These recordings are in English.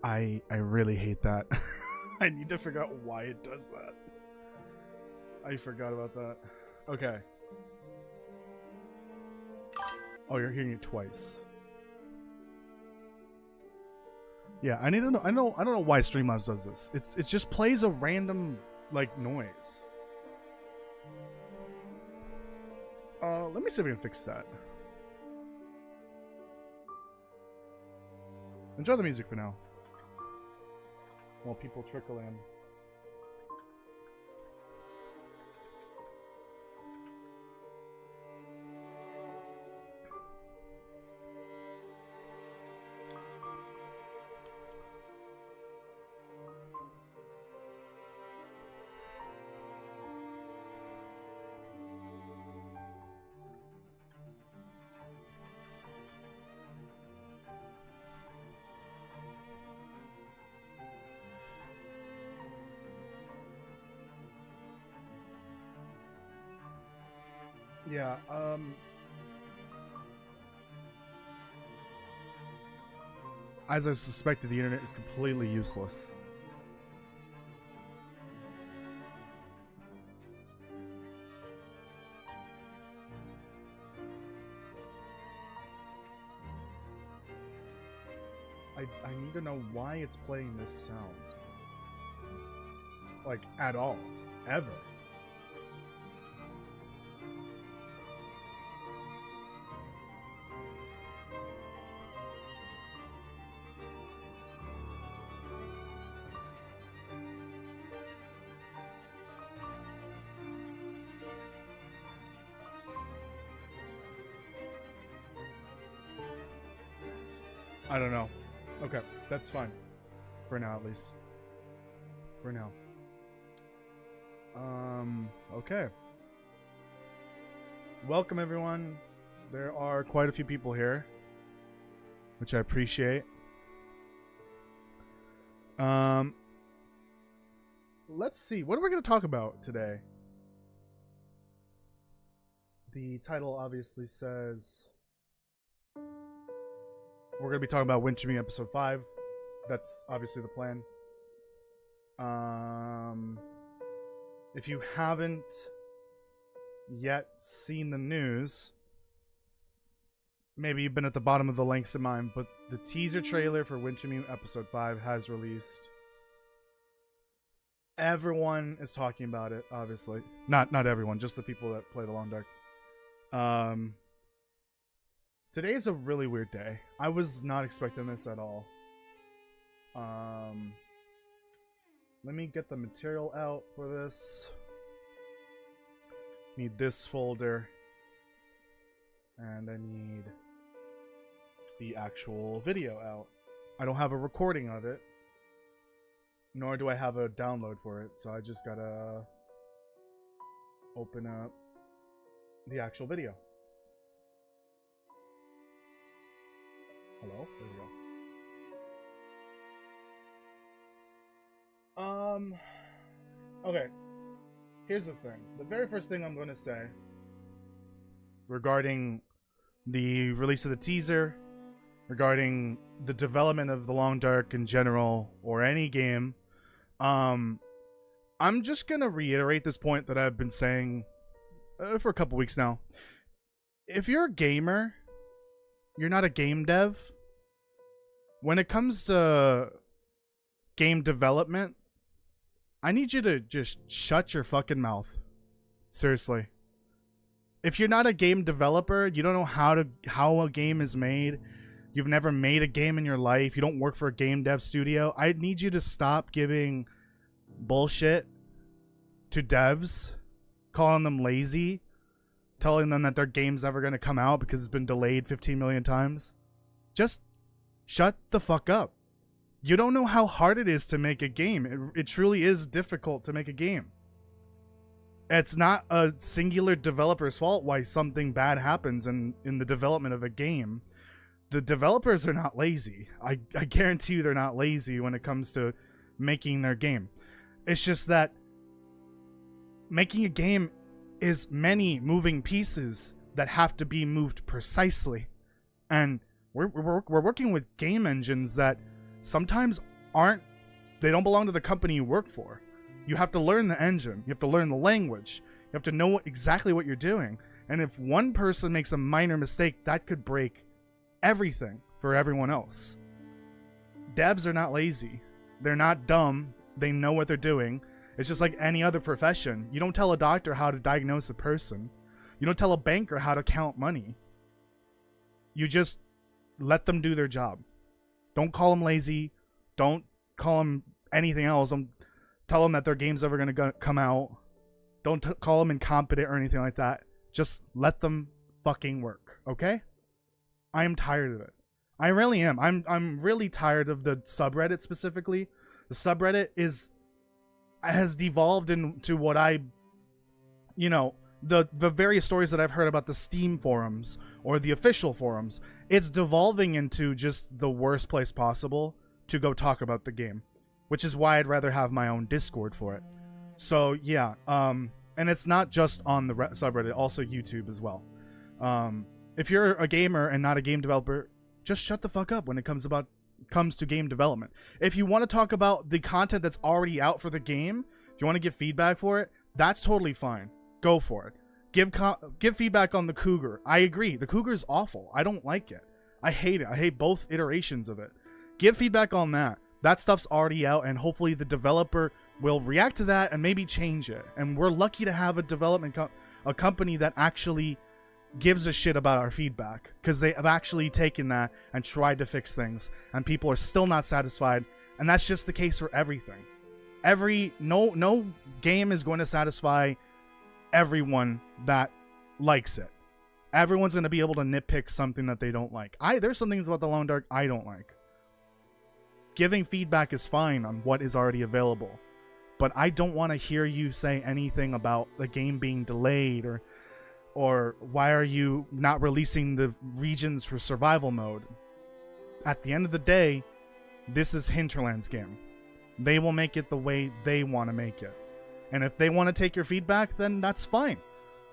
I really hate that. I need to figure out why it does that. I forgot about that. Okay. Oh, you're hearing it twice. Yeah, I need to know. I don't know why Streamlabs does this. It just plays a random like noise. Let me see if we can fix that. Enjoy the music for now. While people trickle in. Yeah, as I suspected, the internet is completely useless. I need to know why it's playing this sound. Like, at all. Ever. I don't know. Okay, that's fine. For now, at least. For now. Okay. Welcome, everyone. There are quite a few people here, which I appreciate. Let's see. What are we going to talk about today? The title obviously says we're going to be talking about Wintermute episode 5. That's obviously the plan. If you haven't yet seen the news, maybe you've been at the bottom of the links in mine, but the teaser trailer for Wintermute episode 5 has released. Everyone is talking about it, obviously. Not everyone, just the people that play the Long Dark. Today is a really weird day. I was not expecting this at all. Let me get the material out for this. Need this folder. And I need the actual video out. I don't have a recording of it. Nor do I have a download for it. So I just gotta open up the actual video. Hello? There we go. Okay. Here's the thing. The very first thing I'm going to say regarding the release of the teaser, regarding the development of The Long Dark in general, or any game, I'm just going to reiterate this point that I've been saying for a couple weeks now. If you're a gamer, you're not a game dev. When it comes to game development, I need you to just shut your fucking mouth. Seriously. If you're not a game developer, you don't know how a game is made, you've never made a game in your life, you don't work for a game dev studio, I need you to stop giving bullshit to devs, calling them lazy, telling them that their game's never going to come out because it's been delayed 15 million times. Just shut the fuck up. You don't know how hard it is to make a game. It truly is difficult to make a game. It's not a singular developer's fault why something bad happens in the development of a game. The developers are not lazy. I guarantee you they're not lazy when it comes to making their game. It's just that making a game is many moving pieces that have to be moved precisely. And we're working with game engines that sometimes they don't belong to the company you work for. You have to learn the engine. You have to learn the language. You have to know exactly what you're doing. And if one person makes a minor mistake, that could break everything for everyone else. Devs are not lazy. They're not dumb. They know what they're doing. It's just like any other profession. You don't tell a doctor how to diagnose a person. You don't tell a banker how to count money. You just let them do their job. Don't call them lazy. Don't call them anything else. Don't tell them that their game's ever going to come out. Don't call them incompetent or anything like that. Just let them fucking work, okay? I am tired of it. I really am. I'm really tired of the subreddit specifically. The subreddit has devolved into what the various stories that I've heard about the Steam forums or the official forums. It's devolving into just the worst place possible to go talk about the game, which is why I'd rather have my own Discord for it. So yeah, and it's not just on the subreddit, also YouTube as well. If you're a gamer and not a game developer, just shut the fuck up when it comes to game development. If you want to talk about the content that's already out for the game, if you want to give feedback for it, that's totally fine. Go for it. Give feedback on the Cougar. I agree. The Cougar is awful. I don't like it. I hate it. I hate both iterations of it. Give feedback on that. That stuff's already out, and hopefully the developer will react to that and maybe change it. And we're lucky to have a company that actually gives a shit about our feedback, because they have actually taken that and tried to fix things, and people are still not satisfied. And that's just the case for everything. No game is going to satisfy everyone that likes it. Everyone's going to be able to nitpick something that they don't like. There's some things about the Long Dark I don't like. Giving feedback is fine on what is already available, but I don't want to hear you say anything about the game being delayed or why are you not releasing the regions for survival mode. At the end of the day, this is Hinterland's game. They will make it the way they want to make it. And if they want to take your feedback, then that's fine.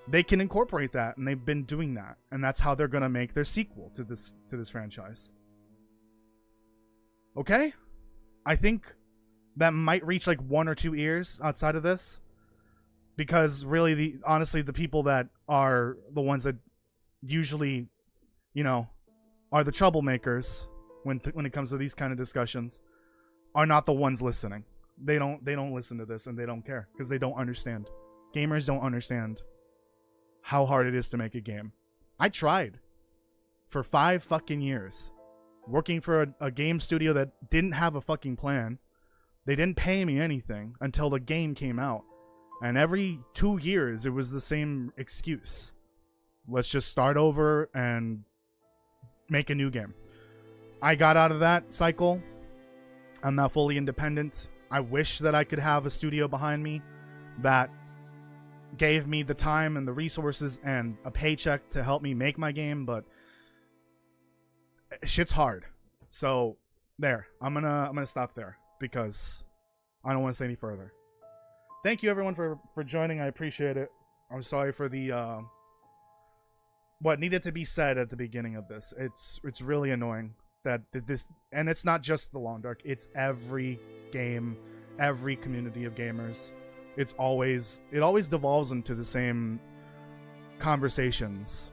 They can incorporate that, and they've been doing that. And that's how they're going to make their sequel to this franchise. Okay? I think that might reach like 1 or 2 ears outside of this. Because really, honestly, the people that are the ones that usually, are the troublemakers when it comes to these kind of discussions, are not the ones listening. They don't listen to this, and they don't care because they don't understand. Gamers don't understand how hard it is to make a game. I tried for 5 fucking years working for a game studio that didn't have a fucking plan. They didn't pay me anything until the game came out. And every 2 years, it was the same excuse. Let's just start over and make a new game. I got out of that cycle. I'm now fully independent. I wish that I could have a studio behind me that gave me the time and the resources and a paycheck to help me make my game, but shit's hard. So there, I'm gonna stop there because I don't want to say any further. Thank you everyone for joining. I appreciate it. I'm sorry for the what needed to be said at the beginning of this. It's really annoying that this, and it's not just the Long Dark. It's every game, every community of gamers. It always devolves into the same conversations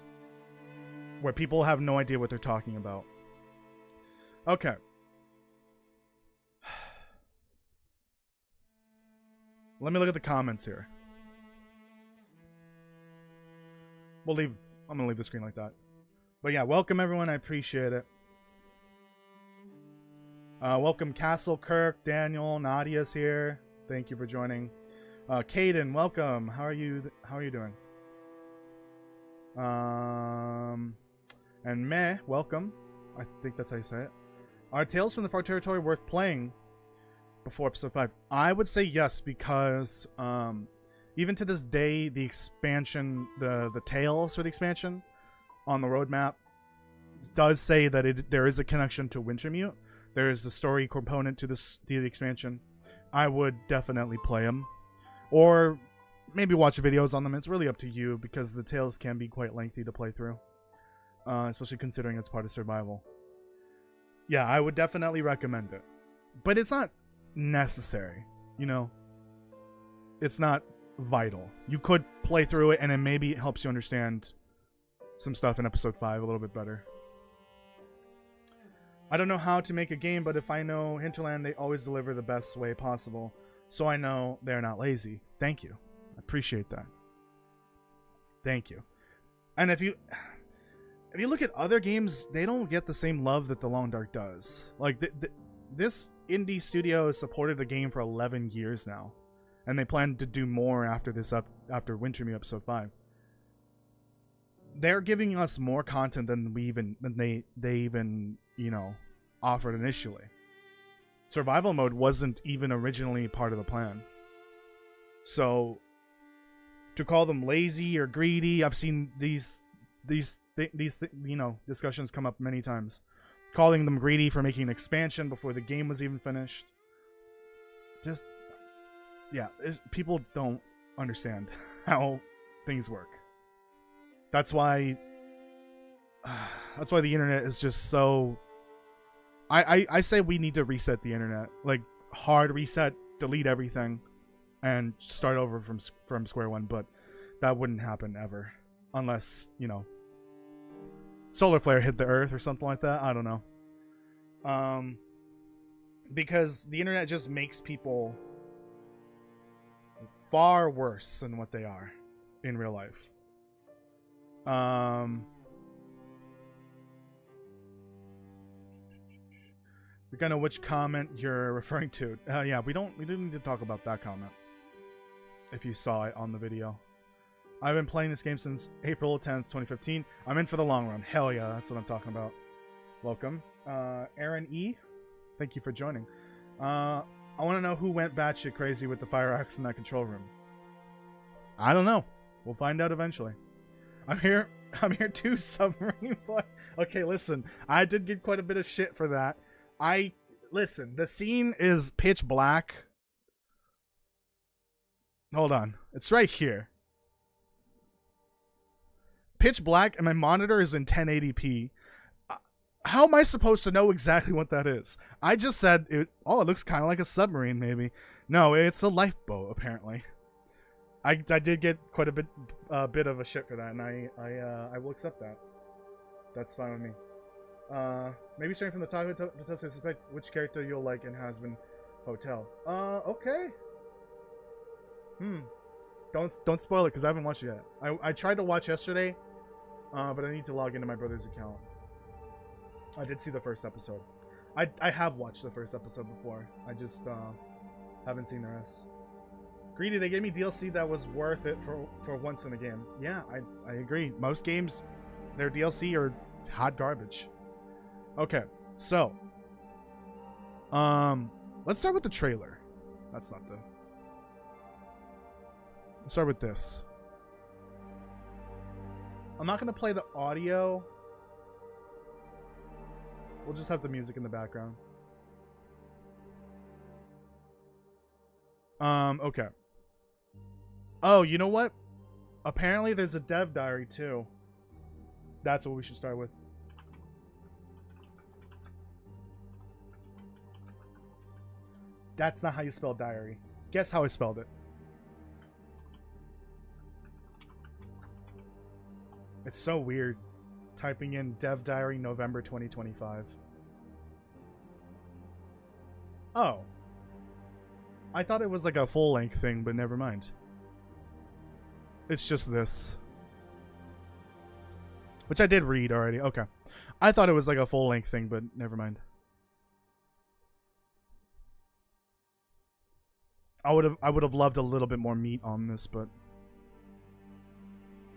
where people have no idea what they're talking about. Okay. Let me look at the comments here. I'm gonna leave the screen like that. But yeah, welcome everyone. I appreciate it. Welcome Castle Kirk, Daniel, Nadia's here. Thank you for joining. Caden, welcome. How are you doing? And Meh, welcome. I think that's how you say it. Are Tales from the Far Territory worth playing before episode 5? I would say yes, because even to this day, the expansion, the Tales for the expansion on the roadmap does say that there is a connection to Wintermute. There is a story component to the expansion. I would definitely play them, or maybe watch videos on them. It's really up to you, because the Tales can be quite lengthy to play through, especially considering it's part of survival. Yeah, I would definitely recommend it. but it's not necessary, you know? It's not vital. You could play through it, and then maybe it helps you understand some stuff in episode 5 a little bit better. I don't know how to make a game, but if I know Hinterland, they always deliver the best way possible. So I know they're not lazy. Thank you. I appreciate that. Thank you. And if you look at other games, they don't get the same love that The Long Dark does. Like, this indie studio has supported the game for 11 years now. And they plan to do more after after Wintermute episode 5. They're giving us more content than they even, you know, offered initially. Survival mode wasn't even originally part of the plan. So to call them lazy or greedy, I've seen these you know, discussions come up many times. Calling them greedy for making an expansion before the game was even finished. Just, yeah, people don't understand how things work. That's why the internet is just so... I say we need to reset the internet. Like, hard reset, delete everything, and start over from square one, but that wouldn't happen ever. Unless, you know, solar flare hit the earth or something like that. I don't know. Because the internet just makes people far worse than what they are in real life. We gotta know which comment you're referring to. Yeah, we didn't need to talk about that comment. If you saw it on the video. I've been playing this game since April 10th, 2015. I'm in for the long run. Hell yeah, that's what I'm talking about. Welcome. Aaron E. Thank you for joining. I want to know who went batshit crazy with the fire axe in that control room. I don't know. We'll find out eventually. I'm here too, submarine boy. Okay, listen. I did get quite a bit of shit for that. Listen, the scene is pitch black. Hold on. It's right here. Pitch black, and my monitor is in 1080p. How am I supposed to know exactly what that is? I just said, it looks kind of like a submarine, maybe. No, it's a lifeboat, apparently. I did get quite a bit of a shit for that, and I will accept that. That's fine with me. Maybe starting from the top, I suspect which character you'll like in Has-Been Hotel. Okay. Don't spoil it, because I haven't watched it yet. I tried to watch yesterday, but I need to log into my brother's account. I did see the first episode. I have watched the first episode before. I just haven't seen the rest. Greedy, they gave me DLC that was worth it for once in a game. Yeah, I agree. Most games, their DLC are hot garbage. Okay, so let's start with the trailer. That's not the... Let's start with this. I'm not going to play the audio. We'll just have the music in the background. Okay. Oh, you know what? Apparently there's a dev diary too. That's what we should start with. That's not how you spell diary. Guess how I spelled it. It's so weird. Typing in dev diary November 2025. Oh. I thought it was like a full length thing, but never mind. It's just this. Which I did read already. Okay. I thought it was like a full length thing, but never mind. I would have loved a little bit more meat on this, but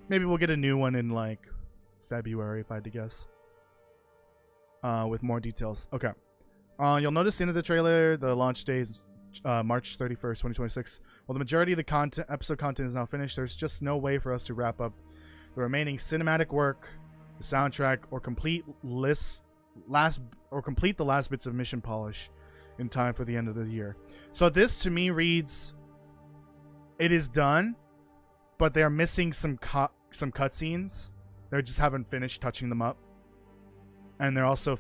maybe we'll get a new one in like February, if I had to guess. With more details. Okay. You'll notice in the trailer, the launch date is March 31st, 2026. While the majority of the episode content is now finished, there's just no way for us to wrap up the remaining cinematic work, the soundtrack, or complete the last bits of mission polish in time for the end of the year. So this to me reads, it is done, but they are missing some cutscenes. They just haven't finished touching them up. and they're also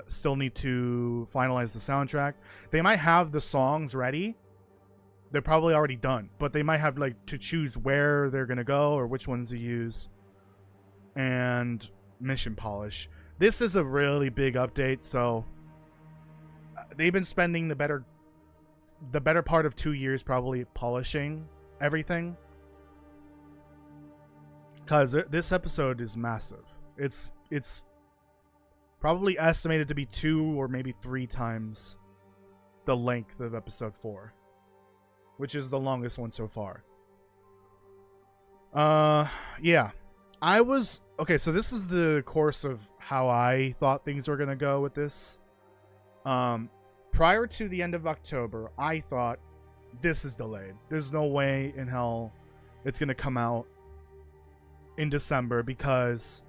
still need to finalize the soundtrack. They might have the songs ready. They're probably already done, but they might have like to choose where they're gonna go or which ones to use. And mission polish. This is a really big update, so they've been spending the better part of 2 years probably polishing everything. Because this episode is massive. It's probably estimated to be 2 or maybe 3 times the length of episode 4, which is the longest one so far. Yeah. Okay, so this is the course of how I thought things were gonna go with this. Prior to the end of October, I thought this is delayed. There's no way in hell it's gonna come out in December because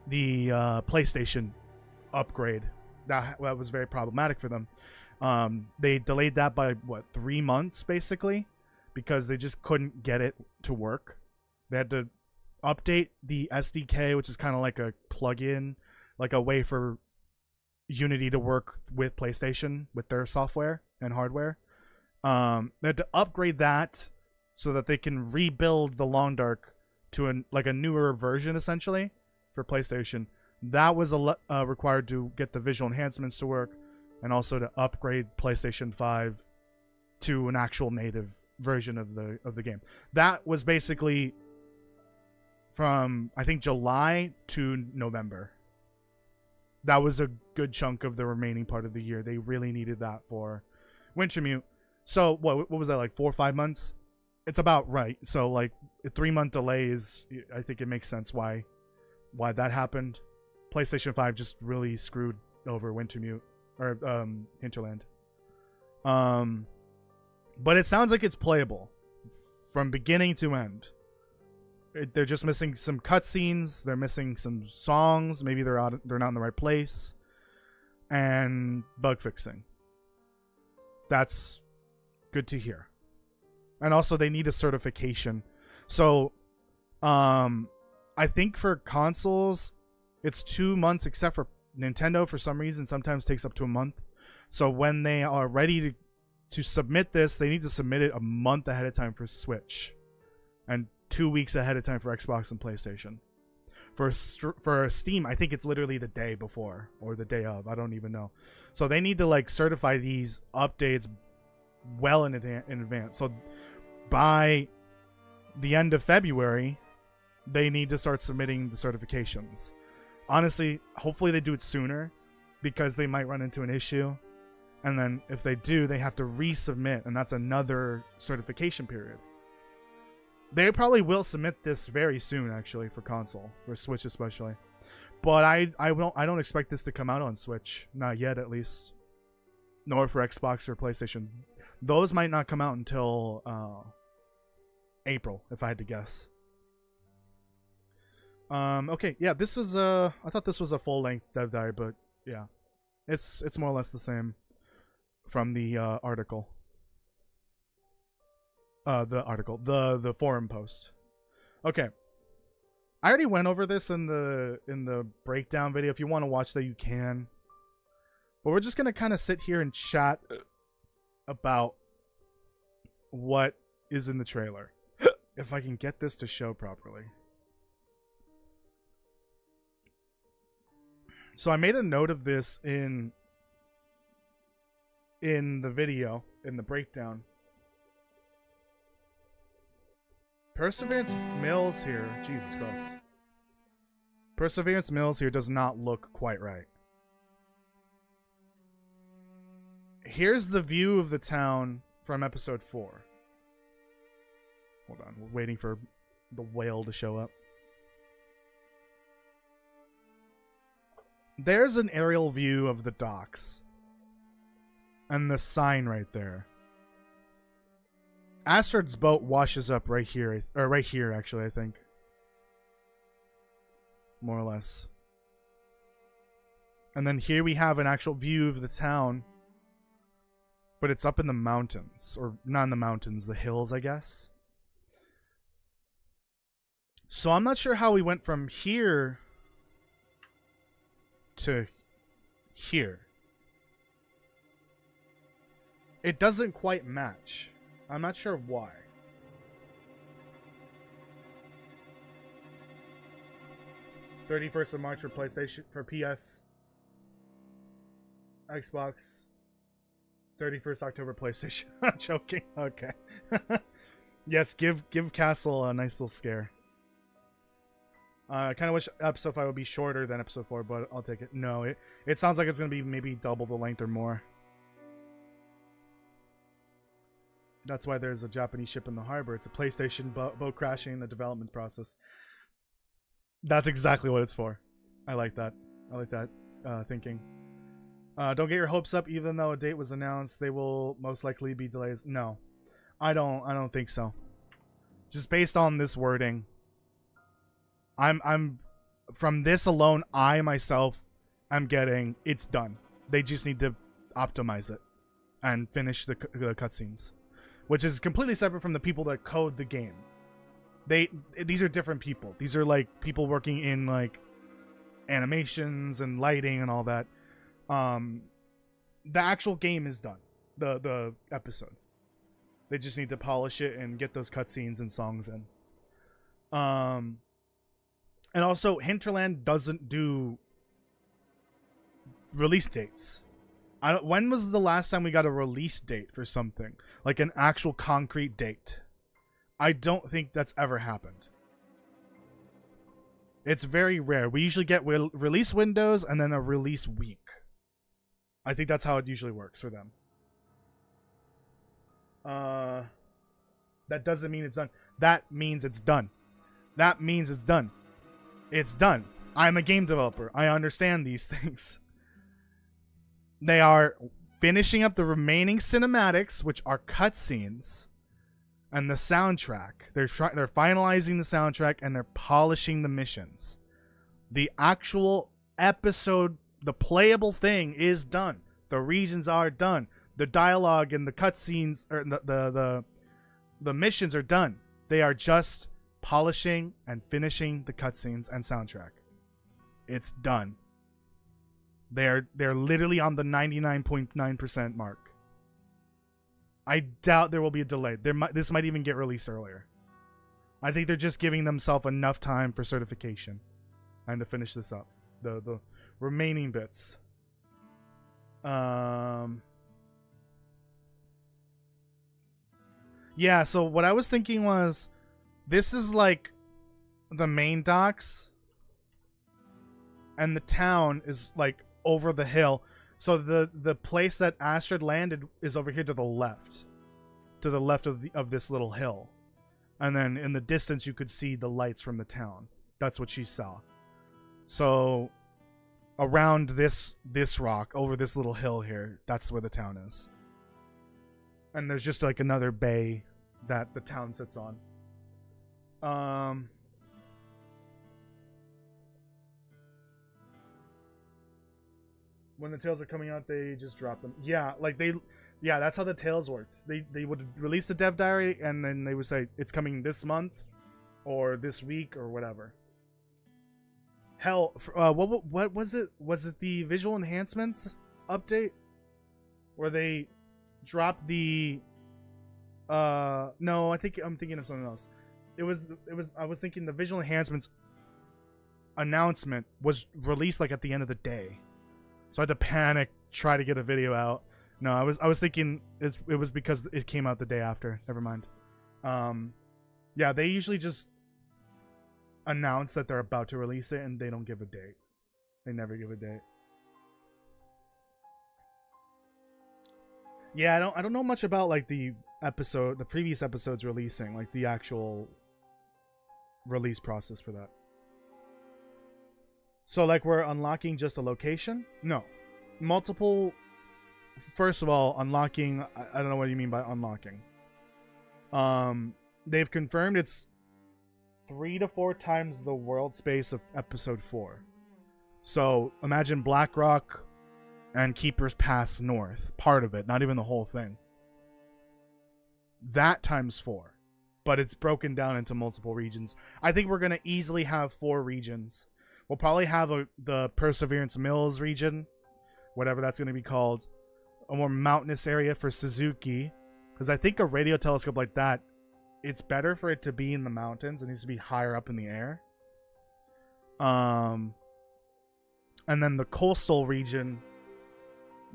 the PlayStation upgrade that was very problematic for them. They delayed that by 3 months basically because they just couldn't get it to work. They had to update the SDK, which is kind of like a plugin, like a way for Unity to work with PlayStation with their software and hardware. They had to upgrade that so that they can rebuild the Long Dark to a newer version essentially for PlayStation. That was required to get the visual enhancements to work and also to upgrade PlayStation 5 to an actual native version of the game. That was basically from I think July to November. That was a good chunk of the remaining part of the year. They really needed that for Wintermute. So what was that, like 4 or 5 months? It's about right. So like a 3-month delay is, I think it makes sense why that happened. PlayStation 5 just really screwed over Wintermute or Hinterland. But it sounds like it's playable from beginning to end. They're just missing some cutscenes. They're missing some songs. Maybe they're not in the right place. And bug fixing. That's good to hear. And also they need a certification. So, I think for consoles, it's 2 months, except for Nintendo for some reason sometimes takes up to a month. So when they are ready to submit this, they need to submit it a month ahead of time for Switch. And 2 weeks ahead of time for Xbox and PlayStation. For Steam, I think it's literally the day before or the day of. I don't even know. So they need to like certify these updates well in advance. So by the end of February, they need to start submitting the certifications. Honestly, hopefully they do it sooner because they might run into an issue. And then if they do, they have to resubmit, and that's another certification period. They probably will submit this very soon, actually, for console, for Switch especially. But I don't expect this to come out on Switch, not yet at least, nor for Xbox or PlayStation. Those might not come out until April, if I had to guess. Okay, yeah, this was I thought this was a full-length dev diary, but yeah, it's more or less the same from the article. The forum post. Okay, I already went over this in the breakdown video. If you want to watch that, you can. But we're just gonna kind of sit here and chat about what is in the trailer. If I can get this to show properly. So I made a note of this in the video, in the breakdown. Perseverance Mills here, Jesus Christ. Perseverance Mills here does not look quite right. Here's the view of the town from episode 4. Hold on, we're waiting for the whale to show up. There's an aerial view of the docks. And the sign right there. Astrid's boat washes up right here. Or right here, actually, I think. More or less. And then here we have an actual view of the town. But it's up in the mountains. Or not in the mountains, the hills, I guess. So I'm not sure how we went from here to here. It doesn't quite match. I'm not sure why. (31st of March) for PlayStation, for PS, Xbox. 31st October PlayStation. I'm joking. Okay. Yes, give Castle a nice little scare. I kind of wish episode 5 would be shorter than episode 4, but I'll take it. No, it sounds like it's going to be maybe double the length or more. That's why there's a Japanese ship in the harbor. It's a PlayStation boat crashing in the development process. That's exactly what it's for. I like that. I like that thinking. Don't get your hopes up. Even though a date was announced, they will most likely be delays. No, I don't think so. Just based on this wording, I'm from this alone, I myself am getting it's done. They just need to optimize it and finish the cutscenes, which is completely separate from the people that code the game. These are different people. These are like people working in like animations and lighting and all that. The actual game is done. The episode. They just need to polish it and get those cutscenes and songs in. And also, Hinterland doesn't do release dates. When was the last time we got a release date for something? Like an actual concrete date. I don't think that's ever happened. It's very rare. We usually get release windows and then a release week. I think that's how it usually works for them. That doesn't mean it's done. That means it's done. That means it's done. It's done. I'm a game developer. I understand these things. They are finishing up the remaining cinematics, which are cutscenes, and the soundtrack. They're finalizing the soundtrack and they're polishing the missions. The actual episode, the playable thing, is done. The regions are done. The dialogue and the cutscenes, or the missions are done. They are just polishing and finishing the cutscenes and soundtrack. It's done. They're literally on the 99.9% mark. I doubt there will be a delay. This might even get released earlier. I think they're just giving themselves enough time for certification and to finish this up. The remaining bits. Yeah, so what I was thinking was, this is like the main docks, and the town is like over the hill. So the place that Astrid landed is over here to the left of this little hill, and then in the distance you could see the lights from the town. That's what she saw. So around this rock, over this little hill here, that's where the town is. And there's just like another bay that the town sits on. When the tails are coming out, they just drop them. Yeah, that's how the tails worked. They would release the dev diary and then they would say it's coming this month or this week or whatever. Hell, what was it? Was it the visual enhancements update where they dropped the no, I'm thinking of something else. I was thinking the visual enhancements announcement was released like at the end of the day. So I had to panic, try to get a video out. No, I was thinking it was because it came out the day after. Never mind. Yeah, they usually just announce that they're about to release it and they don't give a date. They never give a date. Yeah, I don't know much about like the previous episodes releasing, like the actual release process for that. So like we're unlocking just a location? No. Multiple. First of all, unlocking, I don't know what you mean by unlocking. They've confirmed it's 3 to 4 times the world space of episode 4. So imagine Blackrock and Keeper's Pass North, part of it, not even the whole thing. That times 4, but it's broken down into multiple regions. I think we're going to easily have 4 regions. We'll probably have the Perseverance Mills region, whatever that's going to be called, a more mountainous area for Suzuki, because I think a radio telescope like that, it's better for it to be in the mountains. It needs to be higher up in the air. And then the coastal region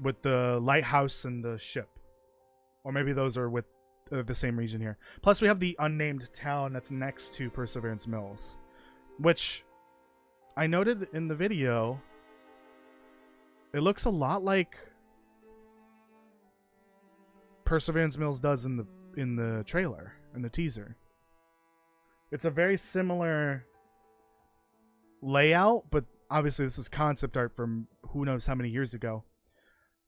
with the lighthouse and the ship, or maybe those are with the same region here. Plus, we have the unnamed town that's next to Perseverance Mills, which I noted in the video. It looks a lot like Perseverance Mills does in the trailer, in the teaser. It's a very similar layout, but obviously this is concept art from who knows how many years ago.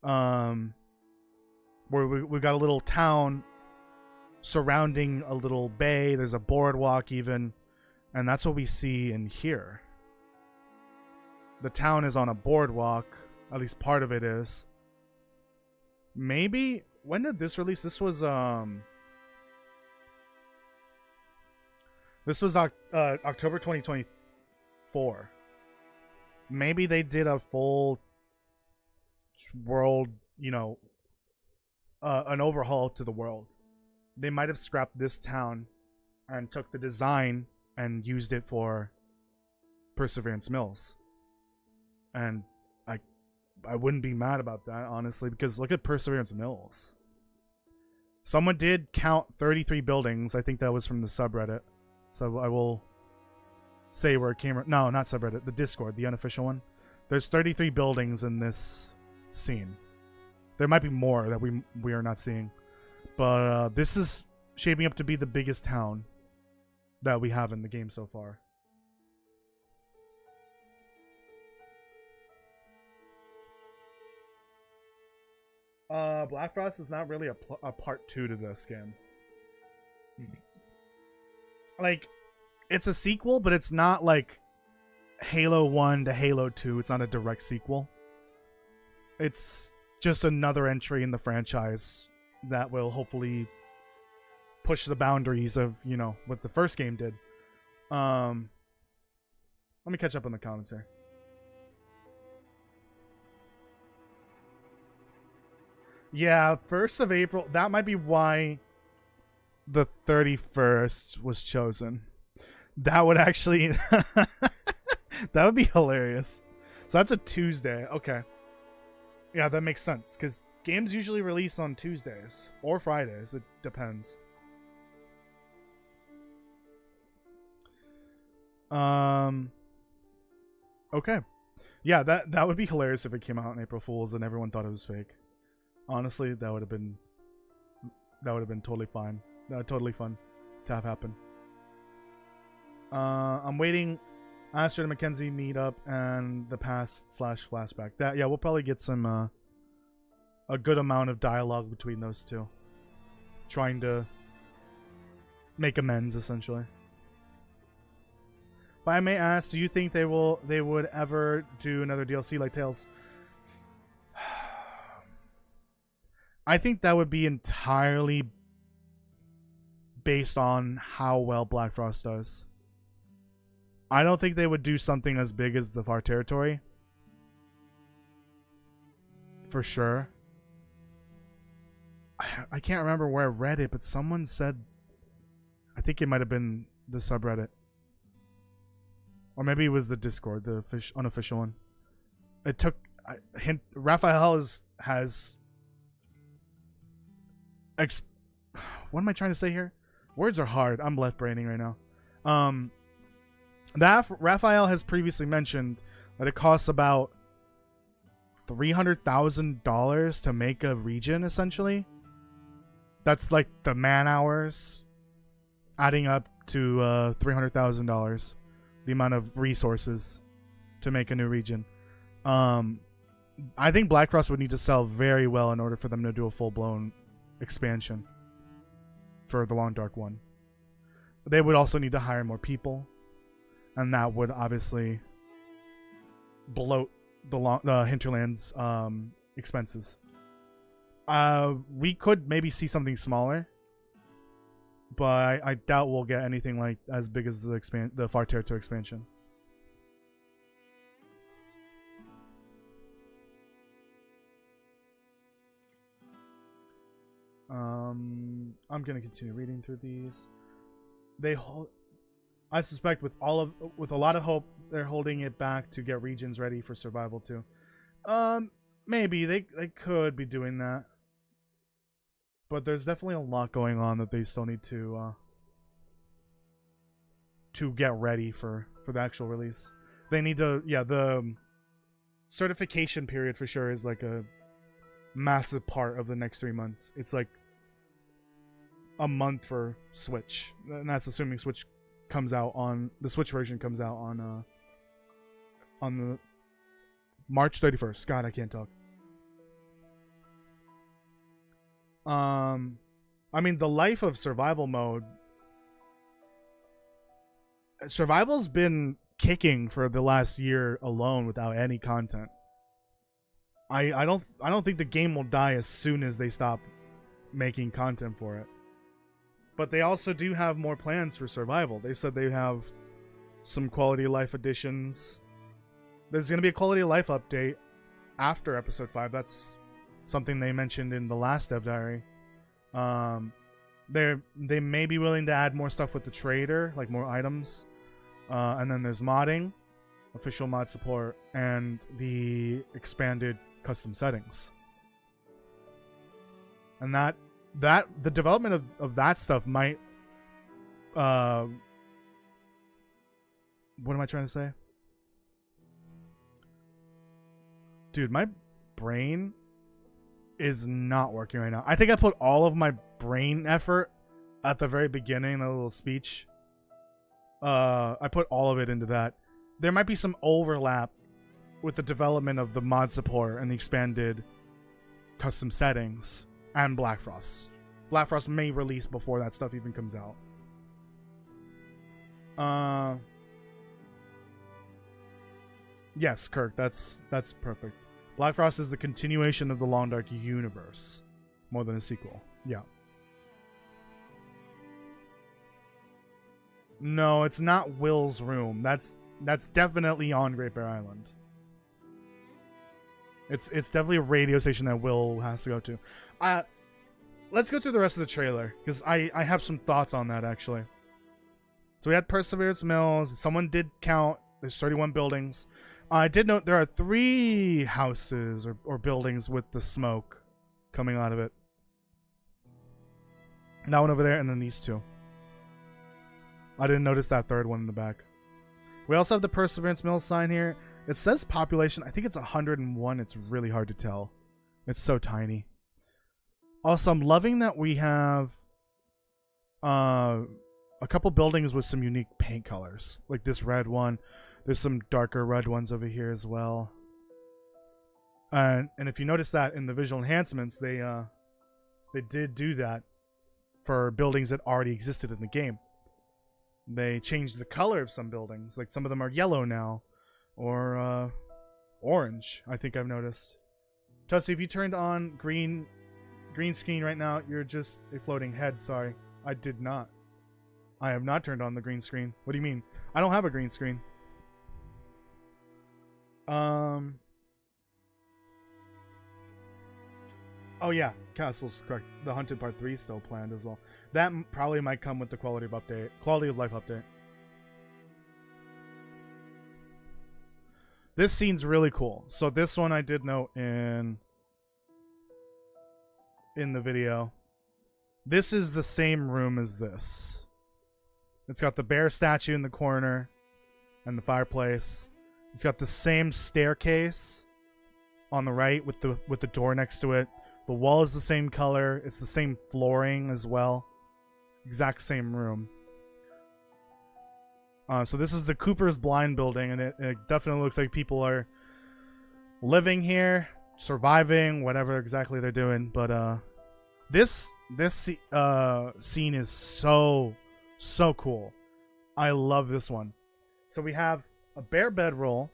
Where we got a little town surrounding a little bay. There's a boardwalk even, and that's what we see in here. The town is on a boardwalk, at least part of it is. Maybe, when did this release? This was October 2024. Maybe they did a full world, an overhaul to the world. They might have scrapped this town and took the design and used it for Perseverance Mills. And I wouldn't be mad about that, honestly, because look at Perseverance Mills. Someone did count 33 buildings. I think that was from the subreddit. So I will say where it came. No, not subreddit. The Discord, the unofficial one. There's 33 buildings in this scene. There might be more that we are not seeing. But this is shaping up to be the biggest town that we have in the game so far. Black Frost is not really a part 2 to this game. Like, it's a sequel, but it's not like Halo 1 to Halo 2. It's not a direct sequel. It's just another entry in the franchise that will hopefully push the boundaries of, what the first game did. Let me catch up on the comments here. Yeah, 1st of April. That might be why the 31st was chosen. That would actually... that would be hilarious. So that's a Tuesday. Okay. Yeah, that makes sense. Because games usually release on Tuesdays. Or Fridays. It depends. Okay. Yeah, that would be hilarious if it came out on April Fool's and everyone thought it was fake. Honestly, that would have been totally fine. Totally fun to have happen. I'm waiting. Astrid and Mackenzie meet up and the past/flashback. Yeah, we'll probably get some a good amount of dialogue between those two, trying to make amends essentially. If I may ask, do you think they would ever do another DLC like Tales? I think that would be entirely based on how well Black Frost does. I don't think they would do something as big as the Far Territory. For sure. I can't remember where I read it, but someone said... I think it might have been the subreddit. Or maybe it was the Discord, the unofficial one. It took... Raphael has what am I trying to say here? Words are hard. I'm left braining right now. That Raphael has previously mentioned that it costs about $300,000 to make a region, essentially. That's like the man hours adding up to $300,000, the amount of resources to make a new region. I think Black Frost would need to sell very well in order for them to do a full-blown expansion for the Long Dark one. They would also need to hire more people, and that would obviously bloat the Hinterlands expenses. We could maybe see something smaller, but I doubt we'll get anything like as big as the Far Territory expansion. I'm gonna continue reading through these. I suspect with a lot of hope, they're holding it back to get regions ready for survival too. Maybe they could be doing that, but there's definitely a lot going on that they still need to get ready for the actual release. They need to, the certification period for sure is like a massive part of the next 3 months. It's like a month for Switch, and that's assuming Switch comes out on the Switch version comes out on the March 31st. God, I can't talk. I mean, the life of survival mode. Survival's been kicking for the last year alone without any content. I don't think the game will die as soon as they stop making content for it. But they also do have more plans for survival. They said they have some quality of life additions. There's going to be a quality of life update after episode 5. That's something they mentioned in the last dev diary. They may be willing to add more stuff with the trader, like more items. And then there's modding, official mod support, and the expanded custom settings. And that the development of that stuff might what am I trying to say? Dude, my brain is not working right now. I think I put all of my brain effort at the very beginning, the little speech. I put all of it into that. There might be some overlap with the development of the mod support and the expanded custom settings and Black Frost. Black Frost may release before that stuff even comes out. Yes, Kirk, that's perfect. Black Frost is the continuation of the Long Dark universe, more than a sequel. Yeah. No, it's not Will's room. That's definitely on Great Bear Island. It's definitely a radio station that Will has to go to. Let's go through the rest of the trailer, because I have some thoughts on that, actually. So we had Perseverance Mills. Someone did count. There's 31 buildings. I did note there are 3 houses or buildings with the smoke coming out of it. That one over there, and then these 2. I didn't notice that 3rd one in the back. We also have the Perseverance Mills sign here. It says population. I think it's 101. It's really hard to tell. It's so tiny. Also, I'm loving that we have a couple buildings with some unique paint colors. Like this red one. There's some darker red ones over here as well. And if you notice that in the visual enhancements, they did do that for buildings that already existed in the game. They changed the color of some buildings. Like some of them are yellow now. Or orange, I think I've noticed. Toasty, if you turned on green screen right now, you're just a floating head. Sorry. I did not. I have not turned on the green screen. What do you mean? I don't have a green screen. Oh yeah, Castle's correct. The Hunted Part 3 is still planned as well. That probably might come with the quality of life update. This scene's really cool. So this one I did note in the video. This is the same room as this. It's got the bear statue in the corner and the fireplace. It's got the same staircase on the right with the door next to it. The wall is the same color. It's the same flooring as well. Exact same room. So this is the Cooper's Blind building, and it definitely looks like people are living here, surviving, whatever exactly they're doing. But this scene is so cool. I love this one. So we have a bear bedroll.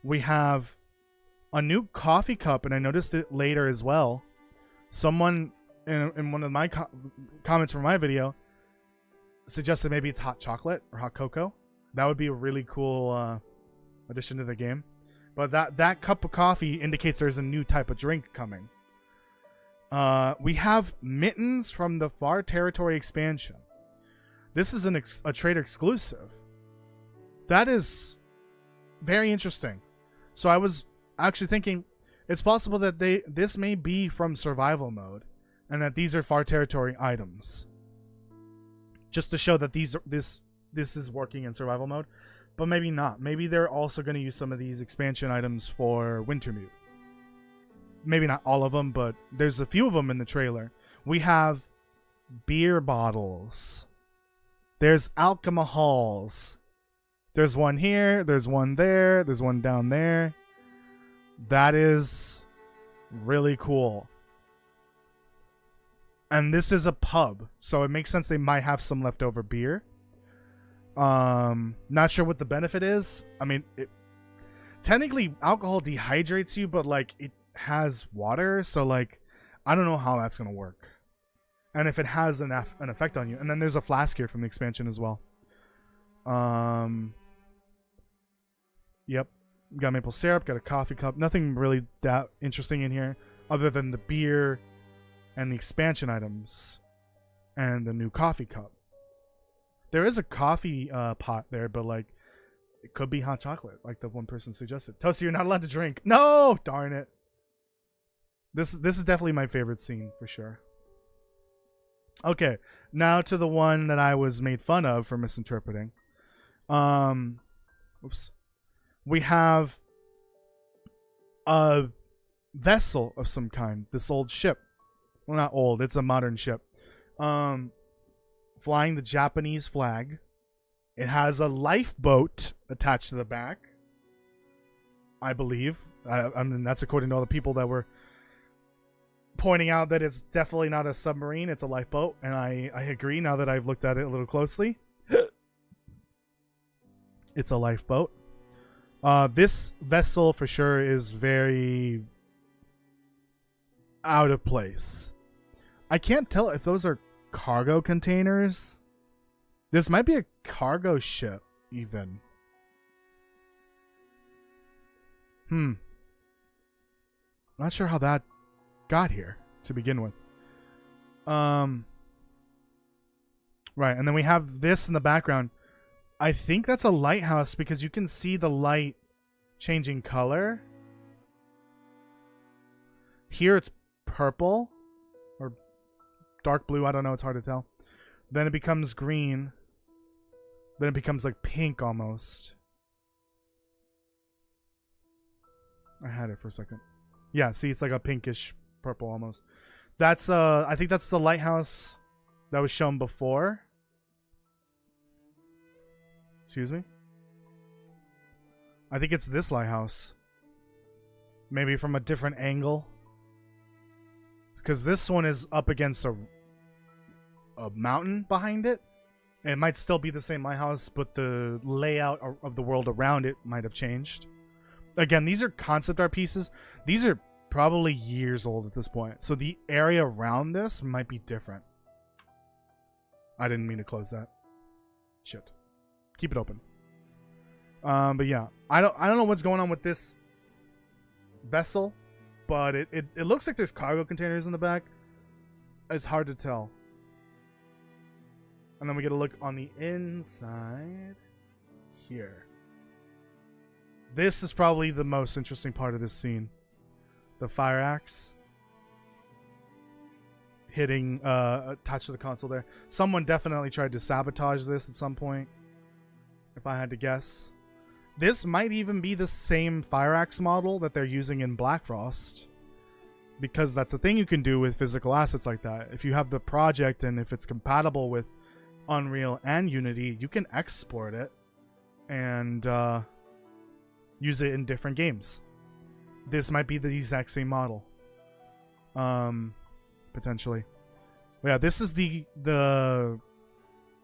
We have a new coffee cup, and I noticed it later as well. Someone in one of my comments from my video suggested maybe it's hot chocolate or hot cocoa. That would be a really cool addition to the game. But that cup of coffee indicates there's a new type of drink coming. We have mittens from the Far Territory expansion. This is a trader exclusive. That is very interesting. So I was actually thinking it's possible that this may be from survival mode, and that these are Far Territory items, just to show that this is working in survival mode. But maybe not. Maybe they're also going to use some of these expansion items for Wintermute. Maybe not all of them, but there's a few of them in the trailer. We have beer bottles. There's alcohols. There's one here. There's one there. There's one down there. That is really cool. And this is a pub, so it makes sense they might have some leftover beer. Not sure what the benefit is. I mean, technically alcohol dehydrates you, but like it has water, so like I don't know how that's gonna work, and if it has an effect on you. And then there's a flask here from the expansion as well. Yep, got maple syrup, got a coffee cup. Nothing really that interesting in here other than the beer and the expansion items and the new coffee cup. There is a coffee pot there, but like it could be hot chocolate, like the one person suggested. Toasty, you're not allowed to drink. No, darn it. This is definitely my favorite scene for sure. Okay, now to the one that I was made fun of for misinterpreting. Oops. We have a vessel of some kind. This old ship. Well, not old. It's a modern ship. Flying the Japanese flag. It has a lifeboat attached to the back, I believe. I mean, that's according to all the people that were pointing out that it's definitely not a submarine, it's a lifeboat, and I agree now that I've looked at it a little closely. It's a lifeboat. This vessel for sure is very out of place. I can't tell if those are cargo containers. This might be a cargo ship, even. Not sure how that got here to begin with. Right, and then we have this in the background. I think that's a lighthouse because you can see the light changing color. Here it's purple or dark blue, I don't know, it's hard to tell. Then it becomes green. Then it becomes like pink almost. I had it for a second. Yeah, see, it's like a pinkish purple almost. That's I think that's the lighthouse that was shown before. Excuse me? I think it's this lighthouse. Maybe from a different angle. Because this one is up against a mountain behind it. And it might still be the same lighthouse, but the layout of the world around it might have changed. Again, these are concept art pieces. These are probably years old at this point. So the area around this might be different. I didn't mean to close that. Shit. Keep it open. But yeah, I don't know what's going on with this vessel, but it looks like there's cargo containers in the back. It's hard to tell. And then we get a look on the inside here. This is probably the most interesting part of this scene. The fire axe hitting attached to the console there. Someone definitely tried to sabotage this at some point, if I had to guess. This might even be the same fire axe model that they're using in Black Frost, because that's a thing you can do with physical assets like that. If you have the project and if it's compatible with Unreal and Unity, you can export it and use it in different games. This might be the exact same model, potentially. But yeah, this is the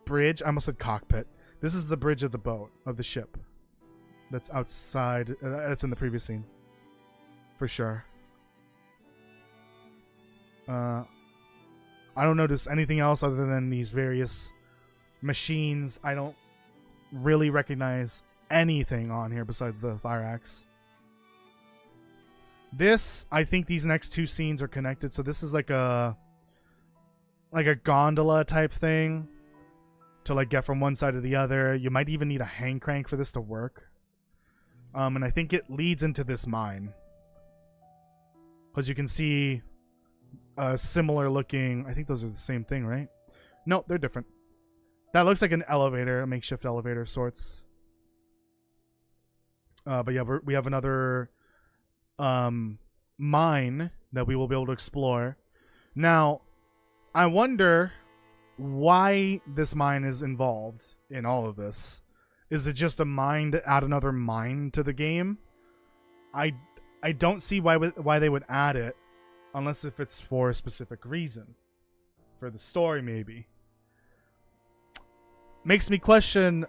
bridge. I almost said cockpit. This is the bridge of the boat, of the ship. That's outside. That's in the previous scene, for sure. I don't notice anything else other than these various machines. I don't really recognize anything on here besides the fire axe. This, I think these next two scenes are connected. So this is like a gondola type thing to like get from one side to the other. You might even need a hand crank for this to work. And I think it leads into this mine. Because you can see a similar looking, I think those are the same thing, right? No, they're different. That looks like an elevator, a makeshift elevator of sorts. But yeah, we have another mine that we will be able to explore. Now, I wonder why this mine is involved in all of this. Is it just a mine to add another mine to the game? I don't see why they would add it, unless if it's for a specific reason. For the story, maybe. Makes me question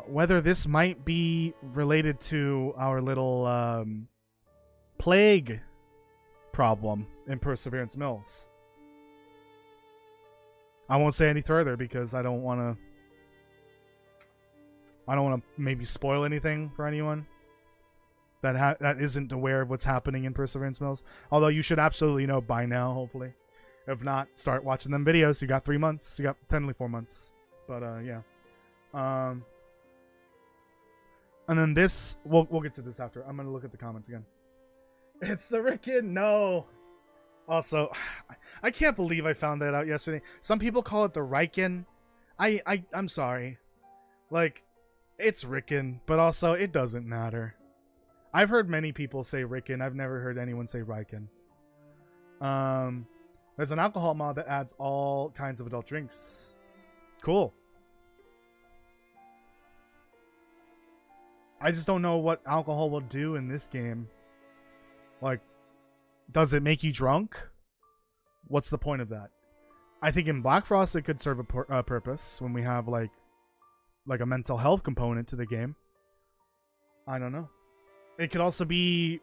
whether this might be related to our little plague problem in Perseverance Mills. I won't say any further because I don't want to maybe spoil anything for anyone that isn't aware of what's happening in Perseverance Mills. Although you should absolutely know by now, hopefully. If not, start watching them videos. You got 3 months. You got technically 4 months. But yeah. And then this, we'll get to this after. I'm gonna look at the comments again. It's the Rickon. No. Also, I can't believe I found that out yesterday. Some people call it the Riken. I'm sorry. Like, it's Rickon, but also it doesn't matter. I've heard many people say Rickon. I've never heard anyone say Riken. There's an alcohol mod that adds all kinds of adult drinks. Cool. I just don't know what alcohol will do in this game. Like, does it make you drunk? What's the point of that? I think in Black Frost it could serve a purpose when we have like a mental health component to the game. I don't know. It could also be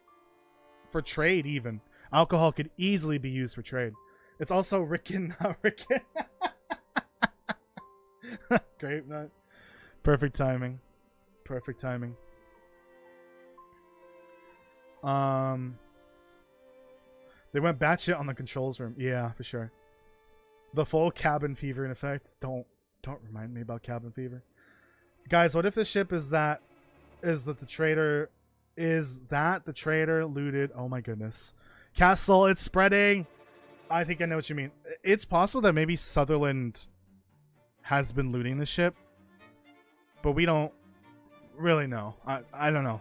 for trade even. Alcohol could easily be used for trade. It's also Rickon, not Rickon. Grape nut. Perfect timing. Perfect timing. They went batshit on the controls room. Yeah, for sure. The full cabin fever in effect. Don't remind me about cabin fever. Guys, what if the ship is that the trader looted? Oh my goodness. Castle, it's spreading. I think I know what you mean. It's possible that maybe Sutherland has been looting the ship, but we don't really know. I don't know.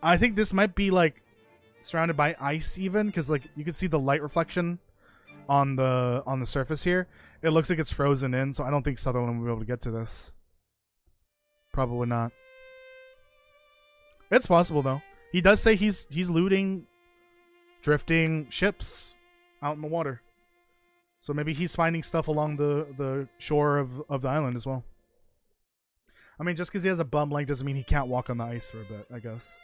I think this might be like surrounded by ice even, because like you can see the light reflection on the surface here. It looks like it's frozen in, so I don't think Sutherland will be able to get to this. Probably not. It's possible though. He does say he's looting drifting ships out in the water. So maybe he's finding stuff along the shore of the island as well. I mean, just because he has a bum leg doesn't mean he can't walk on the ice for a bit, I guess.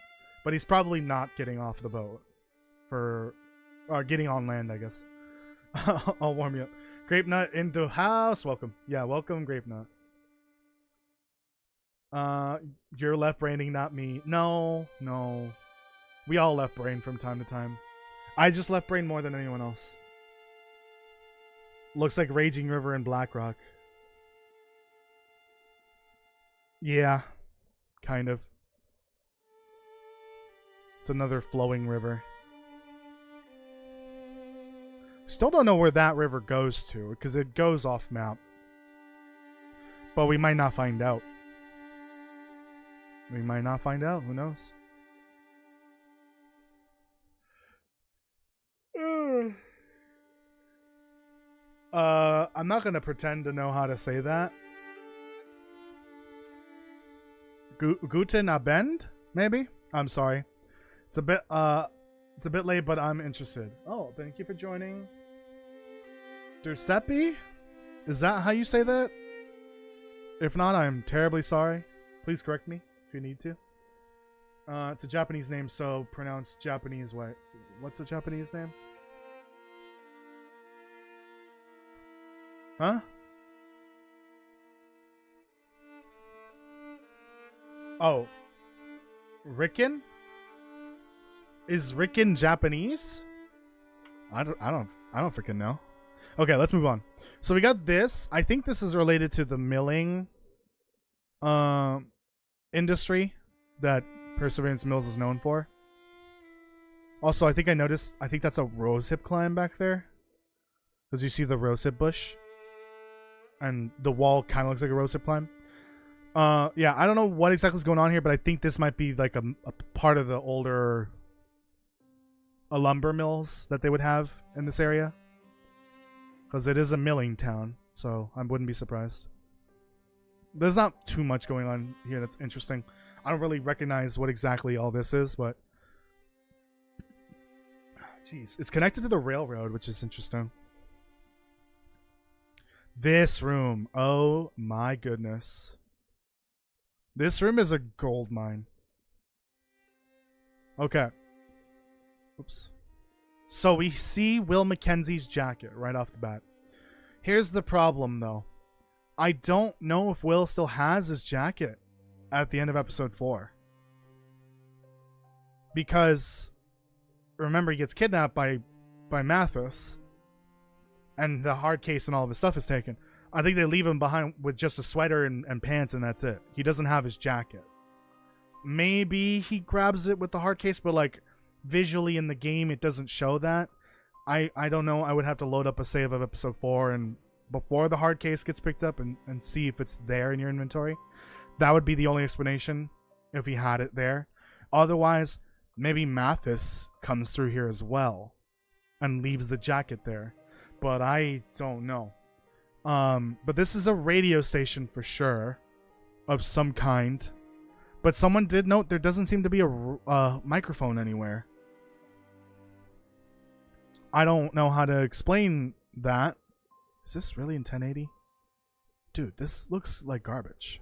But he's probably not getting off the boat or getting on land, I guess. I'll warm you up. Grape Nut into house. Welcome. Yeah, welcome, Grape Nut. You're left braining, not me. No. We all left brain from time to time. I just left brain more than anyone else. Looks like Raging River in Blackrock. Yeah, kind of. It's another flowing river. Still don't know where that river goes to, because it goes off map. But we might not find out. We might not find out. Who knows? I'm not gonna pretend to know how to say that. Guten Abend, maybe? I'm sorry. It's a bit late, but I'm interested. Oh, thank you for joining. Giuseppe? Is that how you say that? If not, I'm terribly sorry. Please correct me if you need to. It's a Japanese name, so pronounced Japanese way. What's a Japanese name? Huh? Oh. Rickon? Is Riken Japanese? I don't freaking know. Okay, let's move on. So we got this. I think this is related to the milling industry that Perseverance Mills is known for. Also, I think that's a rosehip climb back there. Because you see the rosehip bush. And the wall kind of looks like a rosehip climb. Yeah, I don't know what exactly is going on here, but I think this might be like a part of the older lumber mills that they would have in this area. Because it is a milling town, so I wouldn't be surprised. There's not too much going on here that's interesting. I don't really recognize what exactly all this is, but... Jeez. It's connected to the railroad, which is interesting. This room. Oh my goodness. This room is a gold mine. Okay. Oops. So we see Will Mackenzie's jacket right off the bat. Here's the problem, though. I don't know if Will still has his jacket at the end of episode 4. Because, remember, he gets kidnapped by Mathis. And the hard case and all of his stuff is taken. I think they leave him behind with just a sweater and pants, and that's it. He doesn't have his jacket. Maybe he grabs it with the hard case, but like visually in the game, it doesn't show that. I don't know. I would have to load up a save of episode 4 and before the hard case gets picked up and see if it's there in your inventory. That would be the only explanation if he had it there. Otherwise, maybe Mathis comes through here as well and leaves the jacket there. But I don't know. But this is a radio station for sure of some kind. But someone did note there doesn't seem to be a microphone anywhere. I don't know how to explain that. Is this really in 1080? Dude, this looks like garbage.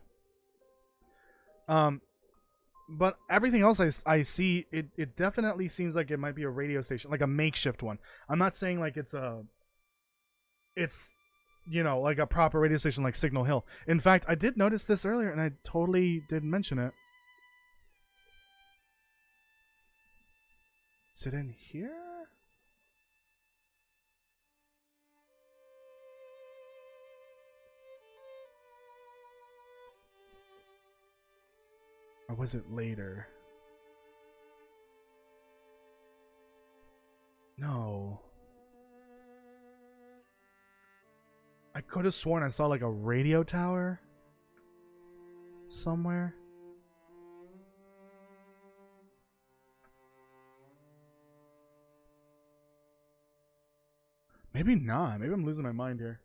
But everything else I see, it definitely seems like it might be a radio station, like a makeshift one. I'm not saying like it's you know, like a proper radio station like Signal Hill. In fact, I did notice this earlier and I totally didn't mention it. Is it in here? Or was it later? No. I could have sworn I saw like a radio tower somewhere. Maybe not. Maybe I'm losing my mind here.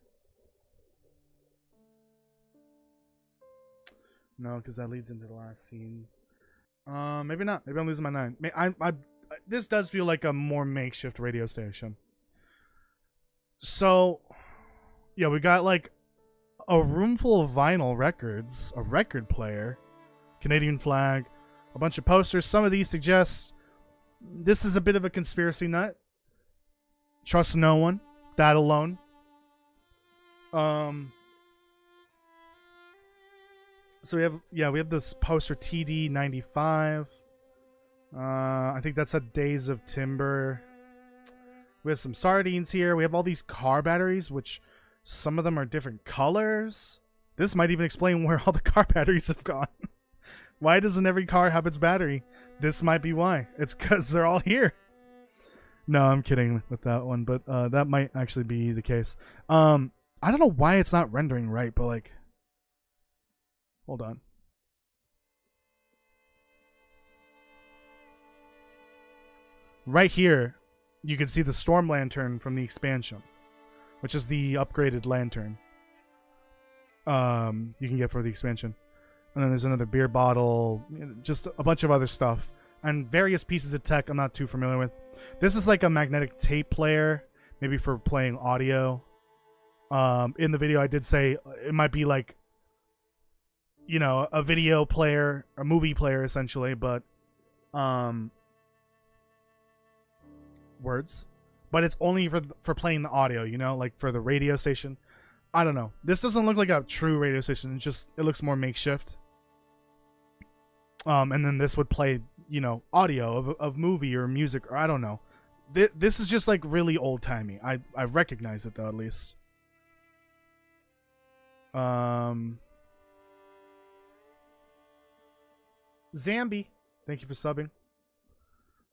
No, because that leads into the last scene. Maybe not. Maybe I'm losing my mind. This does feel like a more makeshift radio station. So, yeah, we got like a room full of vinyl records, a record player, Canadian flag, a bunch of posters. Some of these suggest this is a bit of a conspiracy nut. Trust no one. That alone. So we have this poster TD95. I think that's a Days of Timber. We have some sardines here. We have all these car batteries, which some of them are different colors. This might even explain where all the car batteries have gone. Why doesn't every car have its battery? This might be why. It's because they're all here. No, I'm kidding with that one, but that might actually be the case. I don't know why it's not rendering right, but like... Hold on. Right here, you can see the storm lantern from the expansion, which is the upgraded lantern you can get for the expansion. And then there's another beer bottle, just a bunch of other stuff, and various pieces of tech I'm not too familiar with. This is like a magnetic tape player, maybe for playing audio. In the video, I did say it might be like, you know, a video player, a movie player essentially, but words. But it's only for playing the audio, you know, like for the radio station. I don't know. This doesn't look like a true radio station. It looks more makeshift. And then this would play, audio of movie or music, or I don't know. This is just like really old timey. I recognize it though, at least. Zambi, thank you for subbing.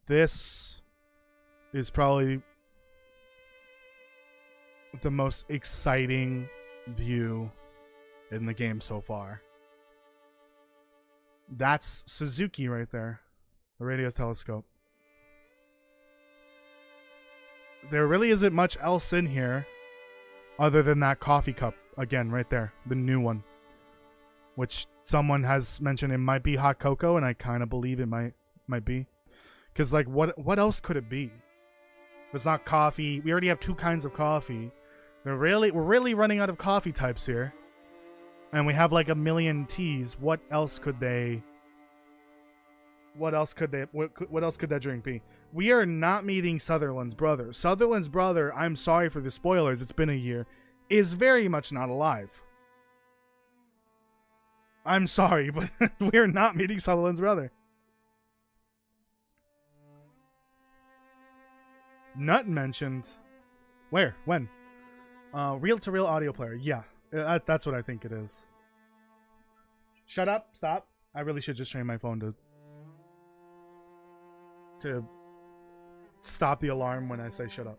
This is probably the most exciting view in the game so far. That's Suzuki right there, the radio telescope. There really isn't much else in here other than that coffee cup, again, right there, the new one, which someone has mentioned it might be hot cocoa, and I kind of believe it might be, because like what else could it be? If it's not coffee, we already have 2 kinds of coffee. We're really running out of coffee types here, and we have like a million teas. What else could that drink be? We are not meeting Sutherland's brother. Sutherland's brother, I'm sorry for the spoilers, it's been a year, is very much not alive. I'm sorry, but we're not meeting Sutherland's brother. Nut mentioned. Where? When? Reel-to-reel audio player. Yeah, that's what I think it is. Shut up. Stop. I really should just train my phone to stop the alarm when I say shut up.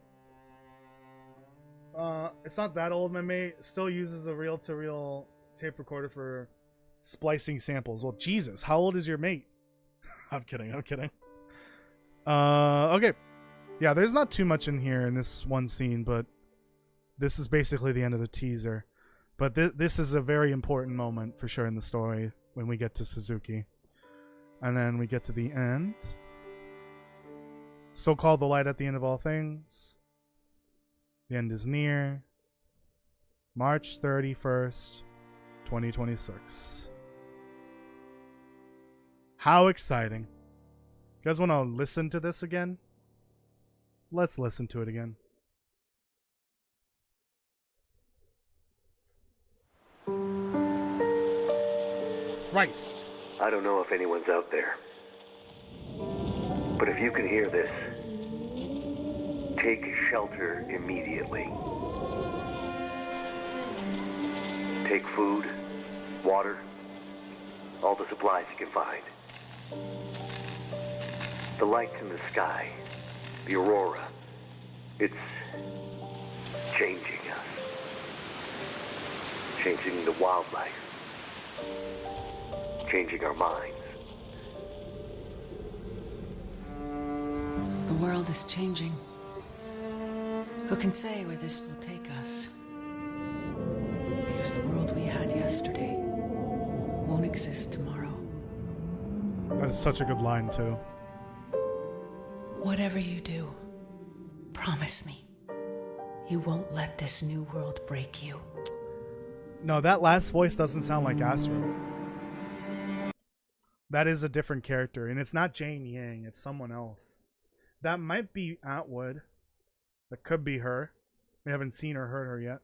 It's not that old. My mate still uses a reel-to-reel tape recorder for splicing samples. Well, Jesus, how old is your mate? I'm kidding. Okay. Yeah, there's not too much in here in this one scene, but this is basically the end of the teaser. But this is a very important moment for sure in the story when we get to Suzuki. And then we get to the end. So-called the light at the end of all things. The end is near. March 31st, 2026. How exciting. You guys want to listen to this again? Let's listen to it again. Christ. I don't know if anyone's out there. But if you can hear this, take shelter immediately. Take food, water, all the supplies you can find. The lights in the sky, the aurora, it's changing us. Changing the wildlife. Changing our minds. The world is changing. Who can say where this will take us? Because the world we had yesterday won't exist tomorrow. That is such a good line, too. Whatever you do, promise me you won't let this new world break you. No, that last voice doesn't sound like Astro. That is a different character, and it's not Jane Yang, it's someone else. That might be Atwood. That could be her. We haven't seen or heard her yet.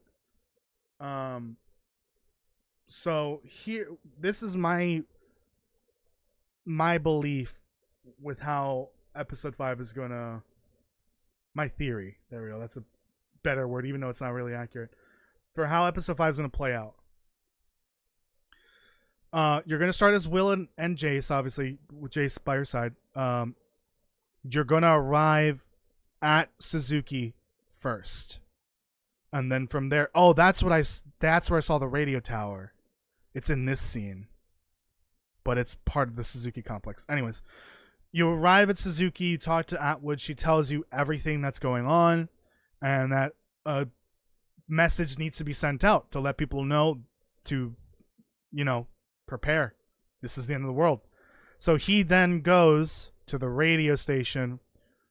So here, this is my belief with how episode 5 is gonna. My theory. There we go. That's a better word, even though it's not really accurate. For how episode 5 is gonna play out. You're gonna start as Will and Jace, obviously, with Jace by your side. You're gonna arrive at Suzuki first, and then from there, that's where I saw the radio tower. It's in this scene, but it's part of the Suzuki complex. Anyways, you arrive at Suzuki, you talk to Atwood, she tells you everything that's going on, and that a message needs to be sent out to let people know to, prepare. This is the end of the world. So he then goes to the radio station,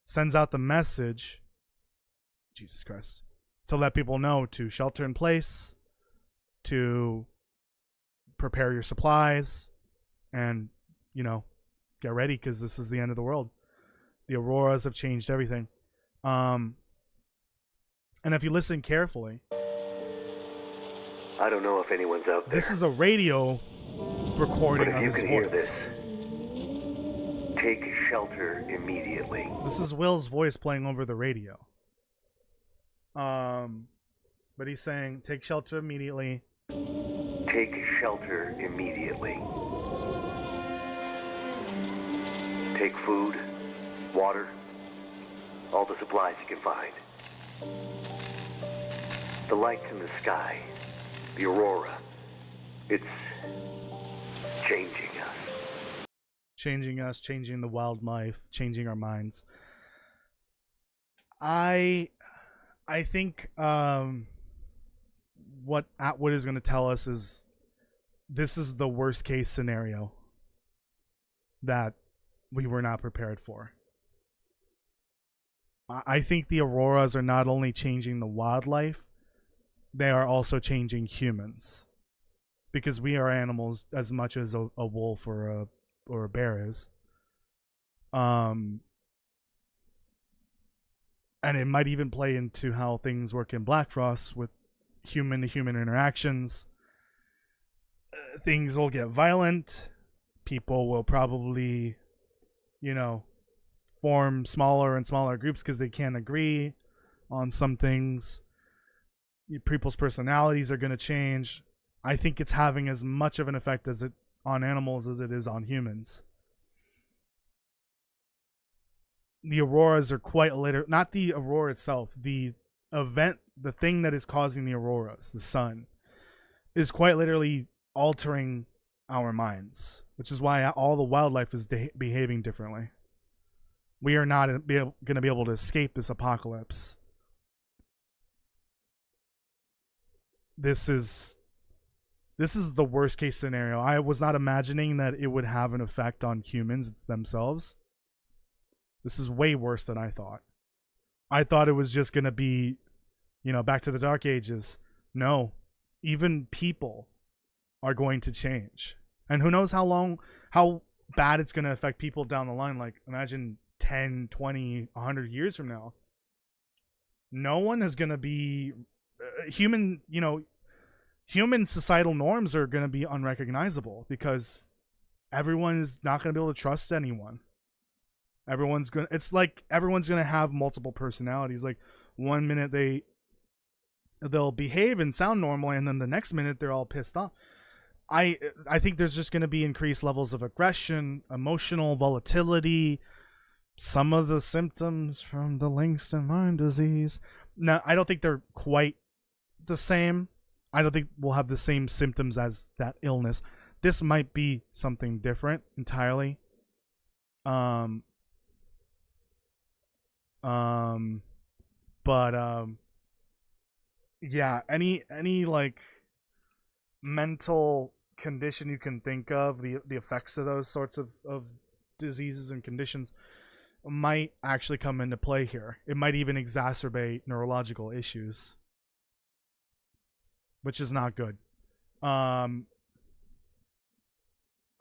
sends out the message, Jesus Christ, to let people know to shelter in place, to prepare your supplies, and, get ready because this is the end of the world. The auroras have changed everything. And if you listen carefully, I don't know if anyone's out there. This is a radio recording of his voice. Take shelter immediately. This is Will's voice playing over the radio. But he's saying, take shelter immediately. Take shelter immediately. Take food, water, all the supplies you can find. The lights in the sky, the aurora, it's changing us. Changing us, changing the wildlife, changing our minds. I think what Atwood is going to tell us is this is the worst case scenario that we were not prepared for. I think the auroras are not only changing the wildlife, they are also changing humans. Because we are animals as much as a wolf or a bear is. And it might even play into how things work in Black Frost with human to human interactions. Things will get violent. People will probably, form smaller and smaller groups because they can't agree on some things. People's personalities are going to change. I think it's having as much of an effect on animals as it is on humans. The auroras are quite literally, not the aurora itself, the event, the thing that is causing the auroras, the sun, is quite literally altering our minds, which is why all the wildlife is behaving differently. We are not going to be able to escape this apocalypse. This is the worst case scenario. I was not imagining that it would have an effect on humans themselves. This is way worse than I thought. I thought it was just going to be, back to the Dark Ages. No, even people are going to change. And who knows how bad it's going to affect people down the line. Like, imagine 10, 20, 100 years from now. No one is going to be human societal norms are going to be unrecognizable because everyone is not going to be able to trust anyone. It's like everyone's going to have multiple personalities. Like one minute they'll behave and sound normal, and then the next minute they're all pissed off. I think there's just going to be increased levels of aggression, emotional volatility, some of the symptoms from the Langston Lyme disease. Now, I don't think they're quite the same. I don't think we'll have the same symptoms as that illness. This might be something different entirely. Yeah, any like mental condition you can think of, the effects of those sorts of diseases and conditions might actually come into play here. It might even exacerbate neurological issues, which is not good. I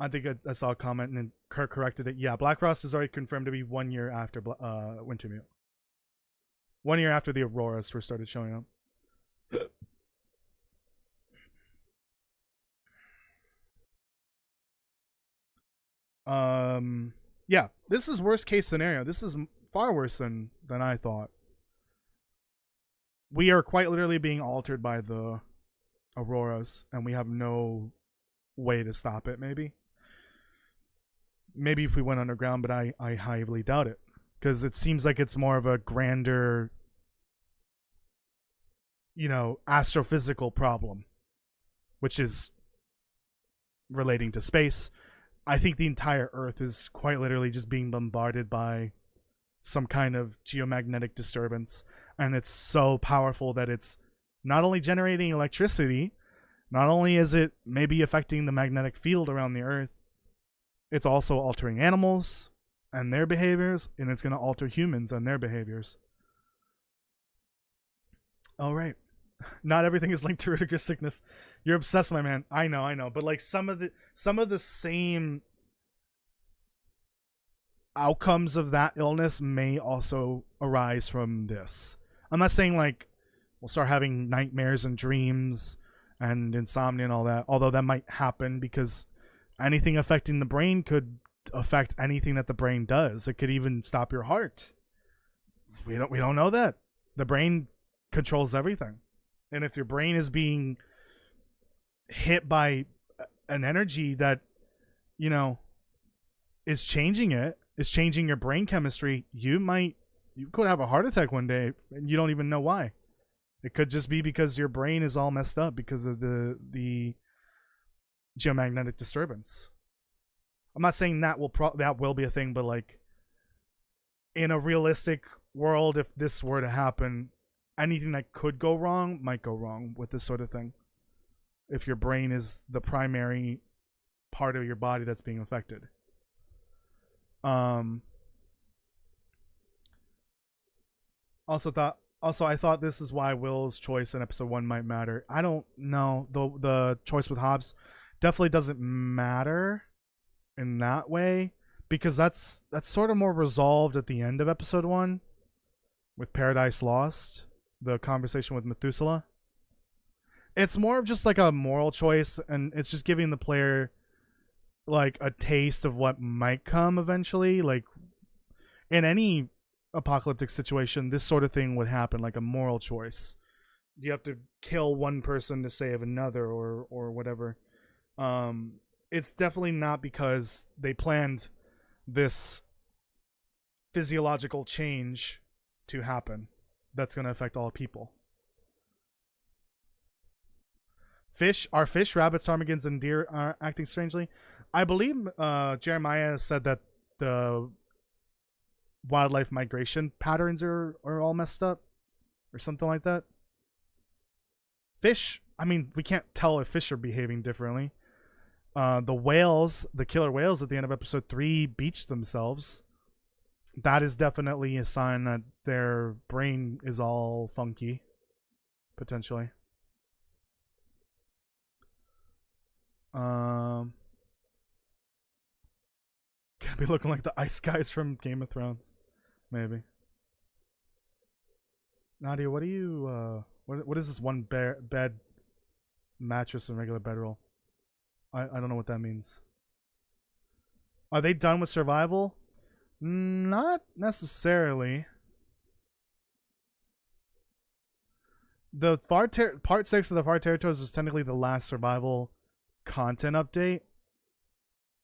think I saw a comment and then Kirk corrected it. Yeah, Black Frost is already confirmed to be 1 year after Wintermute. 1 year after the auroras first started showing up. Yeah, this is worst case scenario. This is far worse than I thought. We are quite literally being altered by the auroras, and we have no way to stop it. Maybe if we went underground, but I highly doubt it, because it seems like it's more of a grander, astrophysical problem, which is relating to space. I think the entire Earth is quite literally just being bombarded by some kind of geomagnetic disturbance, and it's so powerful that it's not only generating electricity, not only is it maybe affecting the magnetic field around the Earth, it's also altering animals and their behaviors, and it's going to alter humans and their behaviors. All right. Not everything is linked to Riddiger's sickness. You're obsessed, my man. I know. But like some of the same outcomes of that illness may also arise from this. I'm not saying like we'll start having nightmares and dreams and insomnia and all that, although that might happen because anything affecting the brain could affect anything that the brain does. It could even stop your heart. We don't know that. The brain controls everything. And if your brain is being hit by an energy that, you know, is changing your brain chemistry, you could have a heart attack one day and you don't even know why. It could just be because your brain is all messed up because of the geomagnetic disturbance. I'm not saying that will be a thing, but like in a realistic world, if this were to happen, anything that could go wrong might go wrong with this sort of thing. If your brain is the primary part of your body that's being affected. Also, I thought this is why Will's choice in episode 1 might matter. I don't know. The choice with Hobbs definitely doesn't matter in that way, because that's sort of more resolved at the end of episode 1 with Paradise Lost, the conversation with Methuselah. It's more of just like a moral choice, and it's just giving the player like a taste of what might come eventually. Like in any apocalyptic situation, this sort of thing would happen, like a moral choice. You have to kill one person to save another, or whatever. It's definitely not because they planned this physiological change to happen that's going to affect all people. Are fish, rabbits, ptarmigans, and deer are acting strangely? I believe Jeremiah said that the wildlife migration patterns are all messed up or something like that. Fish, I mean, we can't tell if fish are behaving differently. The whales, the killer whales at the end of episode 3 beached themselves. That is definitely a sign that their brain is all funky, potentially. Gonna be looking like the ice guys from Game of Thrones, maybe. Nadia, what do you what is this one bed mattress and regular bedroll? I don't know what that means. Are they done with survival? Not necessarily. The part 6 of the Far Territories was technically the last survival content update,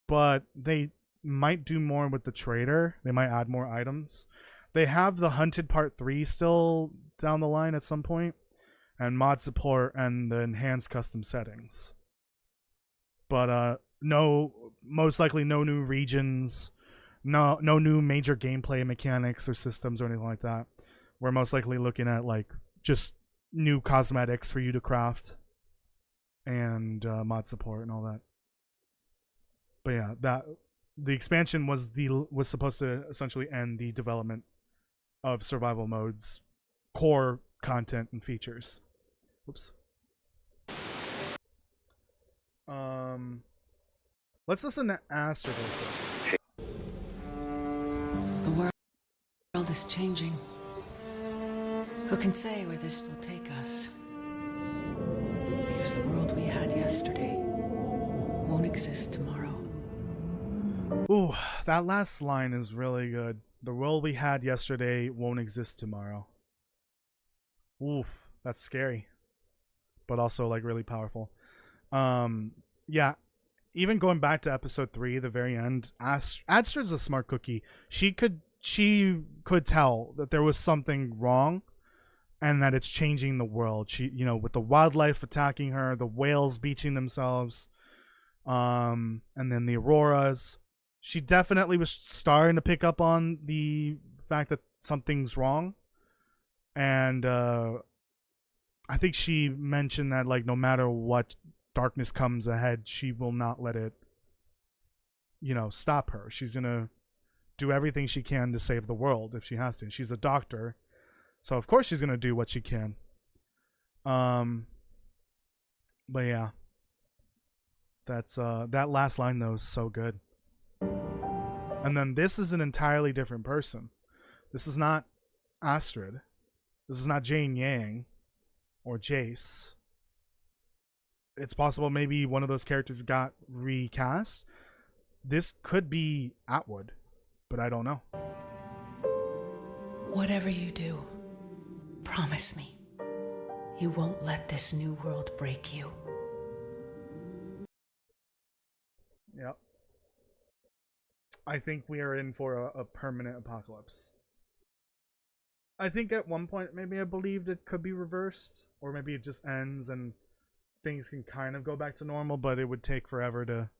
but they might do more with the trader. They might add more items. They have the Hunted Part 3 still down the line at some point, and mod support and the enhanced custom settings. But most likely no new regions, no new major gameplay mechanics or systems or anything like that. We're most likely looking at like just new cosmetics for you to craft and mod support and all that. But yeah, the expansion was supposed to essentially end the development of survival modes, core content and features. Oops. Let's listen to Astrid real quick. The world is changing. Who can say where this will take us? Because the world we had yesterday won't exist tomorrow. Ooh, that last line is really good. The world we had yesterday won't exist tomorrow. Oof, that's scary. But also like really powerful. Yeah, even going back to episode 3, the very end, Astrid's a smart cookie. She could tell that there was something wrong and that it's changing the world. She, with the wildlife attacking her, the whales beaching themselves, and then the auroras. She definitely was starting to pick up on the fact that something's wrong. And I think she mentioned that like no matter what darkness comes ahead, she will not let it, stop her. She's gonna do everything she can to save the world if she has to. She's a doctor, so of course she's gonna do what she can. But yeah, that's that last line though is so good. And then this is an entirely different person. This is not Astrid. This is not Jane Yang or Jace. It's possible maybe one of those characters got recast. this could be Atwood, but I don't know. Whatever you do, promise me you won't let this new world break you. Yep. I think we are in for a permanent apocalypse. I think at one point maybe I believed it could be reversed, or maybe it just ends and things can kind of go back to normal, but it would take forever to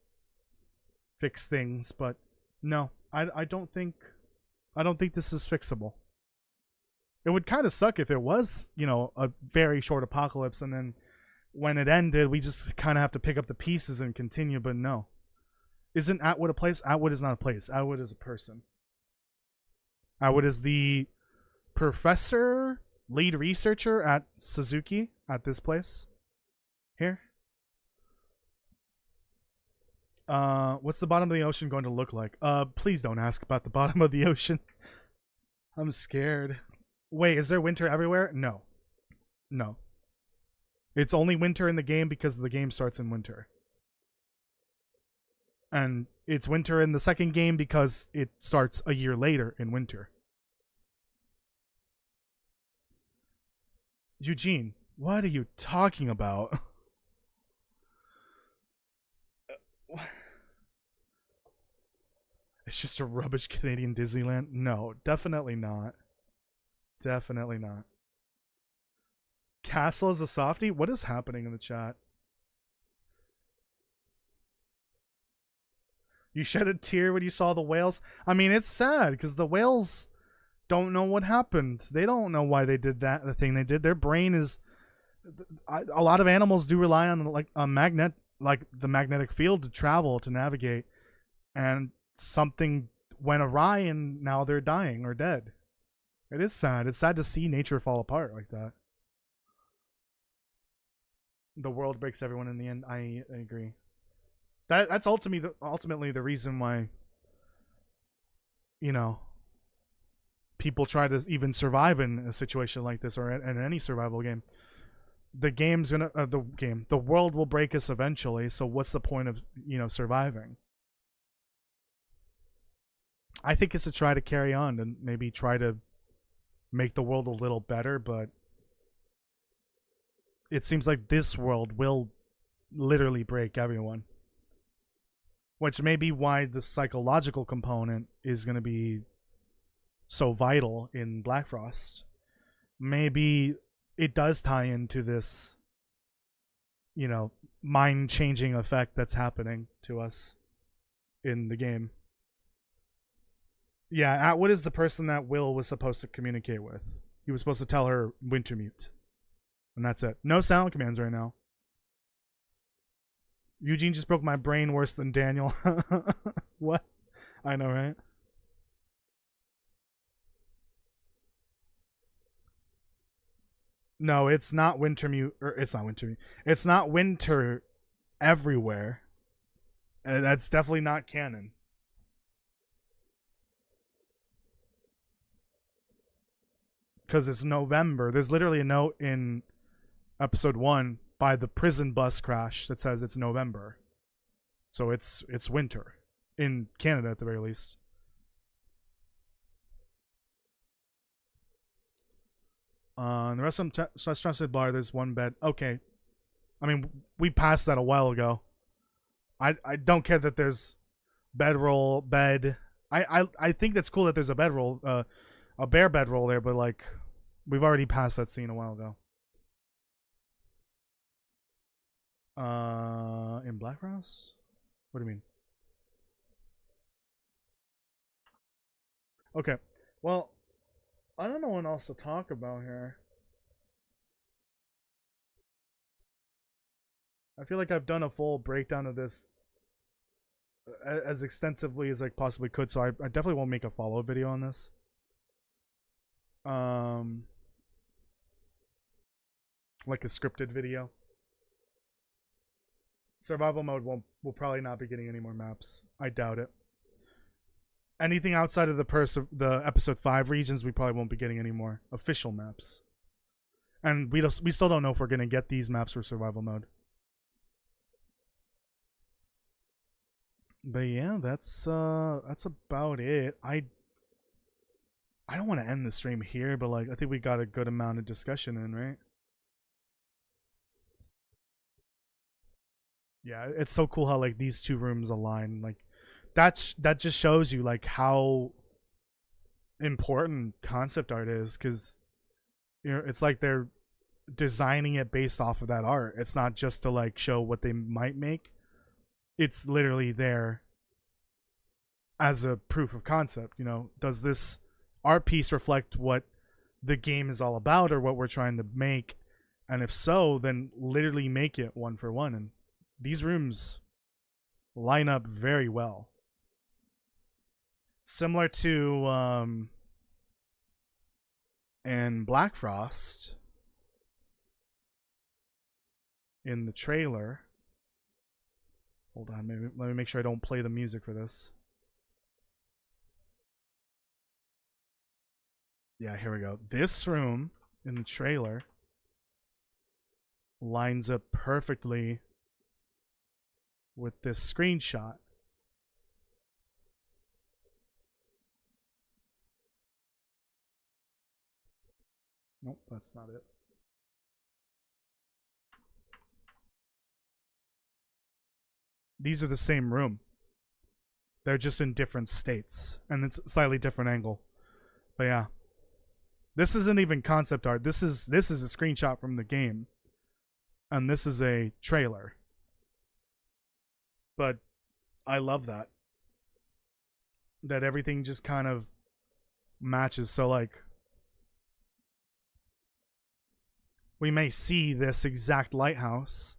fix things. But no, I don't think this is fixable. It would kind of suck if it was, you know, a very short apocalypse and then when it ended we just kind of have to pick up the pieces and continue, but no. Isn't Atwood a place? Atwood is not a place. Atwood is a person. Atwood is the professor, lead researcher at Suzuki at this place. Here. What's the bottom of the ocean going to look like? Please don't ask about the bottom of the ocean. I'm scared. Wait, is there winter everywhere? No. No. It's only winter in the game because the game starts in winter. And it's winter in the second game because it starts a year later in winter. Eugene, what are you talking about? It's just a rubbish Canadian Disneyland? No, definitely not. Definitely not. Castle is a softie? What is happening in the chat? You shed a tear when you saw the whales? I mean, it's sad because the whales don't know what happened. They don't know why they did that, the thing they did. Their brain is... A lot of animals do rely on like a magnet, like the magnetic field to travel, to navigate. And something went awry and now they're dying or dead. It is sad. It's sad to see nature fall apart like that. The world breaks everyone in the end. I agree. That's ultimately the reason why, you know, people try to even survive in a situation like this or in any survival game. The world will break us eventually. So what's the point of, you know, surviving? I think it's to try to carry on and maybe try to make the world a little better, but it seems like this world will literally break everyone. Which may be why the psychological component is going to be so vital in Black Frost. Maybe it does tie into this, you know, mind-changing effect that's happening to us in the game. Yeah, Atwood is the person that Will was supposed to communicate with. He was supposed to tell her Wintermute. And that's it. No sound commands right now. Eugene just broke my brain worse than Daniel. What? I know, right? No, it's not Wintermute. Or it's not Wintermute. It's not winter everywhere. And that's definitely not canon. Because it's November. There's literally a note in episode 1 by the prison bus crash that says it's November. So it's winter. In Canada, at the very least. The rest of them, restaurants at bar, there's one bed. Okay. I mean, we passed that a while ago. I don't care that there's bed. I think that's cool that there's a bedroll, a bare bedroll there, but like, we've already passed that scene a while ago. In Black Frost? What do you mean? Okay. Well, I don't know what else to talk about here. I feel like I've done a full breakdown of this as extensively as I possibly could, so I definitely won't make a follow-up video on this. Like a scripted video. Survival mode will probably not be getting any more maps. I doubt it. Anything outside of the episode 5 regions, we probably won't be getting any more official maps. And we still don't know if we're gonna get these maps for survival mode. But yeah, that's about it. I don't want to end the stream here, but like I think we got a good amount of discussion in, right? Yeah, it's so cool how like these two rooms align. Like that just shows you like how important concept art is, because you know it's like they're designing it based off of that art. It's not just to like show what they might make. It's literally there as a proof of concept. You know, does this art piece reflect what the game is all about or what we're trying to make? And if so, then literally make it one for one. And these rooms line up very well. Similar to in Black Frost in the trailer. Hold on, maybe, let me make sure I don't play the music for this. Yeah, here we go. This room in the trailer lines up perfectly with this screenshot. Nope, that's not it. These are the same room. They're just in different states, and it's a slightly different angle. But yeah, this isn't even concept art. This is a screenshot from the game, and this is a trailer. But I love that everything just kind of matches. So like, we may see this exact lighthouse,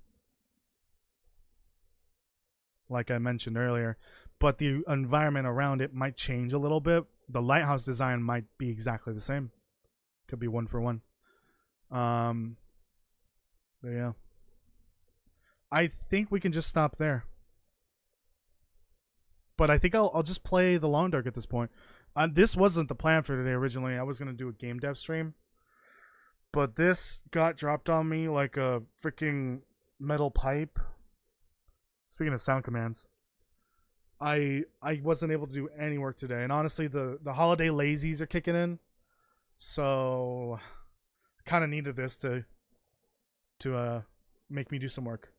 like I mentioned earlier, but the environment around it might change a little bit. The lighthouse design might be exactly the same. Could be one for one. But yeah, I think we can just stop there. But I think I'll just play the Long Dark at this point. This wasn't the plan for today originally. I was gonna do a game dev stream, but this got dropped on me like a freaking metal pipe. Speaking of sound commands, I wasn't able to do any work today, and honestly, the holiday lazies are kicking in, so I kind of needed this to make me do some work.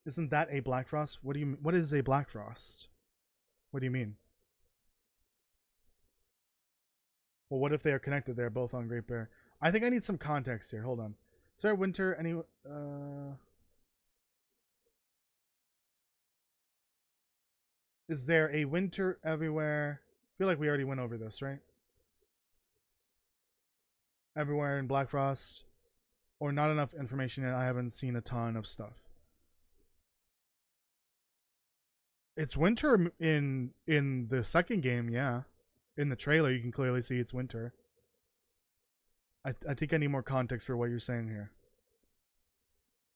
Isn't that a Black Frost? What is a Black Frost? What do you mean? Well, what if they are connected? They're both on Great Bear. I think I need some context here. Hold on. Is there a winter any Is there a winter everywhere? I feel like we already went over this, right? Everywhere in Black Frost, or not enough information yet. I haven't seen a ton of stuff. It's winter in the second game, yeah. In the trailer, you can clearly see it's winter. I think I need more context for what you're saying here.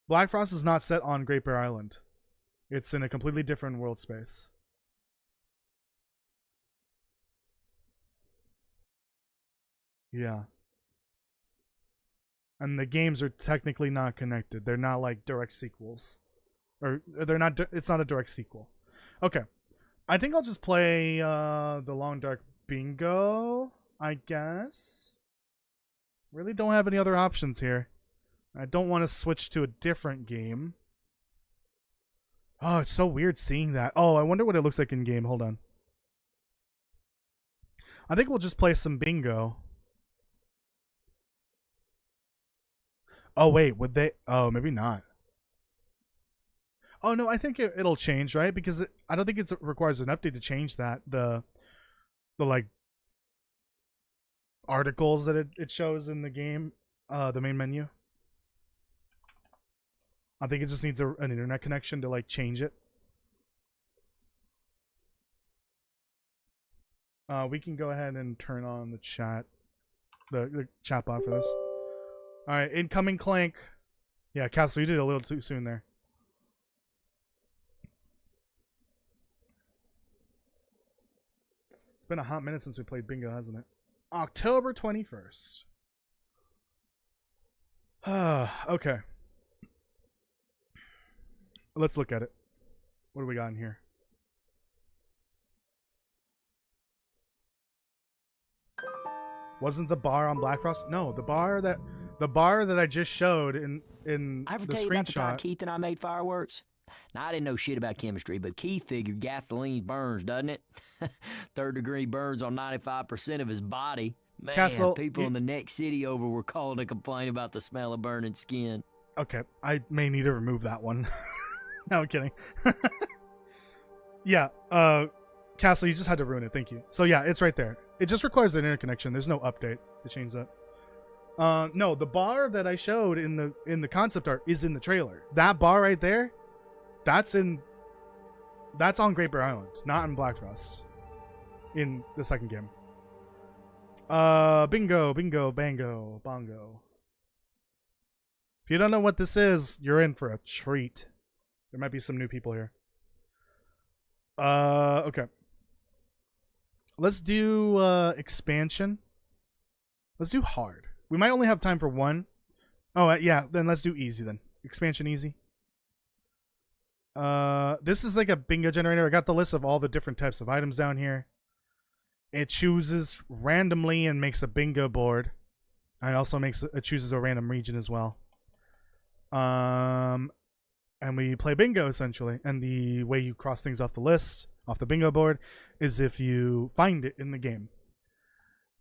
Black Frost is not set on Great Bear Island. It's in a completely different world space. Yeah. And the games are technically not connected. They're not like direct sequels. Or they're not it's not a direct sequel. Okay. I think I'll just play the Long Dark Bingo, I guess. Really don't have any other options here. I don't want to switch to a different game. Oh, it's so weird seeing that. Oh, I wonder what it looks like in game. Hold on. I think we'll just play some bingo. Oh, wait. Would they? Oh, maybe not. Oh, no. I think it'll change, right? Because I don't think it requires an update to change that. The like, articles that it shows in the game, the main menu. I think it just needs an internet connection to like change it. We can go ahead and turn on the chat, the chat bot for this. All right, incoming Clank. Yeah, Castle, you did a little too soon there. It's been a hot minute since we played bingo, hasn't it? October 21st. Okay. Let's look at it. What do we got in here? Wasn't the bar on Black Frost? No, the bar that I just showed in I ever the tell you about the time screenshot. Keith and I made fireworks? Now, I didn't know shit about chemistry, but Keith figured gasoline burns, doesn't it? Third-degree burns on 95% of his body. Man, Castle, people in the next city over were calling to complain about the smell of burning skin. Okay, I may need to remove that one. No, I'm kidding. Yeah, Castle, you just had to ruin it. Thank you. So yeah, it's right there. It just requires an internet connection. There's no update to change that. No, the bar that I showed in the concept art is in the trailer. That bar right there, that's on Great Bear Island, not in Black Frost. In the second game. Bingo, bango, bongo. If you don't know what this is, you're in for a treat. There might be some new people here. Okay. Let's do expansion. Let's do hard. We might only have time for one. Oh, yeah, then let's do easy then. Expansion easy. This is like a bingo generator. I got the list of all the different types of items down here. It chooses randomly and makes a bingo board. And it also chooses a random region as well. And we play bingo essentially. And the way you cross things off the list, off the bingo board, is if you find it in the game.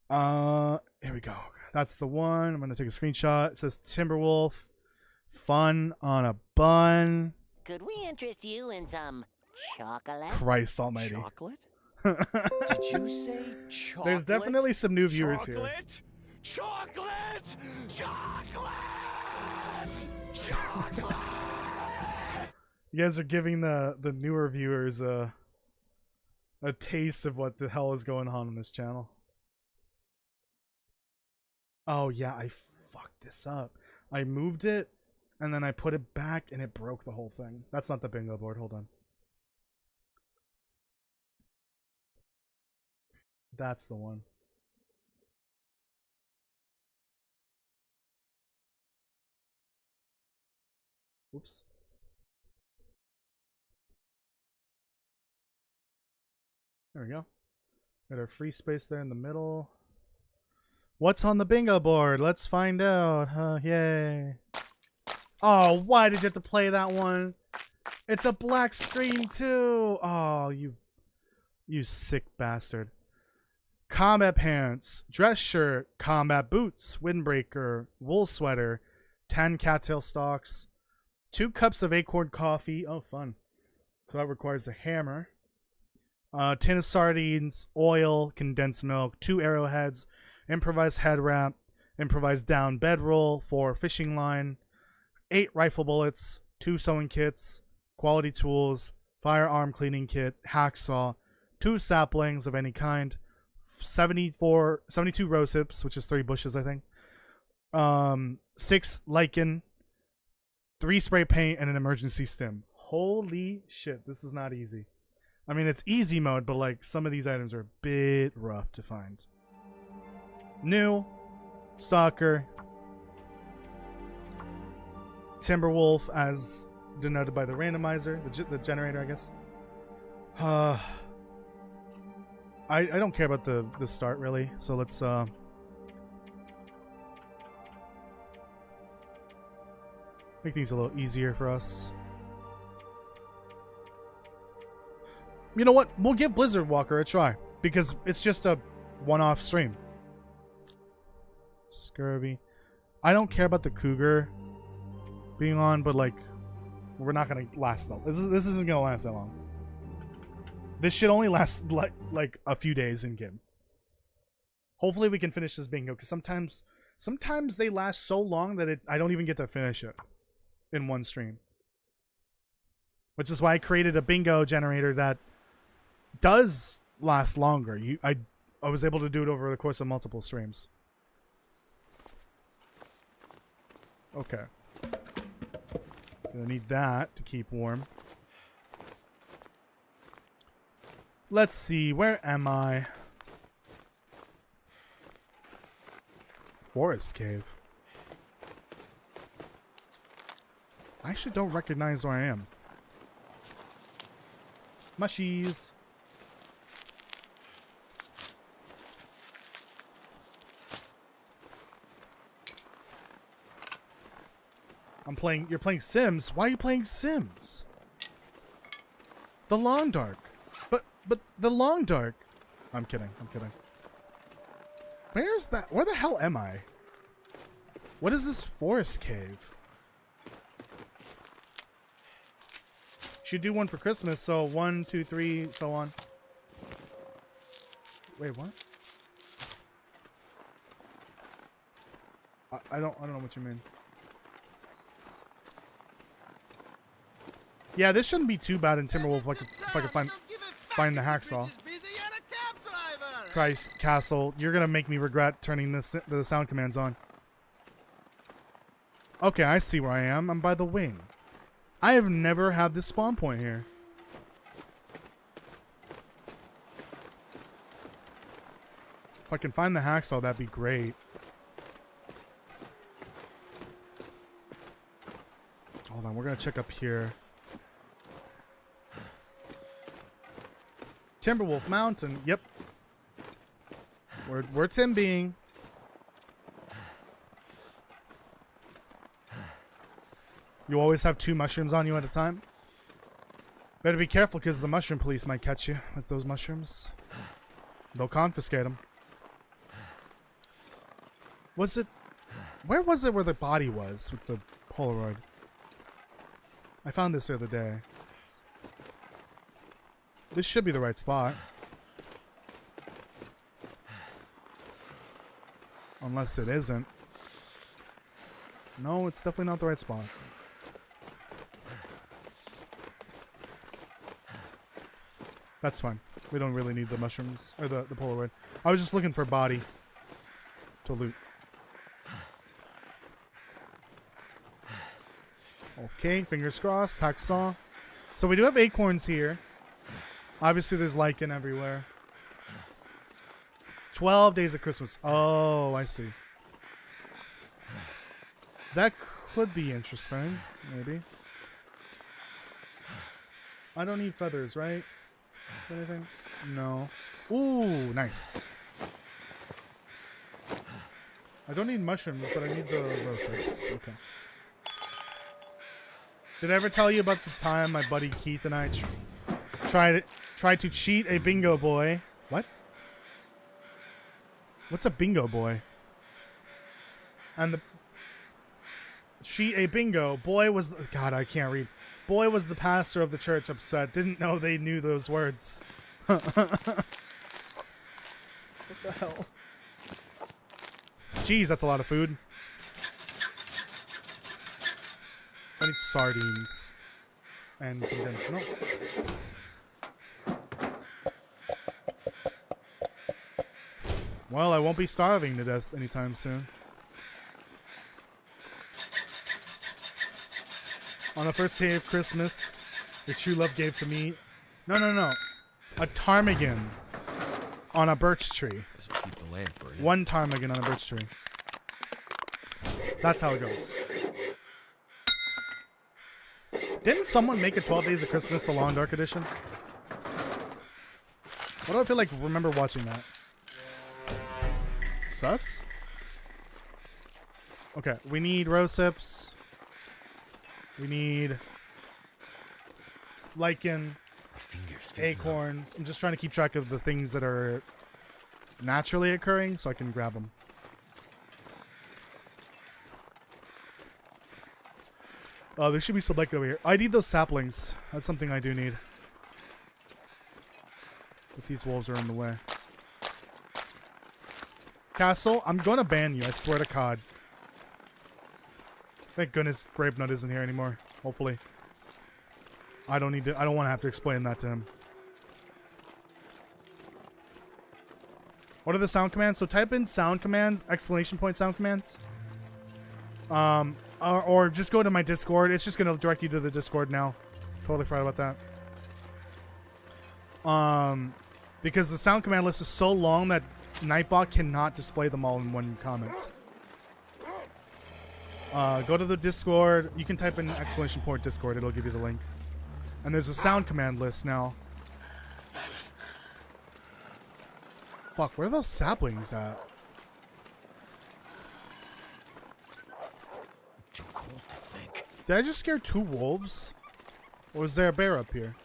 Here we go. That's the one. I'm gonna take a screenshot. It says Timberwolf, fun on a bun. Could we interest you in some chocolate? Christ almighty. Chocolate? Did you say chocolate? There's definitely some new viewers here. Chocolate! Chocolate! Chocolate! You guys are giving the newer viewers a taste of what the hell is going on this channel. Oh yeah, I fucked this up. I moved it and then I put it back and it broke the whole thing. That's not the bingo board. Hold on. That's the one. Oops. There we go. Got our free space there in the middle. What's on the bingo board? Let's find out. Yay. Oh, why did you have to play that one? It's a black screen too. Oh, you sick bastard. Combat pants, dress shirt, combat boots, windbreaker, wool sweater, 10 cattail stalks, 2 cups of acorn coffee. Oh, fun. So that requires a hammer. Tin of sardines, oil, condensed milk, 2 arrowheads, improvised head wrap, improvised down bedroll, 4 fishing line, 8 rifle bullets, 2 sewing kits, quality tools, firearm cleaning kit, hacksaw, 2 saplings of any kind, 72 rose hips, which is 3 bushes, I think, 6 lichen, 3 spray paint, and an emergency stim. Holy shit, this is not easy. I mean, it's easy mode, but like some of these items are a bit rough to find. New, Stalker, Timberwolf as denoted by the randomizer, the generator, I guess. I don't care about the start really, so let's make things a little easier for us. You know what? We'll give Blizzard Walker a try because it's just a one-off stream. Scurvy. I don't care about the cougar being on, but like, we're not gonna last though. This isn't gonna last that long. This should only last like a few days in game. Hopefully we can finish this bingo because sometimes they last so long that I don't even get to finish it in one stream. Which is why I created a bingo generator that does last longer. I was able to do it over the course of multiple streams. Okay. Gonna need that to keep warm. Let's see, where am I? Forest cave. I actually don't recognize where I am. Mushies. You're playing Sims? Why are you playing Sims? The Long Dark. But the Long Dark. I'm kidding. Where's that? Where the hell am I? What is this forest cave? Should do one for Christmas, so 1, 2, 3, so on. Wait, what? I don't know what you mean. Yeah, this shouldn't be too bad in Timberwolf if I could find the hacksaw. Christ, Castle, you're gonna make me regret turning the sound commands on. Okay, I see where I am. I'm by the wing. I have never had this spawn point here. If I can find the hacksaw, that'd be great. Hold on, we're gonna check up here. Timberwolf Mountain. Yep. Where Tim being. You always have 2 mushrooms on you at a time? Better be careful because the mushroom police might catch you with those mushrooms. They'll confiscate them. Was it... Where was it where the body was with the Polaroid? I found this the other day. This should be the right spot. Unless it isn't. No, it's definitely not the right spot. That's fine. We don't really need the mushrooms, or the Polaroid. I was just looking for a body to loot. Okay, fingers crossed, hacksaw. So we do have acorns here. Obviously there's lichen everywhere. 12 days of Christmas. Oh, I see. That could be interesting, maybe. I don't need feathers, right? Anything? No. Ooh, nice. I don't need mushrooms, but I need the roses. Okay. Did I ever tell you about the time my buddy Keith and I tried to cheat a bingo boy? What? What's a bingo boy? And the cheat a bingo boy was God, I can't read. Boy was the pastor of the church upset. Didn't know they knew those words. What the hell? Jeez, that's a lot of food. I need sardines. And condensed milk. Well, I won't be starving to death anytime soon. On the first day of Christmas, the true love gave to me... No. A ptarmigan on a birch tree. This'll keep the lamp burning. One ptarmigan on a birch tree. That's how it goes. Didn't someone make a 12 Days of Christmas the Long Dark edition? What do I feel like remember watching that? Sus? Okay, we need rose hips. We need lichen, acorns. I'm just trying to keep track of the things that are naturally occurring so I can grab them. There should be some lichen over here. I need those saplings. That's something I do need. But these wolves are in the way. Castle, I'm going to ban you. I swear to God. Thank goodness Grapenut isn't here anymore. Hopefully. I don't want to have to explain that to him. What are the sound commands? So type in sound commands, exclamation point sound commands. Or just go to my Discord. It's just going to direct you to the Discord now. Totally forgot about that. Because the sound command list is so long that Nightbot cannot display them all in one comment. Go to the Discord. You can type in exclamation point Discord. It'll give you the link. And there's a sound command list now. fuck? Where are those saplings at? Too cold to think. Did I just scare 2 wolves? Or was there a bear up here?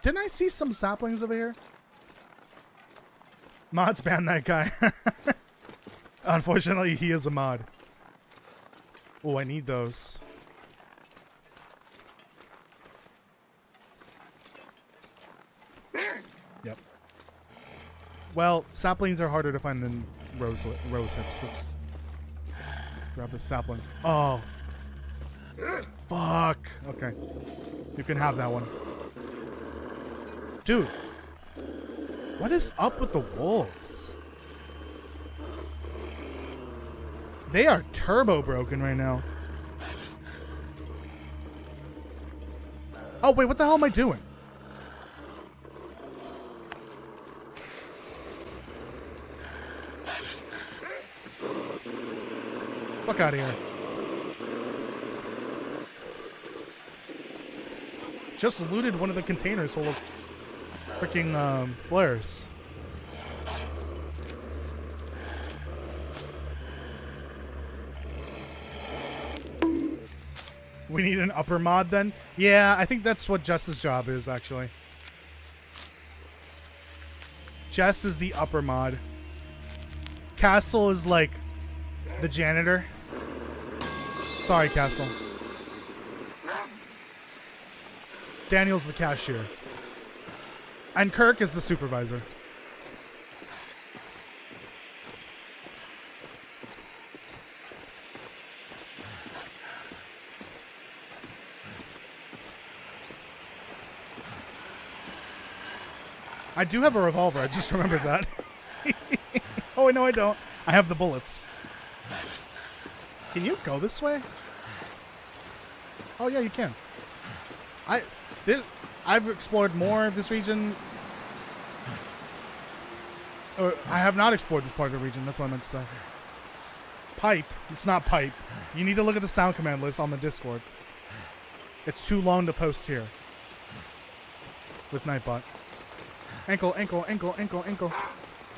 Didn't I see some saplings over here? Mods ban that guy. Unfortunately, he is a mod. Oh, I need those. Yep. Well, saplings are harder to find than rose hips. Let's grab the sapling. Oh. Fuck. Okay. You can have that one. Dude. What is up with the wolves? They are turbo broken right now. Oh, wait, what the hell am I doing? Fuck out of here. Just looted one of the containers full of freaking flares. We need an upper mod then? Yeah, I think that's what Jess's job is, actually. Jess is the upper mod. Castle is like the janitor. Sorry, Castle. Daniel's the cashier. And Kirk is the supervisor. I do have a revolver. I just remembered that. Oh, no, I don't. I have the bullets. Can you go this way? Oh, yeah, you can. I've explored more of this region. Or I have not explored this part of the region. That's what I meant to say. Pipe. It's not pipe. You need to look at the sound command list on the Discord. It's too long to post here. With Nightbot. Ankle, ankle, ankle, ankle, ankle.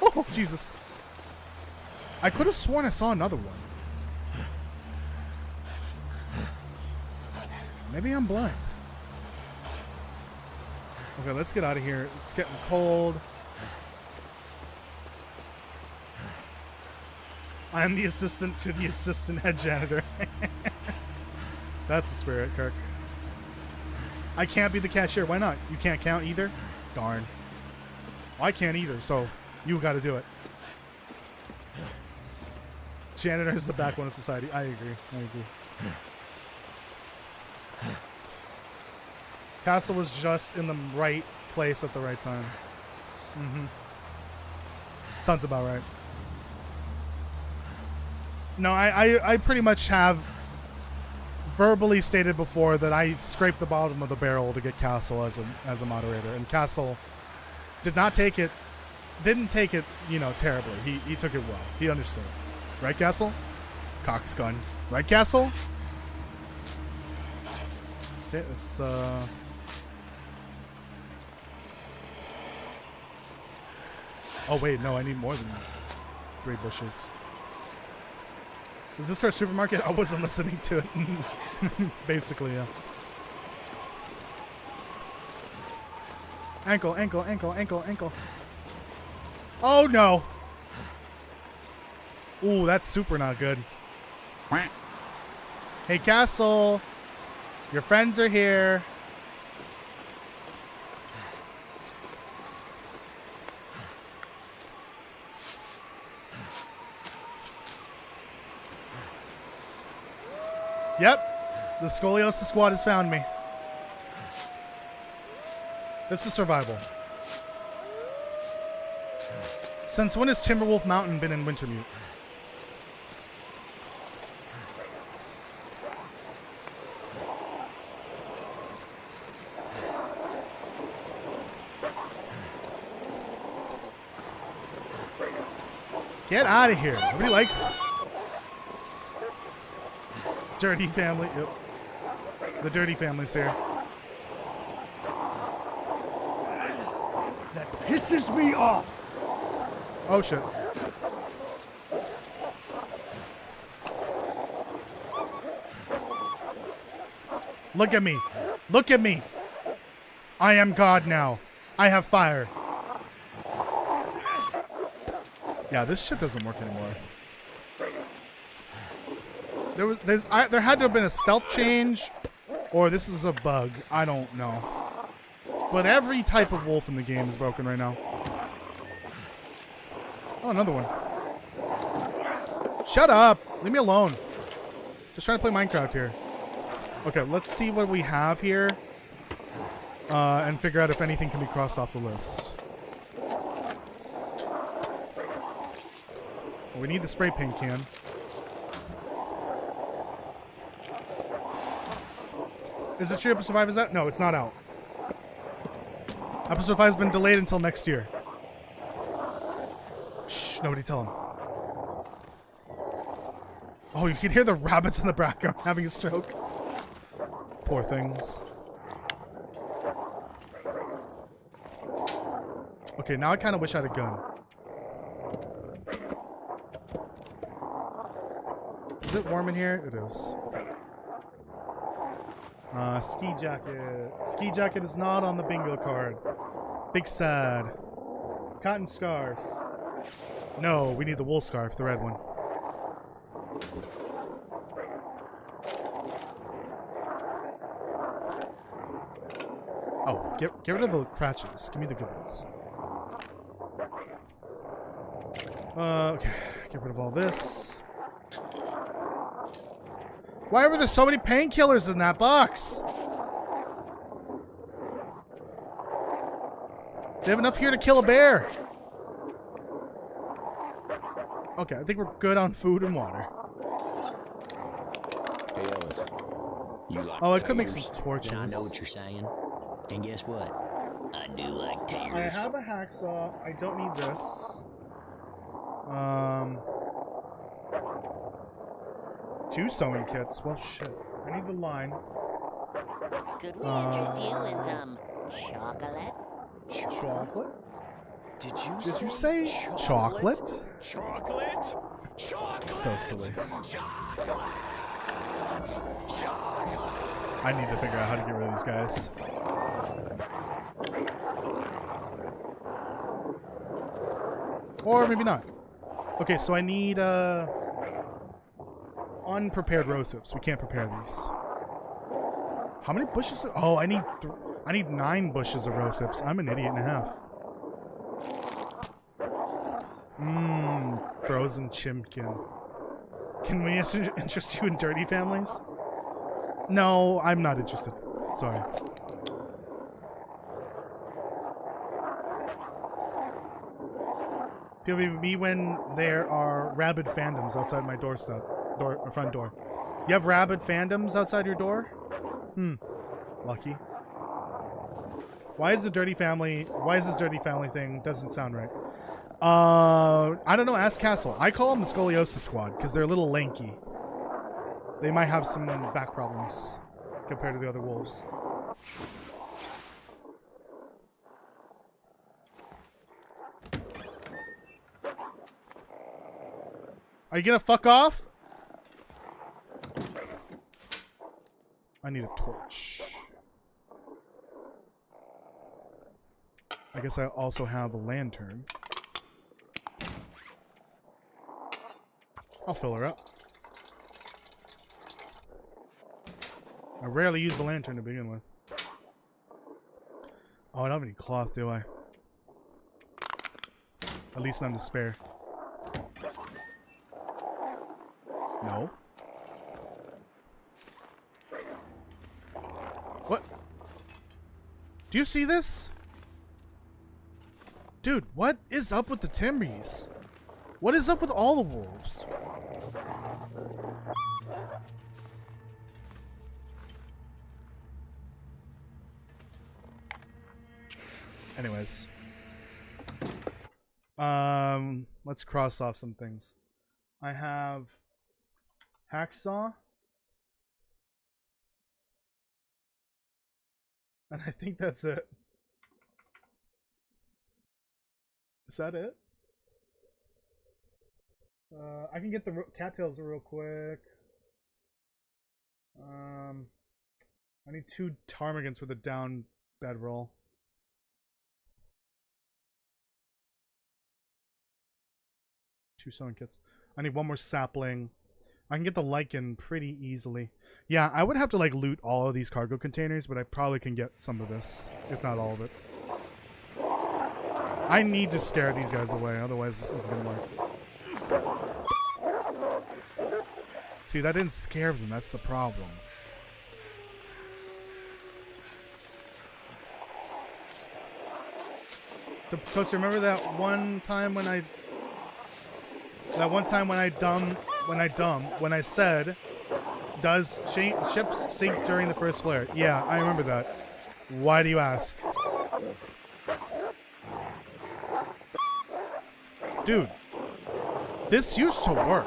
Oh, Jesus. I could have sworn I saw another one. Maybe I'm blind. Okay, let's get out of here. It's getting cold. I am the assistant to the assistant head janitor. That's the spirit, Kirk. I can't be the cashier. Why not? You can't count either? Darn. Well, I can't either, so you got to do it. Janitor is the backbone of society. I agree. I agree. Castle was just in the right place at the right time. Mm-hmm. Sounds about right. No, I pretty much have verbally stated before that I scraped the bottom of the barrel to get Castle as a moderator, and Castle didn't take it, you know, terribly. He took it well. He understood. Right, Castle? Coxgun. Right, Castle? Okay, let's oh wait, no, I need more than 3 bushes. Is this our supermarket? I wasn't listening to it. Basically, yeah. Ankle, ankle, ankle, ankle, ankle. Oh no! Ooh, that's super not good. Hey, Castle! Your friends are here. Yep, the Scoliosis Squad has found me. This is survival. Since when has Timberwolf Mountain been in Wintermute? Get out of here. Nobody likes Dirty family. Yep. The dirty family's here. That pisses me off. Oh shit. Look at me. Look at me. I am God now. I have fire. Yeah, this shit doesn't work anymore. There had to have been a stealth change, or this is a bug. I don't know. But every type of wolf in the game is broken right now. Oh, another one. Shut up! Leave me alone. Just trying to play Minecraft here. Okay, let's see what we have here. And figure out if anything can be crossed off the list. Well, we need the spray paint can. Is it true episode 5 is out? No, it's not out. Episode 5 has been delayed until next year. Shh, nobody tell him. Oh, you can hear the rabbits in the background having a stroke. Poor things. Okay, now I kind of wish I had a gun. Is it warm in here? It is. Ski jacket. Ski jacket is not on the bingo card. Big sad. Cotton scarf. No, we need the wool scarf, the red one. Oh, get rid of the crutches. Give me the good ones. Okay, get rid of all this. Why were there so many painkillers in that box? They have enough here to kill a bear. Okay, I think we're good on food and water. Hey, Ellis. You like Oh, I could make some taters? torches. And I know what you're saying. And guess what? I do like taters. I have a hacksaw. I don't need this. 2 sewing kits. Well, shit. I need the line. Could we interest you in some chocolate? Chocolate? Did Did you say chocolate? Chocolate? Chocolate? So silly. Chocolate? I need to figure out how to get rid of these guys. Or maybe not. Okay, so I need unprepared rosips. We can't prepare these. How many bushes? Oh, I need 9 bushes of rosips. I'm an idiot and a half. Frozen chimkin. Can we interest you in dirty families? No, I'm not interested. Sorry. POV when there are rabid fandoms outside my front door. You have rabid fandoms outside your door? Lucky. Why is this dirty family thing doesn't sound right? I don't know, ask Castle. I call them the Scoliosis Squad because they're a little lanky. They might have some back problems compared to the other wolves. Are you gonna fuck off? I need a torch. I guess I also have a lantern. I'll fill her up. I rarely use the lantern to begin with. Oh, I don't have any cloth, do I? At least none to spare. No. What? Do you see this? Dude, what is up with the Timries? What is up with all the wolves? Anyways. Let's cross off some things. I have hacksaw. And I think that's it. Is that it? I can get the cattails real quick. I need 2 ptarmigans with a down bedroll. Two sewing kits. I need 1 more sapling. I can get the lichen pretty easily. Yeah, I would have to like loot all of these cargo containers, but I probably can get some of this, if not all of it. I need to scare these guys away, otherwise this isn't gonna work. See, that didn't scare them, that's the problem. Toast, remember that one time when I said, does ships sink during the first flare? Yeah, I remember that. Why do you ask? Dude, this used to work.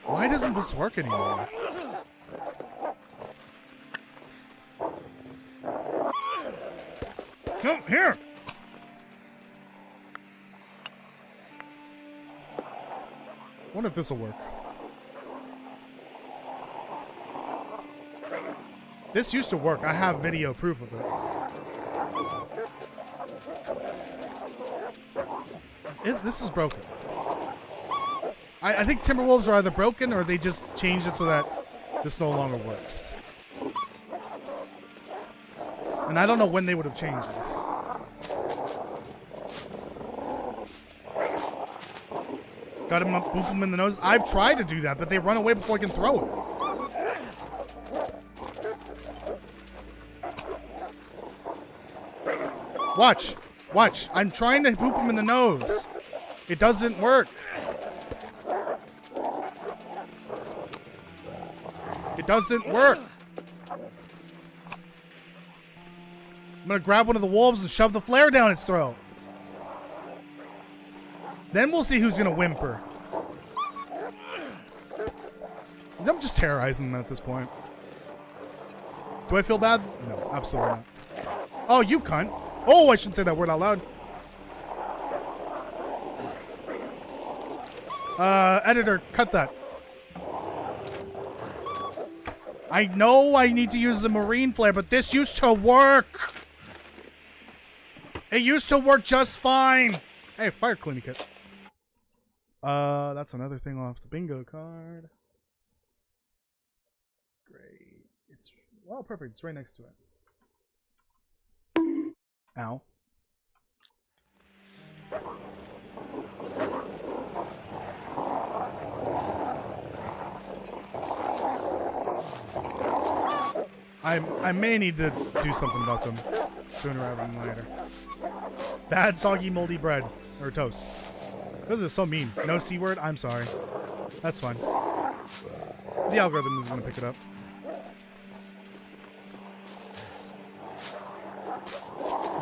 Why doesn't this work anymore? Come here! I wonder if this will work. This used to work. I have video proof of it. This is broken. I think Timberwolves are either broken or they just changed it so that this no longer works. And I don't know when they would have changed this. Got him up, boop him in the nose. I've tried to do that, but they run away before I can throw it. Watch. Watch. I'm trying to boop him in the nose. It doesn't work. It doesn't work. I'm gonna grab one of the wolves and shove the flare down its throat. Then we'll see who's gonna whimper. I'm just terrorizing them at this point. Do I feel bad? No, absolutely not. Oh, you cunt. Oh, I shouldn't say that word out loud. Editor, cut that. I know I need to use the marine flare, but this used to work. It used to work just fine. Hey, fire cleaning kit. That's another thing off the bingo card. Great. It's, well, perfect. It's right next to it. Ow. I may need to do something about them sooner rather than later. Bad, soggy, moldy bread. Or toast. Those are so mean. No C word? I'm sorry. That's fine. The algorithm is going to pick it up.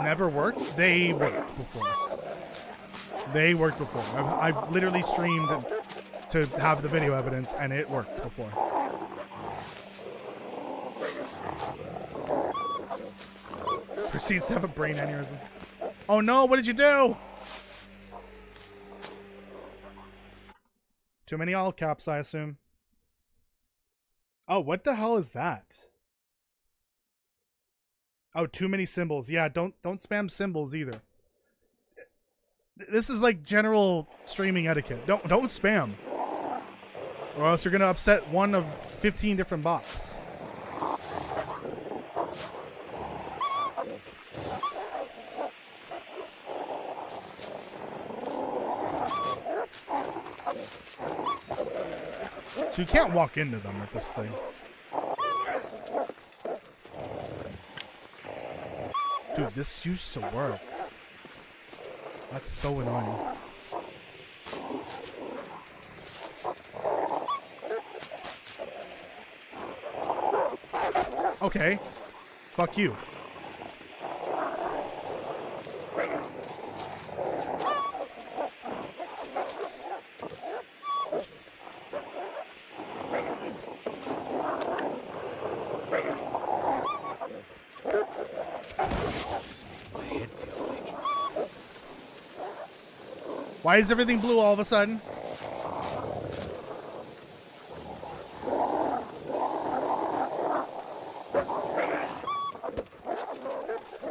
Never worked? They worked before. They worked before. I've literally streamed to have the video evidence, and it worked before. Proceeds to have a brain aneurysm. Oh no, what did you do? Too many all caps, I assume. Oh, what the hell is that? Oh, too many symbols. Yeah, don't spam symbols either. This is like general streaming etiquette. Don't spam. Or else you're gonna upset one of 15 different bots. So you can't walk into them with this thing. Dude, this used to work. That's so annoying. Okay. Fuck you. Why is everything blue all of a sudden?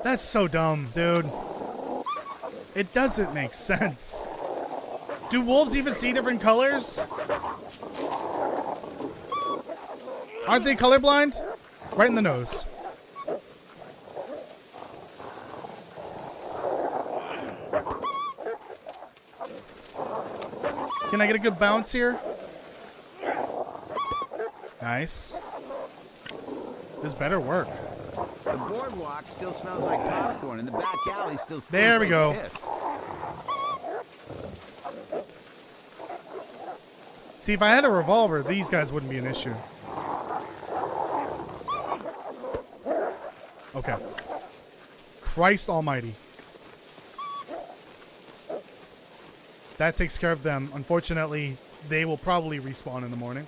That's so dumb, dude. It doesn't make sense. Do wolves even see different colors? Aren't they colorblind? Right in the nose. Can I get a good bounce here? Nice. This better work. The boardwalk still smells like popcorn, and the back alley still smells There we like go. piss. See, if I had a revolver, these guys wouldn't be an issue. Okay. Christ almighty. That takes care of them. Unfortunately, they will probably respawn in the morning.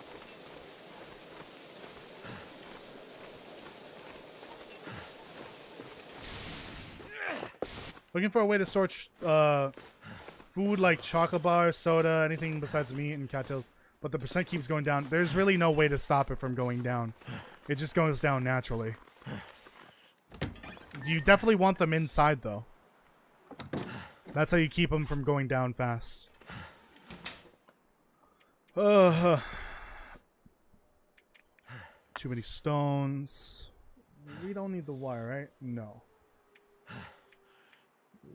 Looking for a way to store food like chocolate bars, soda, anything besides meat and cattails. But the percent keeps going down. There's really no way to stop it from going down. It just goes down naturally. You definitely want them inside, though. That's how you keep them from going down fast. Too many stones. We don't need the wire, right? No.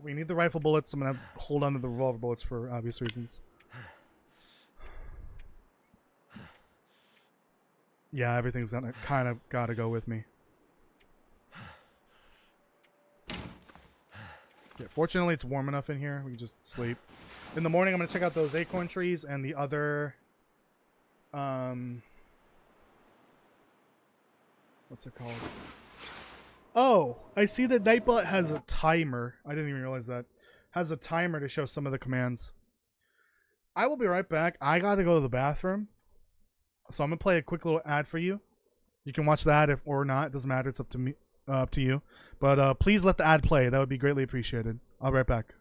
We need the rifle bullets. I'm going to hold on to the revolver bullets for obvious reasons. Yeah, everything's gonna kind of gotta go with me. Yeah, fortunately, it's warm enough in here. We can just sleep. In the morning, I'm gonna check out those acorn trees and the other, what's it called? Oh, I see that Nightbot has a timer. I didn't even realize that. Has a timer to show some of the commands. I will be right back. I gotta go to the bathroom. So I'm gonna play a quick little ad for you. You can watch the ad or not. It doesn't matter. It's up to me, up to you. But please let the ad play. That would be greatly appreciated. I'll be right back.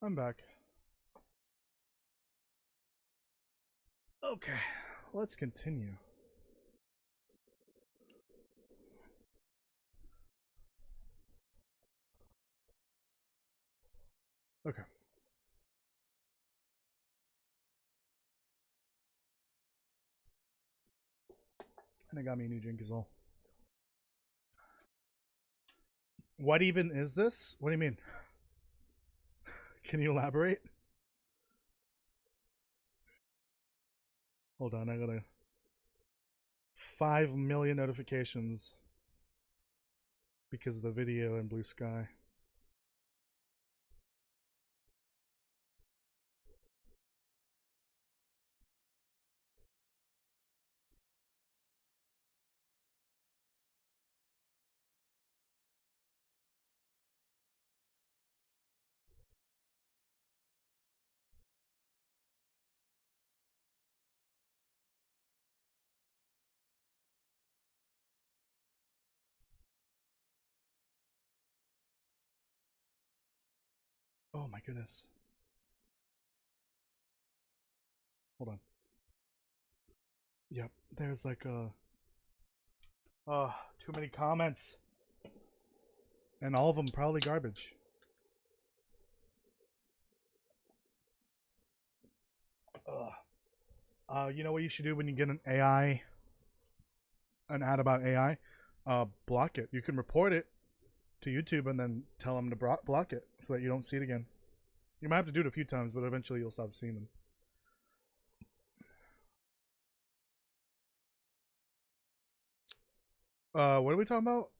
I'm back. Okay, let's continue. Okay. And I got me a new drink as well. What even is this? What do you mean? Can you elaborate? Hold on, I gotta 5 million notifications because of the video in Blue Sky. Oh my goodness. Hold on. Yep, there's like too many comments. And all of them probably garbage. You know what you should do when you get an ad about AI? Block it. You can report it to YouTube and then tell them to block it so that you don't see it again. You might have to do it a few times, but eventually you'll stop seeing them. What are we talking about?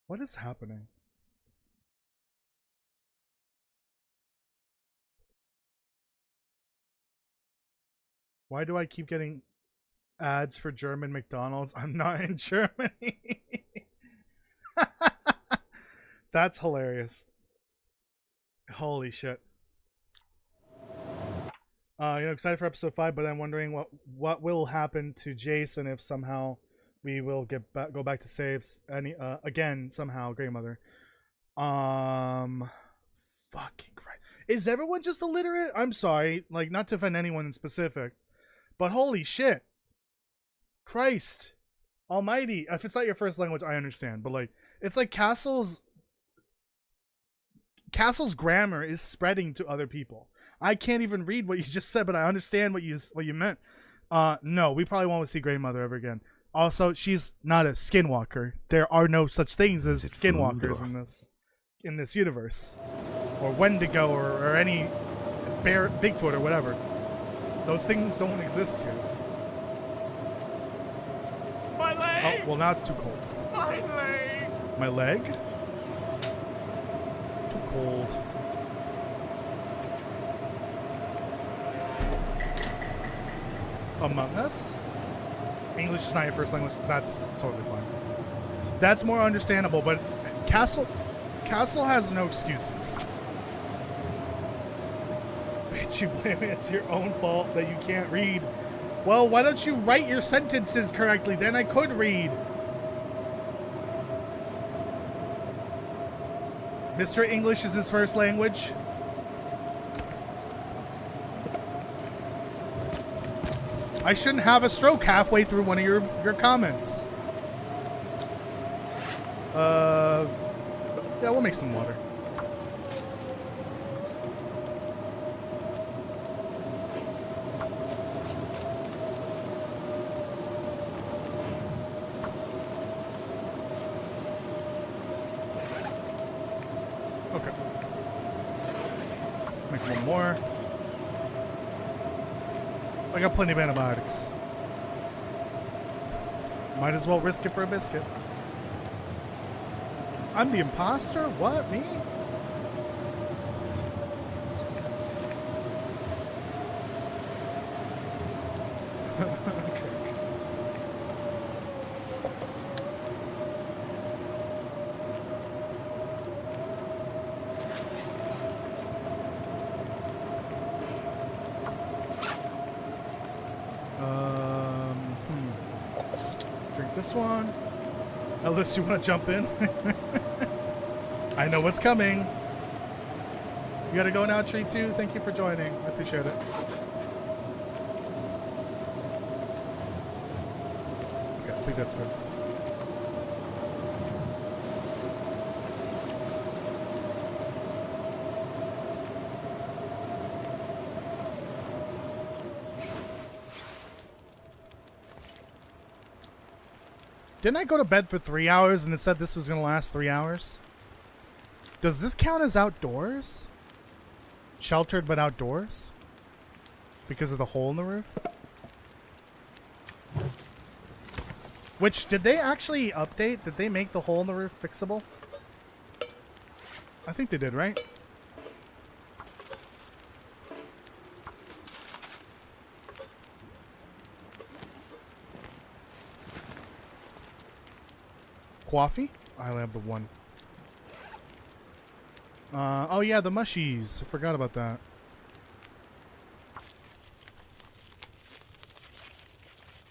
What is happening? Why do I keep getting ads for German McDonald's? I'm not in Germany. That's hilarious. Holy shit. Excited for episode 5, but I'm wondering what will happen to Jason if somehow we will go back to saves again somehow. Grandmother. Fucking Christ. Is everyone just illiterate? I'm sorry, like not to offend anyone in specific, but holy shit. Christ Almighty. If it's not your first language, I understand, but like it's like Castle's grammar is spreading to other people. I can't even read what you just said, but I understand what you meant. No, we probably won't see Grandmother ever again. Also, she's not a skinwalker. There are no such things as skinwalkers in this universe, or Wendigo, or any Bigfoot or whatever. Those things don't exist here. My leg! Oh, well, now it's too cold. My leg! My leg? Too cold. Among Us? English is not your first language. That's totally fine. That's more understandable, but Castle has no excuses. Bitch, you blame it. It's your own fault that you can't read. Well, why don't you write your sentences correctly? Then I could read. Mr. English is his first language. I shouldn't have a stroke halfway through one of your comments. Yeah, we'll make some water. Okay. Make one more. I got plenty of antibiotics. Might as well risk it for a biscuit. I'm the imposter? What? Me? Drink this one. Unless you want to jump in. I know what's coming. You gotta go now, Tree 2. Thank you for joining. I appreciate it. Okay, I think that's good. Didn't I go to bed for 3 hours and it said this was going to last 3 hours? Does this count as outdoors? Sheltered but outdoors? Because of the hole in the roof? Which, did they actually update? Did they make the hole in the roof fixable? I think they did, right? Coffee? I only have the one. Oh yeah, the mushies. I forgot about that.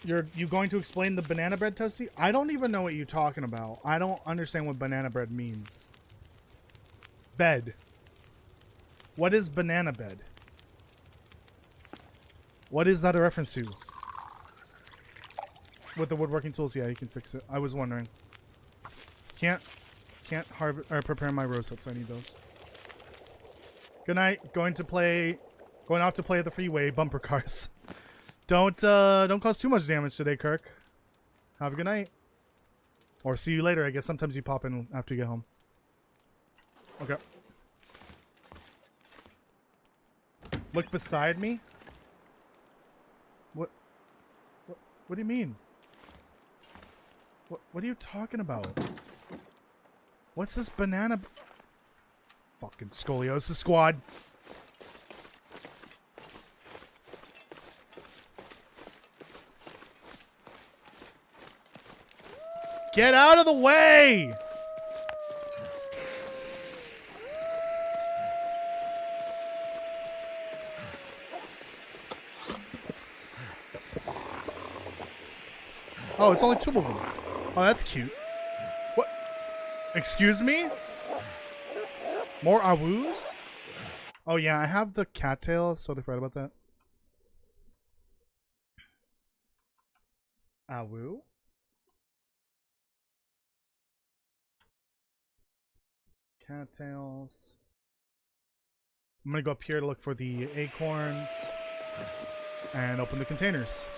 You going to explain the banana bread, Toasty? I don't even know what you're talking about. I don't understand what banana bread means. Bed. What is banana bed? What is that a reference to? With the woodworking tools, yeah, you can fix it. I was wondering. Can't prepare my roast ups. I need those. Good night. Going out to play the freeway. Bumper cars. Don't cause too much damage today, Kirk. Have a good night. Or see you later. I guess sometimes you pop in after you get home. Okay. Look beside me. What do you mean? What are you talking about? What's this banana? Fucking scoliosis squad. Get out of the way! Oh, it's only 2 of them. Oh, that's cute. What? Excuse me? More awoos? Oh yeah, I have the cattail. So I forgot about that. Awoo? Cattails. I'm gonna go up here to look for the acorns and open the containers.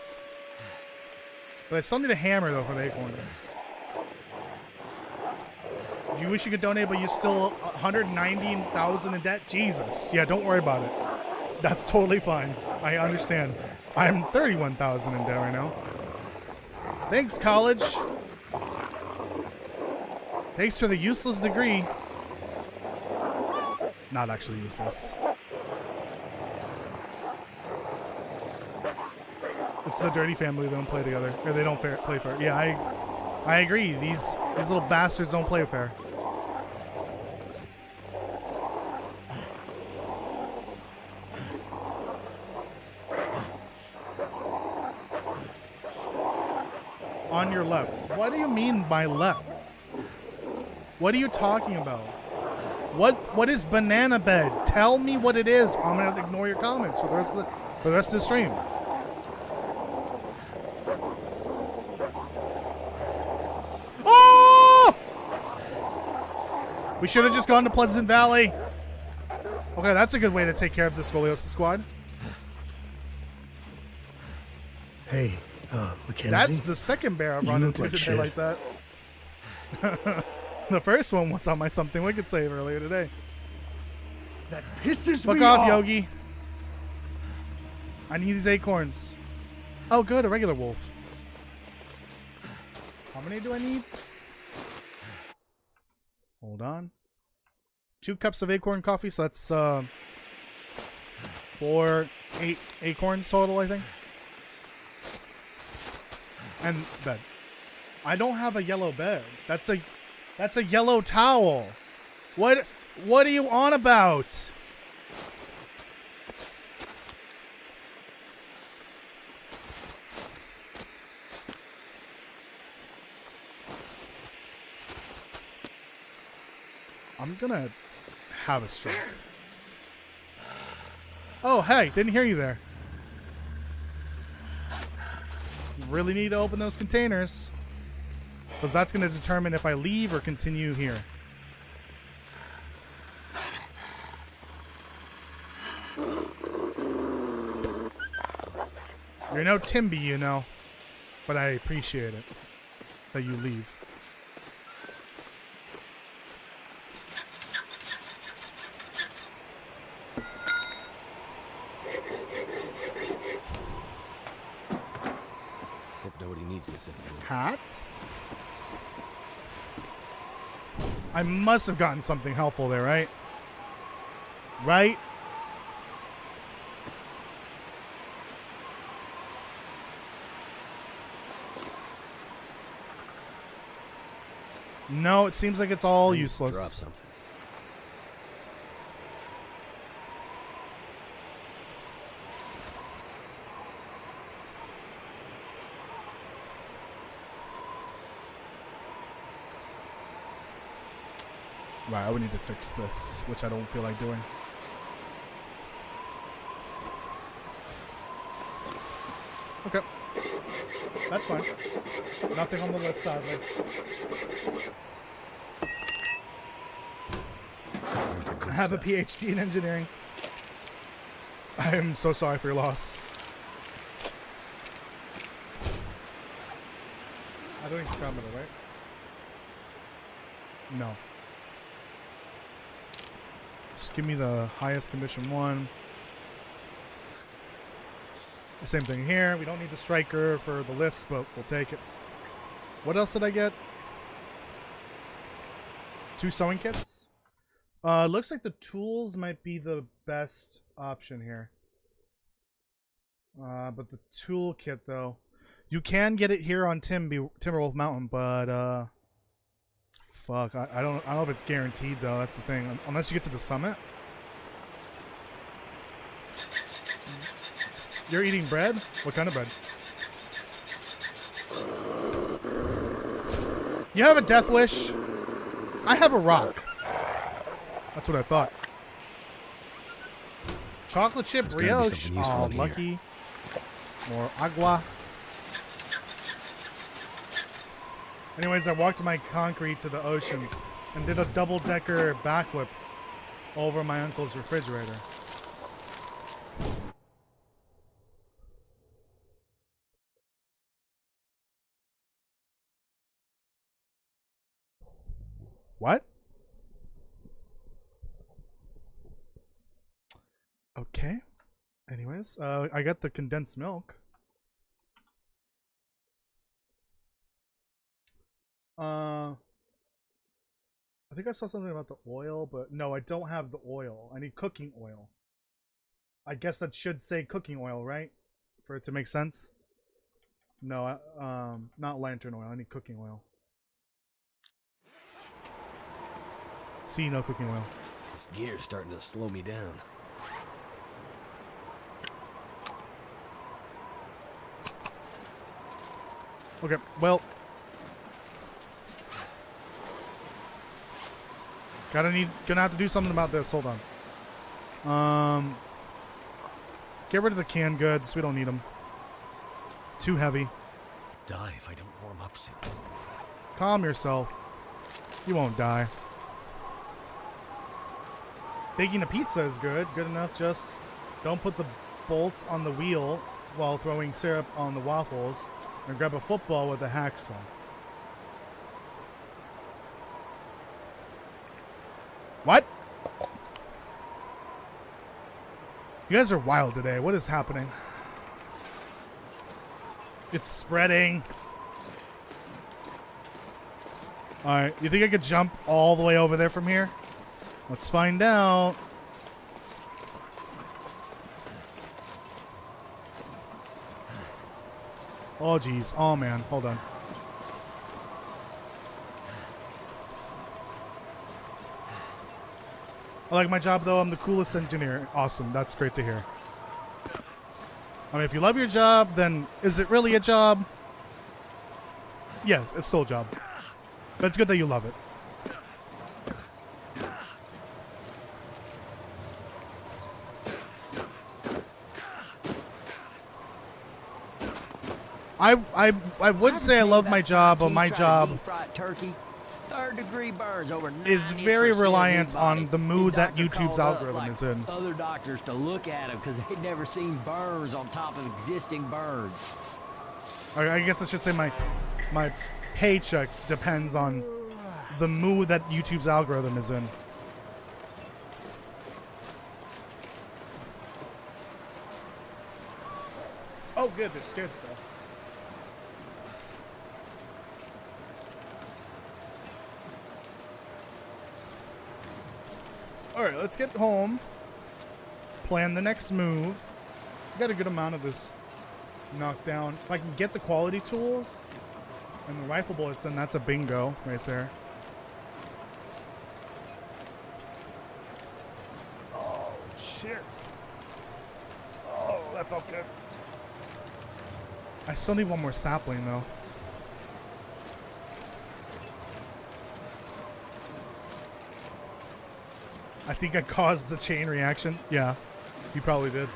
But I still need a hammer though for the acorns. You wish you could donate, but you're still 119,000 in debt? Jesus. Yeah, don't worry about it. That's totally fine. I understand. I'm 31,000 in debt right now. Thanks, college. Thanks for the useless degree. It's not actually useless. It's the dirty family. They don't play together. Or they don't play fair. Yeah, I agree. These little bastards don't play fair. On your left. What do you mean by left? What are you talking about? What is banana bed? Tell me what it is. I'm gonna ignore your comments for the rest of the stream. Oh! We should have just gone to Pleasant Valley. Okay, that's a good way to take care of the scoliosis squad. Hey, Mackenzie. That's the second bear I've run into like today shit. like that. The first one was on my Something Wicked save earlier today. That pisses Fuck me off, off, Yogi. I need these acorns. Oh, good, a regular wolf. How many do I need? Hold on. 2 cups of acorn coffee, so that's 8 acorns total, I think. And bed. I don't have a yellow bed. That's a yellow towel. What are you on about? I'm gonna have a stroke. Oh, hey, didn't hear you there. Really need to open those containers, because that's going to determine if I leave or continue here. You're no Timby, you know, but I appreciate it. that you leave. Hope nobody needs this anymore. Hat? I must have gotten something helpful there, right? Right? No, it seems like it's all useless. Drop something. Right, I would need to fix this, which I don't feel like doing. Okay. That's fine. Nothing on the list, sadly. Where's the good I have a stuff? PhD in engineering. I am so sorry for your loss. I don't experimental, right? No. Just give me the highest condition one. The same thing here. We don't need the striker for the list, but we'll take it. What else did I get? 2 sewing kits? Looks like the tools might be the best option here. But the tool kit, though. You can get it here on Timberwolf Mountain, but, fuck. I don't know if it's guaranteed, though. That's the thing. Unless you get to the summit. You're eating bread? What kind of bread? You have a death wish? I have a rock. That's what I thought. Chocolate chip There's gotta be brioche. something useful Oh, in here. lucky. More agua. Anyways, I walked my concrete to the ocean and did a double-decker backflip over my uncle's refrigerator. What? Okay. Anyways, I got the condensed milk. I think I saw something about the oil, but no, I don't have the oil. I need cooking oil. I guess that should say cooking oil, right? For it to make sense. No, not lantern oil. I need cooking oil. See, no cooking oil. This gear's starting to slow me down. Okay, well. Gonna have to do something about this. Hold on. Get rid of the canned goods. We don't need them. Too heavy. Die if I don't warm up soon. Calm yourself. You won't die. Baking a pizza is good. Good enough. Just don't put the bolts on the wheel while throwing syrup on the waffles, and grab a football with a hacksaw. What? You guys are wild today. What is happening? It's spreading. Alright, you think I could jump all the way over there from here? Let's find out. Oh, geez. Oh, man. Hold on. I like my job, though. I'm the coolest engineer. Awesome. That's great to hear. I mean, if you love your job, then is it really a job? Yes, it's still a job. But it's good that you love it. I would say I love my job, but my job turkey, third-degree burns over is very 90% reliant of his body. on the mood His that doctor YouTube's called up, algorithm like, is in. Other doctors to look at him because they'd never seen burns on top of existing burns. I guess I should say my paycheck depends on the mood that YouTube's algorithm is in. Oh, good. They're scared still. All right, let's get home. Plan the next move. Got a good amount of this knocked down. If I can get the quality tools and the rifle bullets, then that's a bingo right there. Oh, shit. Oh, that felt good. I still need one more sapling, though. I think I caused the chain reaction. Yeah, you probably did.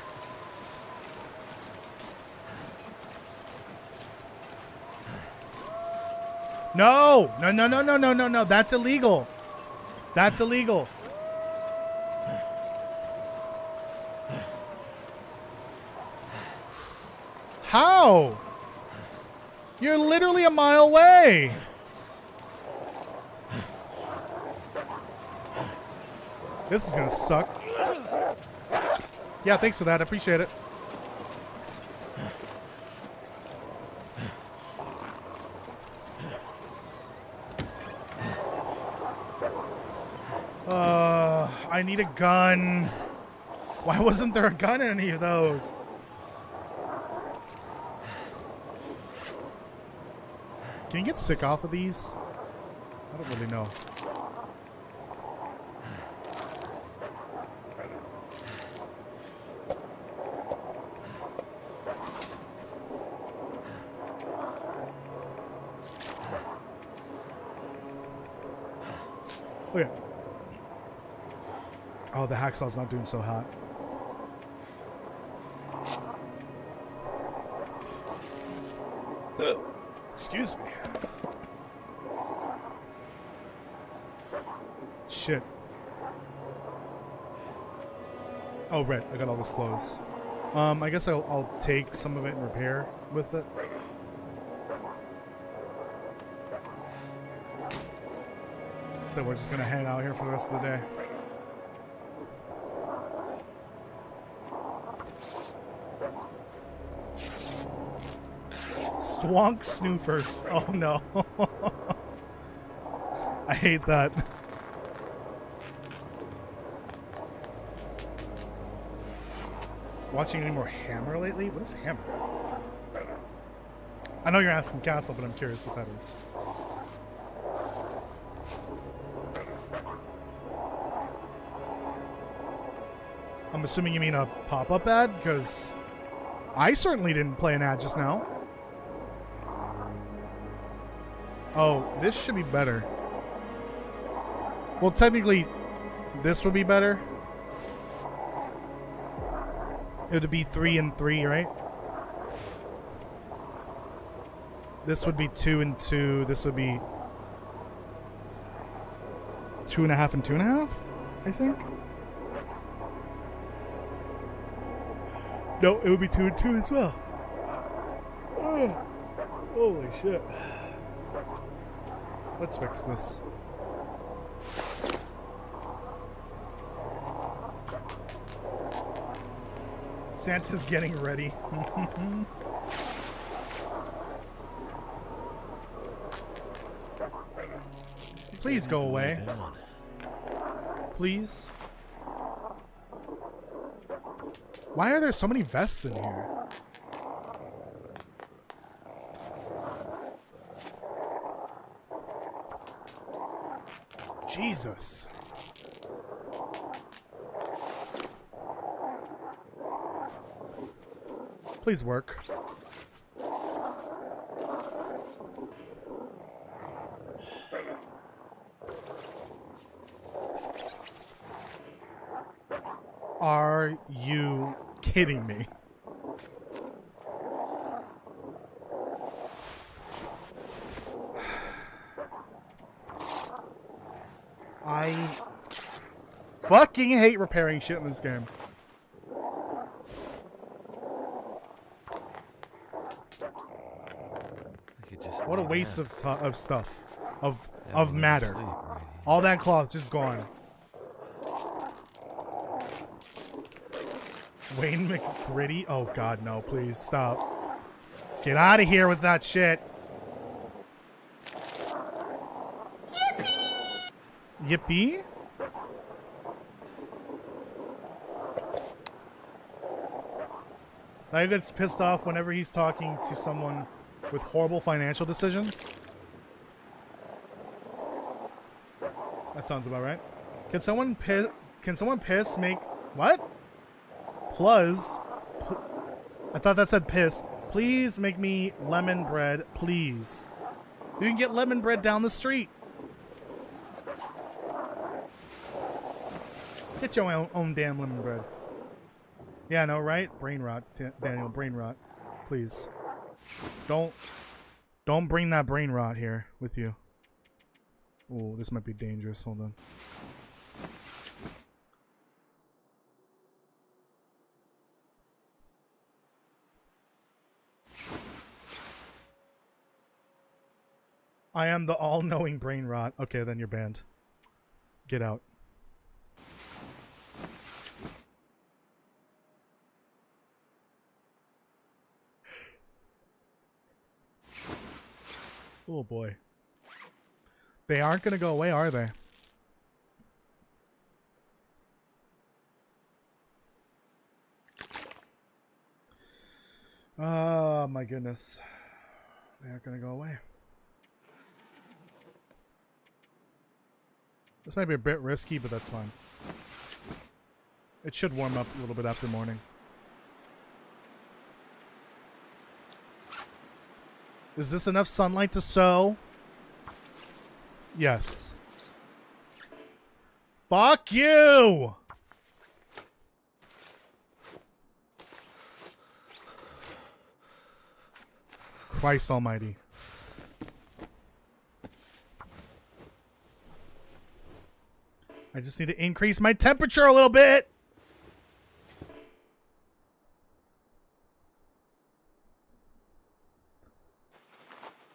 No! No, no, no, no, no, no, no. That's illegal. That's illegal. How? You're literally a mile away. This is gonna suck. Yeah, thanks for that. I appreciate it. I need a gun. Why wasn't there a gun in any of those? Can you get sick off of these? I don't really know. Look at. Oh, the hacksaw's not doing so hot. Excuse me. Shit. Oh, right. I got all this clothes. I guess I'll take some of it and repair with it. Then we're just gonna hang out here for the rest of the day. Stwonk snoofers. Oh no. I hate that. Watching any more Hammer lately? What is Hammer? I know you're asking Castle, but I'm curious what that is. I'm assuming you mean a pop-up ad? Because I certainly didn't play an ad just now. Oh, this should be better. Well, technically, this would be better. It would be 3 and 3, right? This would be 2 and 2. This would be 2.5 and 2.5, I think. No, it would be 2 and 2 as well. Oh, holy shit. Let's fix this. Santa's getting ready. Please go away. Please. Why are there so many vests in here? Jesus. Please work. Are you kidding me? I fucking hate repairing shit in this game. What a right waste now. of stuff, of Everyone's matter. asleep right here. All that cloth just gone. Wayne McGritty? Oh God, no! Please stop. Get out of here with that shit. Yippee! I gets pissed off whenever he's talking to someone with horrible financial decisions. That sounds about right. Can someone piss make what? Plus, I thought that said piss. Please make me lemon bread, please. You can get lemon bread down the street. Get your own damn lemon bread. Yeah, no, right? Brain rot, Daniel. Brain rot, please. Don't bring that brain rot here with you. Oh, this might be dangerous. Hold on. I am the all-knowing brain rot. Okay, then you're banned. Get out. Oh boy. They aren't gonna go away, are they? Oh my goodness. They aren't gonna go away. This might be a bit risky, but that's fine. It should warm up a little bit after morning. Is this enough sunlight to sow? Yes. Fuck you! Christ almighty. I just need to increase my temperature a little bit.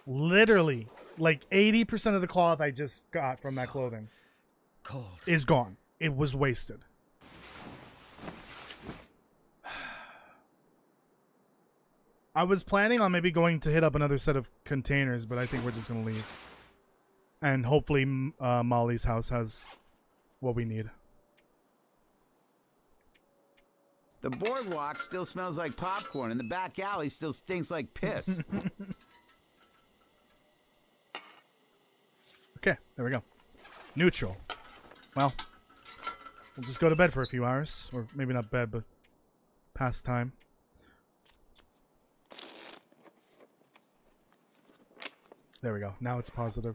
Literally, like 80% of the cloth I just got from that clothing Cold. is gone. It was wasted. I was planning on maybe going to hit up another set of containers, but I think we're just going to leave. And hopefully Molly's house has what we need. The boardwalk still smells like popcorn, and the back alley still stinks like piss. Okay, there we go. Neutral. Well, we'll just go to bed for a few hours. Or maybe not bed, but past time. There we go. Now it's positive.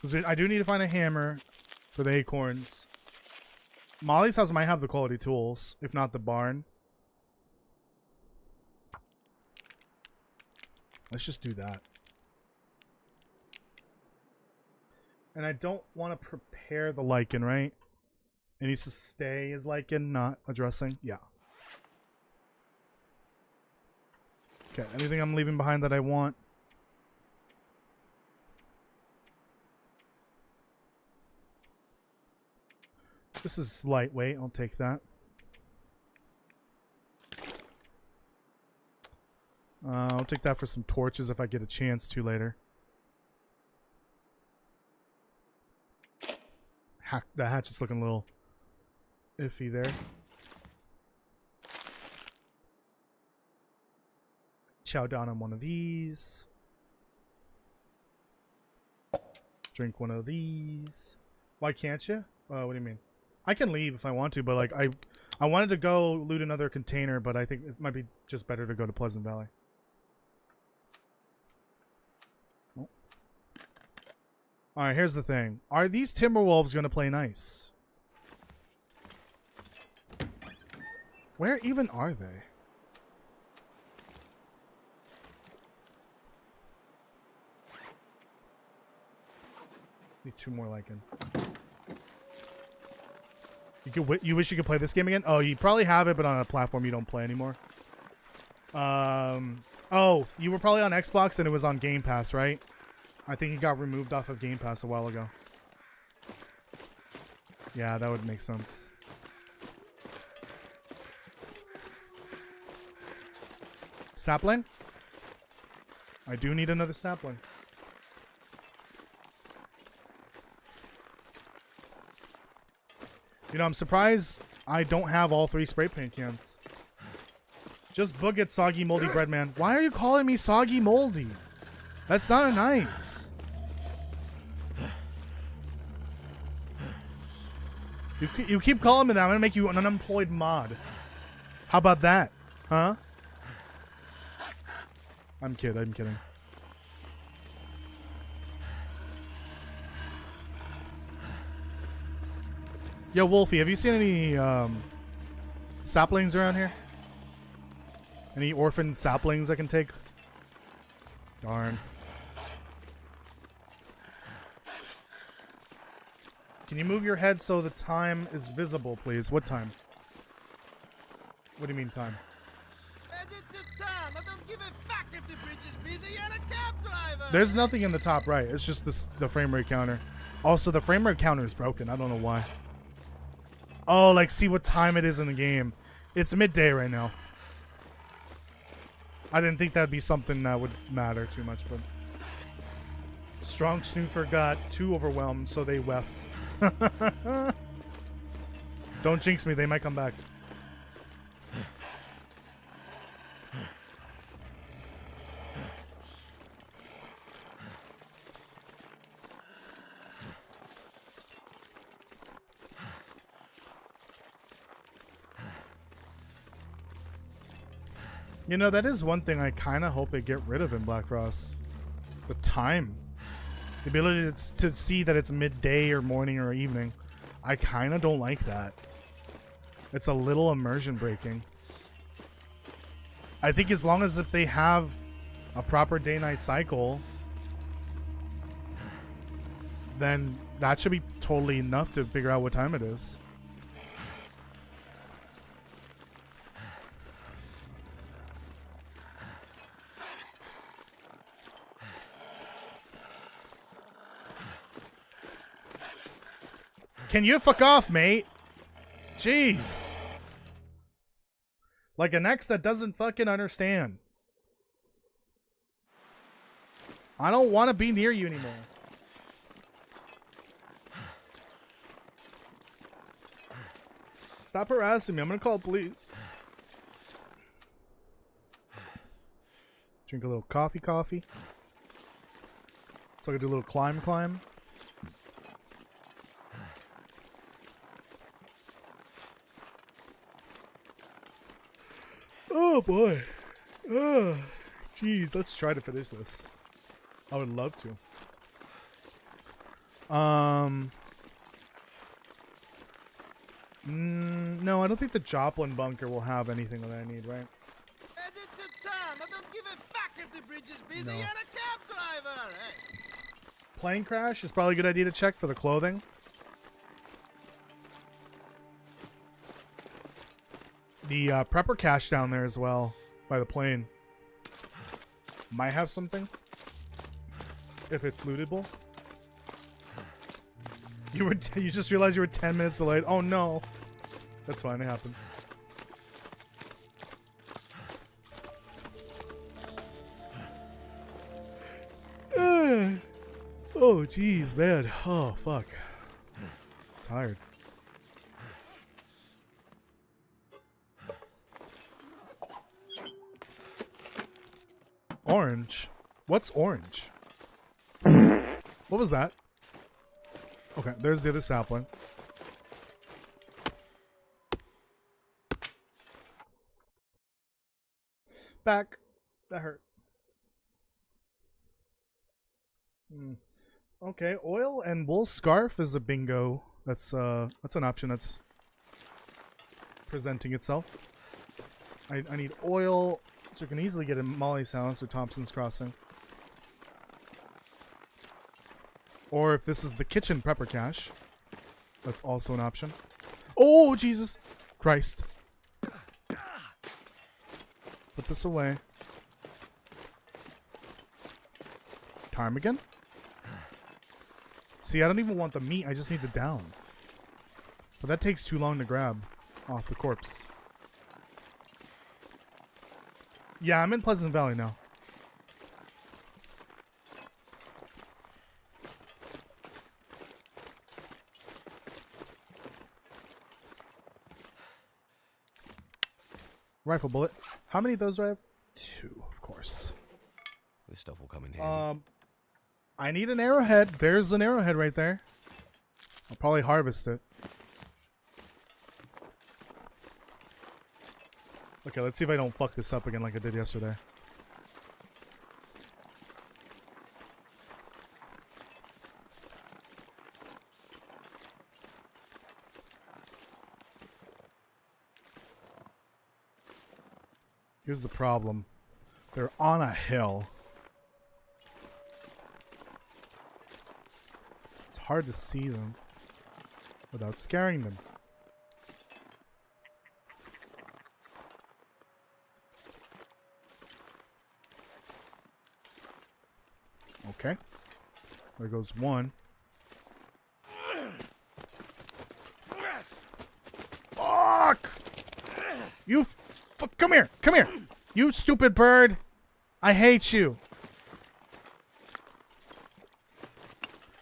Because I do need to find a hammer for the acorns. Molly's house might have the quality tools, if not the barn. Let's just do that. And I don't want to prepare the lichen, right? It needs to stay as lichen, not addressing. Yeah. Okay, anything I'm leaving behind that I want? This is lightweight. I'll take that. I'll take that for some torches if I get a chance to later. The hatchet's looking a little iffy there. Chow down on one of these. Drink one of these. Why can't you? What do you mean? I can leave if I want to, but like I wanted to go loot another container, but I think it might be just better to go to Pleasant Valley. Oh. Alright, here's the thing. Are these Timberwolves going to play nice? Where even are they? Need two more lichen. You wish you could play this game again? Oh, you probably have it, but on a platform you don't play anymore. Oh, you were probably on Xbox and it was on Game Pass, right? I think it got removed off of Game Pass a while ago. Yeah, that would make sense. Sapling? I do need another sapling. You know, I'm surprised I don't have all 3 spray paint cans. Just book it, soggy moldy bread man. Why are you calling me soggy moldy? That's not nice. You keep calling me that. I'm gonna make you an unemployed mod. How about that? Huh? I'm kidding. Yo, Wolfie, have you seen any saplings around here? Any orphan saplings I can take? Darn. Can you move your head so the time is visible, please? What time? What do you mean time? There's nothing in the top right. It's just the frame rate counter. Also, the frame rate counter is broken. I don't know why. Oh, like see what time it is in the game. It's midday right now. I didn't think that'd be something that would matter too much, but Strong Snoofer got too overwhelmed, so they weft. Don't jinx me, they might come back. You know, that is one thing I kind of hope they get rid of in Black Cross. The time. The ability to see that it's midday or morning or evening. I kind of don't like that. It's a little immersion breaking. I think as long as if they have a proper day-night cycle, then that should be totally enough to figure out what time it is. Can you fuck off, mate? Jeez. Like an ex that doesn't fucking understand. I don't want to be near you anymore. Stop harassing me. I'm gonna call police. Drink a little coffee. So I can do a little climb. Oh boy. Oh, jeez, let's try to finish this. I would love to. No, I don't think the Joplin bunker will have anything that I need, right? No. Plane crash is probably a good idea to check for the clothing. The prepper cache down there as well, by the plane, might have something, if it's lootable. You just realized you were 10 minutes delayed. Oh no. That's fine, it happens. Oh jeez, man. Oh fuck. Tired. Orange? What's orange? What was that? Okay, there's the other sapling. Back. That hurt. Okay, oil and wool scarf is a bingo. That's an option that's presenting itself. I need oil, which I can easily get in Molly's house or Thompson's Crossing. Or if this is the kitchen prepper cache, that's also an option. Oh, Jesus Christ. Put this away. ptarmigan? See, I don't even want the meat. I just need the down. But that takes too long to grab off the corpse. Yeah, I'm in Pleasant Valley now. Rifle bullet. How many of those do I have? 2, of course. This stuff will come in handy. I need an arrowhead. There's an arrowhead right there. I'll probably harvest it. Okay, let's see if I don't fuck this up again like I did yesterday. Here's the problem. They're on a hill. It's hard to see them without scaring them. Okay. There goes one. Fuck! You come here! Come here! You stupid bird! I hate you!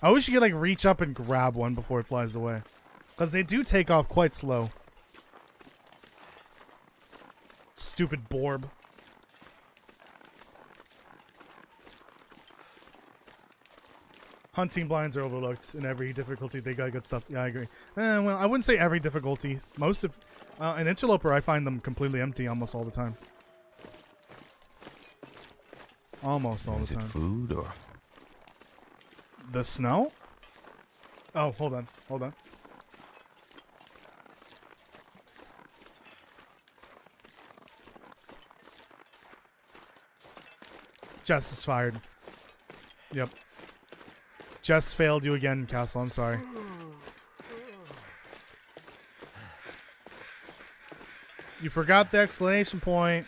I wish you could like reach up and grab one before it flies away. Because they do take off quite slow. Stupid borb. Hunting blinds are overlooked in every difficulty. They got good stuff. Yeah, I agree. Well, I wouldn't say every difficulty. Most of... an interloper, I find them completely empty almost all the time. Almost all the Is it time. food or? The snow? Oh, hold on. Hold on. Jess is fired. Yep. Jess failed you again, Castle. I'm sorry. You forgot the exclamation point.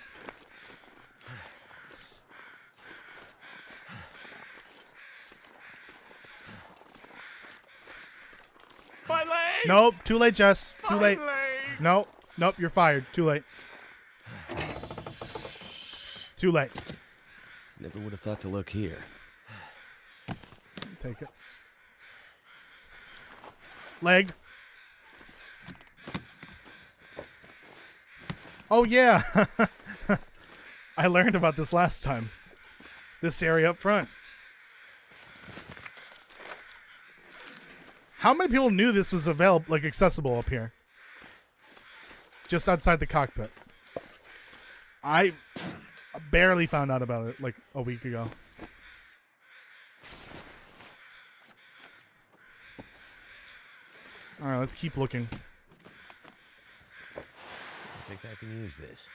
My leg! Nope, too late, Jess. Too My late. leg! Nope, nope, you're fired. Too late. Too late. Never would have thought to look here. Take it. Leg. Oh yeah. I learned about this last time. This area up front. How many people knew this was available, like accessible up here? Just outside the cockpit. I barely found out about it like a week ago. Alright, let's keep looking. I think I can use this.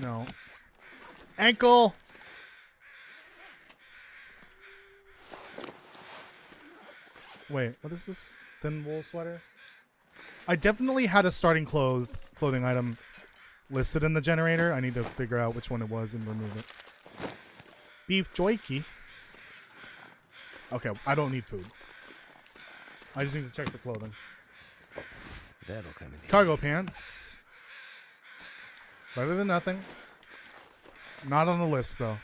No. Ankle! Wait, what is this? Thin wool sweater? I definitely had a starting clothing item listed in the generator. I need to figure out which one it was and remove it. Beef joikey. Okay, I don't need food. I just need to check the clothing. That'll come in handy. Cargo pants. Better than nothing. Not on the list, though.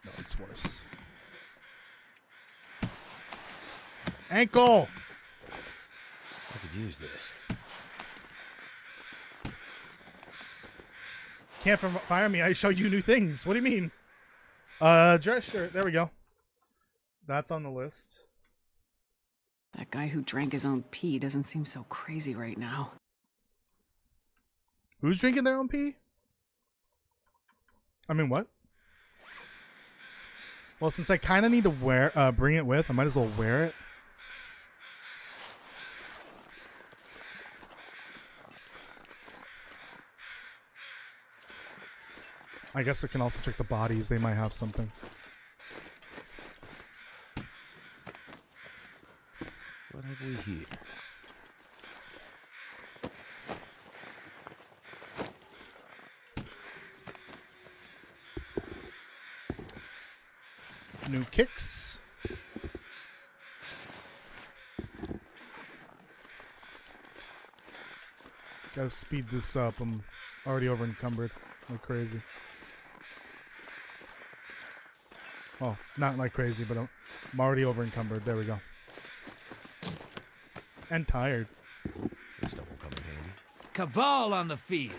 No, it's worse. Ankle! I could use this. Can't fire me. I show you new things. What do you mean? Dress shirt. There we go. That's on the list. That guy who drank his own pee doesn't seem so crazy right now. Who's drinking their own pee? I mean, what? Well, since I kind of need to bring it with, I might as well wear it. I guess I can also check the bodies. They might have something. What have we here? New kicks. Gotta speed this up. I'm already over encumbered like crazy. Oh, not like crazy, but I'm already over encumbered. There we go. And tired. This stuff will come in handy. Cabal on the field.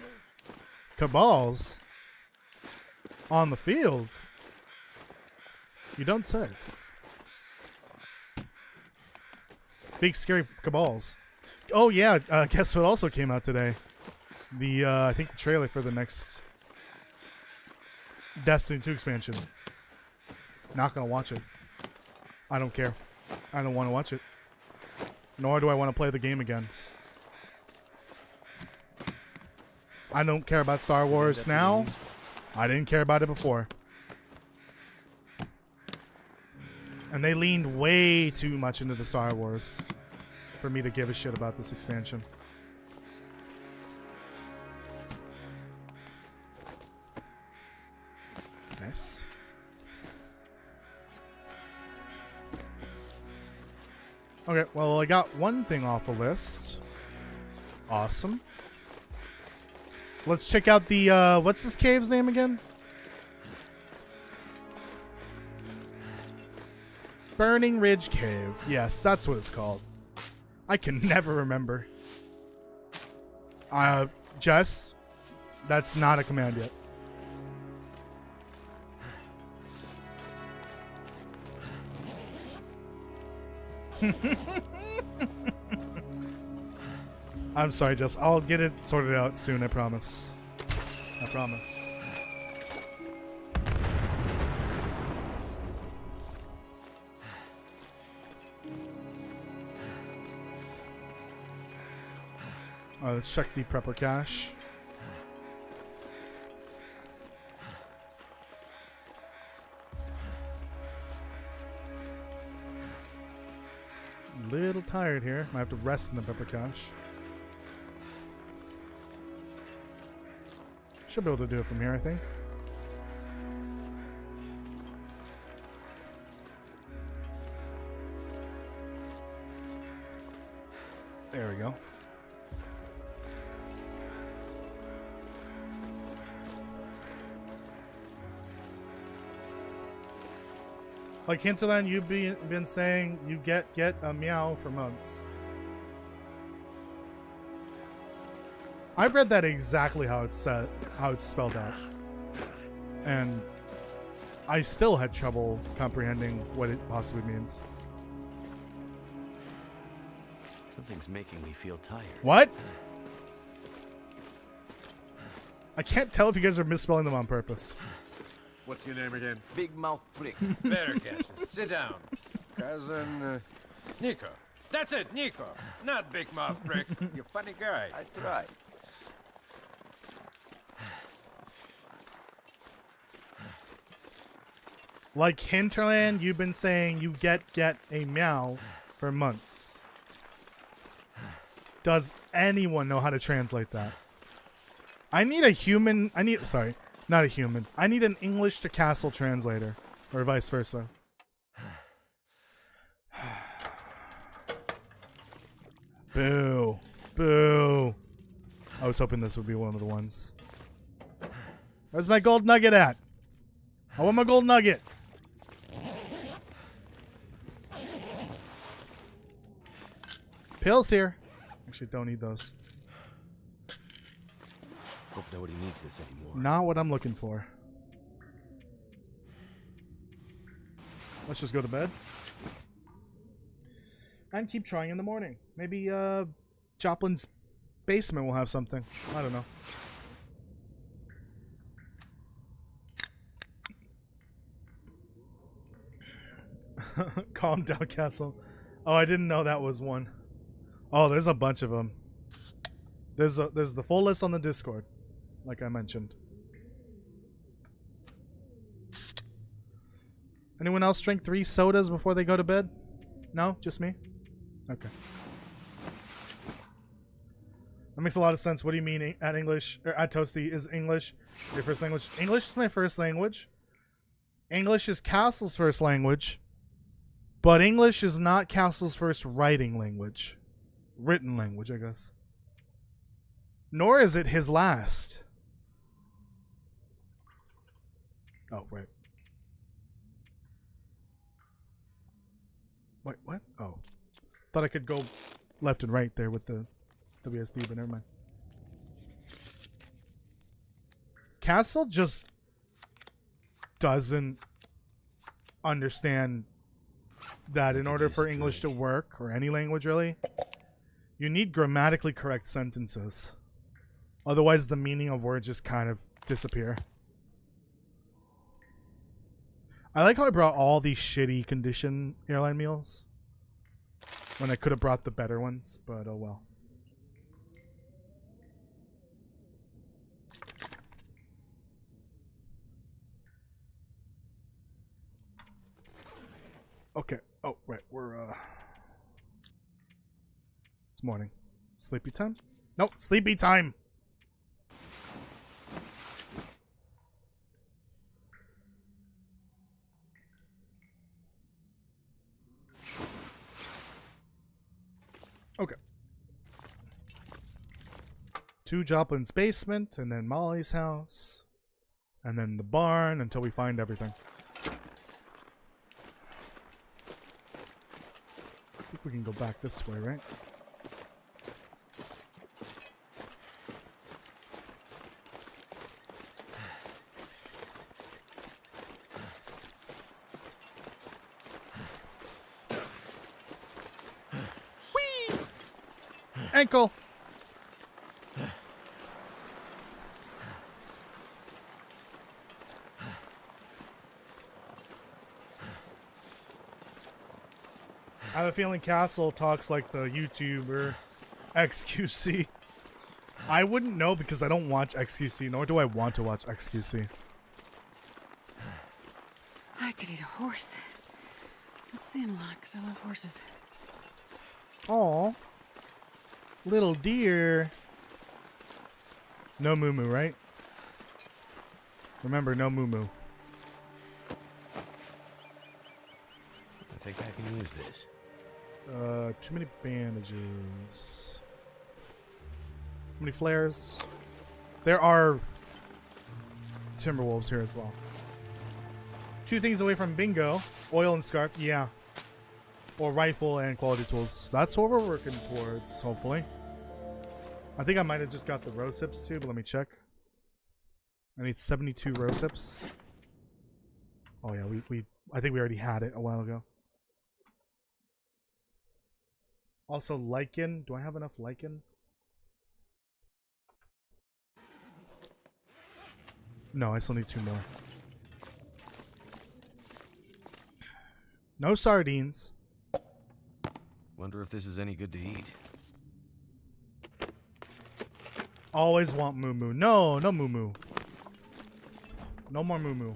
Cabals on the field. You don't say. Big scary cabals. Oh yeah, guess what also came out today? The I think the trailer for the next Destiny 2 expansion. Not gonna watch it. I don't care. I don't want to watch it. Nor do I want to play the game again. I don't care about Star Wars now. I didn't care about it before. And they leaned way too much into the Star Wars for me to give a shit about this expansion. Nice. Okay, well, I got one thing off the list. Awesome. Let's check out the, what's this cave's name again? Burning Ridge Cave. Yes, that's what it's called. I can never remember. Jess, that's not a command yet. I'm sorry, Jess. I'll get it sorted out soon, I promise. I promise. Let's check the prepper cache. Little tired here. Might have to rest in the prepper cache. Should be able to do it from here, I think. There we go. Like Hinterland, you've been saying you get a meow for months. I've read that exactly how it's said, how it's spelled out, and I still had trouble comprehending what it possibly means. Something's making me feel tired. What? I can't tell if you guys are misspelling them on purpose. What's your name again? Big mouth prick. Better Cassius. Sit down. Cousin, Nico. That's it, Nico. Not Big Mouth Prick. You funny guy. I try. Like Hinterland, you've been saying you get a meow for months. Does anyone know how to translate that? I need a human. Sorry, not a human. I need an English to Castle translator, or vice versa. Boo. Boo. I was hoping this would be one of the ones. Where's my gold nugget at? I want my gold nugget. Pills here. Actually, don't need those. Hope nobody needs this anymore. Not what I'm looking for. Let's just go to bed. And keep trying in the morning. Maybe Joplin's basement will have something. I don't know. Calm down, Castle. Oh, I didn't know that was one. Oh, there's a bunch of them. There's the full list on the Discord, like I mentioned. Anyone else drink 3 sodas before they go to bed? No? Just me? Okay. That makes a lot of sense. What do you mean at English, or at Toasty, is English your first language? English is my first language. English is Castle's first language. But English is not Castle's first writing language. Written language, I guess. Nor is it his last. Oh, right. Wait, what? Oh. Thought I could go left and right there with the WSD, but never mind. Castle just doesn't understand that in order for English to work, or any language really, you need grammatically correct sentences. Otherwise, the meaning of words just kind of disappear. I like how I brought all these shitty condition airline meals when I could have brought the better ones, but oh well. Okay. Oh, right. It's morning. Sleepy time? Nope. Sleepy time! Okay. 2 Joplin's basement, and then Molly's house, and then the barn until we find everything. I think we can go back this way, right? Whee! Ankle! I have a feeling Castle talks like the YouTuber XQC. I wouldn't know because I don't watch XQC, nor do I want to watch XQC. I could eat a horse. Let's stand a lot, because I love horses. Aw. Little deer. No moo-moo, right? Remember, no moo-moo. I think I can use this. Too many bandages. How many flares? There are Timberwolves here as well. 2 things away from bingo. Oil and scarf, yeah. Or rifle and quality tools. That's what we're working towards, hopefully. I think I might have just got the rose hips too, but let me check. I need 72 rose hips. Oh yeah, I think we already had it a while ago. Also, lichen. Do I have enough lichen? No, I still need 2 more. No sardines. Wonder if this is any good to eat. Always want moo-moo. No, no moo-moo. No more moo-moo.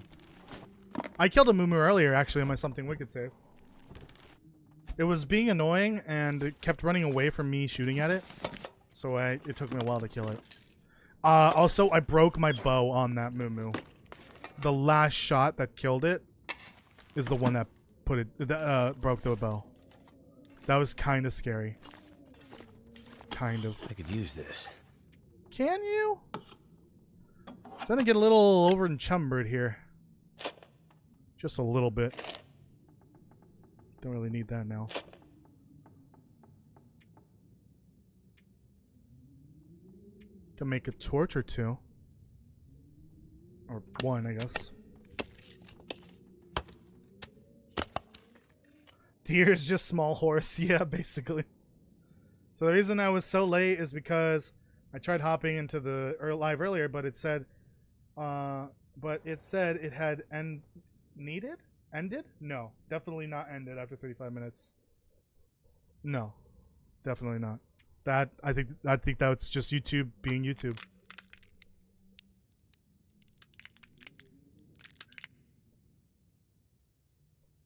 I killed a moo-moo earlier, actually, in my Something Wicked save. It was being annoying, and it kept running away from me shooting at it. So it took me a while to kill it. Also, I broke my bow on that moo-moo. The last shot that killed it is the one that broke the bow. That was kind of scary. Kind of. I could use this. Can you? It's gonna get a little over encumbered here. Just a little bit. Don't really need that now. Can make a torch or 2. Or 1, I guess. Deer is just small horse. Yeah, basically. So the reason I was so late is because I tried hopping into the live earlier, but it said it had ended? No, definitely not ended after 35 minutes. No, definitely not. I think that's just YouTube being YouTube.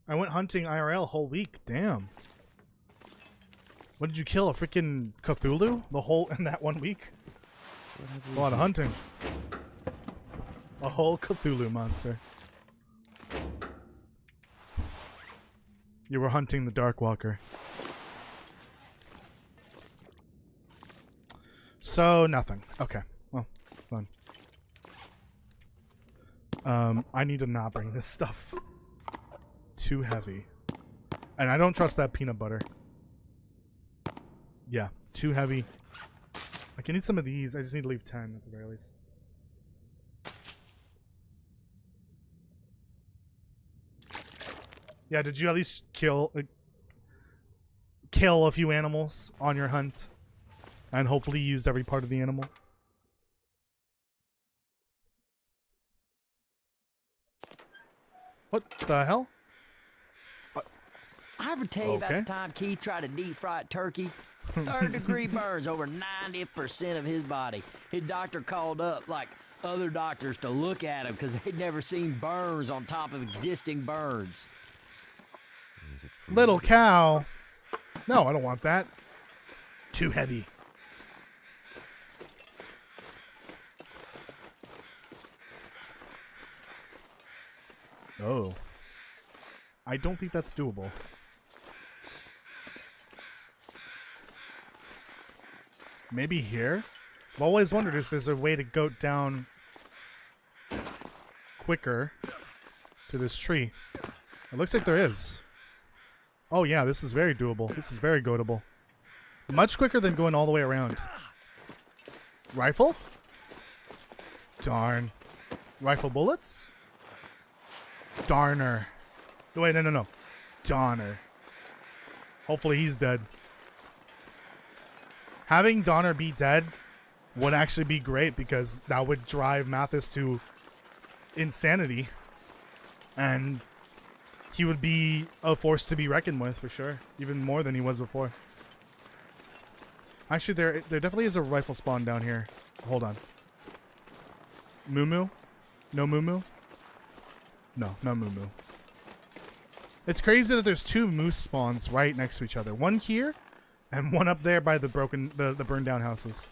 I went hunting IRL whole week. Damn. What did you kill? A freaking Cthulhu? The whole in that 1 week? That's a lot of hunting. A whole Cthulhu monster. You were hunting the Darkwalker. So, nothing. Okay. Well, fun. I need to not bring this stuff. Too heavy. And I don't trust that peanut butter. Yeah, too heavy. I can eat some of these. I just need to leave 10 at the very least. Yeah, did you at least kill a few animals on your hunt? And hopefully use every part of the animal? What the hell? I ever tell you about the time Keith tried to deep fry a turkey? 3rd-degree burns over 90% of his body. His doctor called up like other doctors to look at him because they'd never seen burns on top of existing burns. Is it free? Little cow. No, I don't want that. Too heavy. Oh. I don't think that's doable. Maybe here? I've always wondered if there's a way to go down quicker to this tree. It looks like there is. Oh yeah, this is very doable. This is very goatable. Much quicker than going all the way around. Rifle? Darn. Rifle bullets? Darner. Wait, no. Donner. Hopefully he's dead. Having Donner be dead would actually be great because that would drive Mathis to insanity. And he would be a force to be reckoned with for sure. Even more than he was before. Actually, there definitely is a rifle spawn down here. Hold on. Moo? No Moo? No Moo. It's crazy that there's 2 moose spawns right next to each other. One here, and one up there by the burned down houses.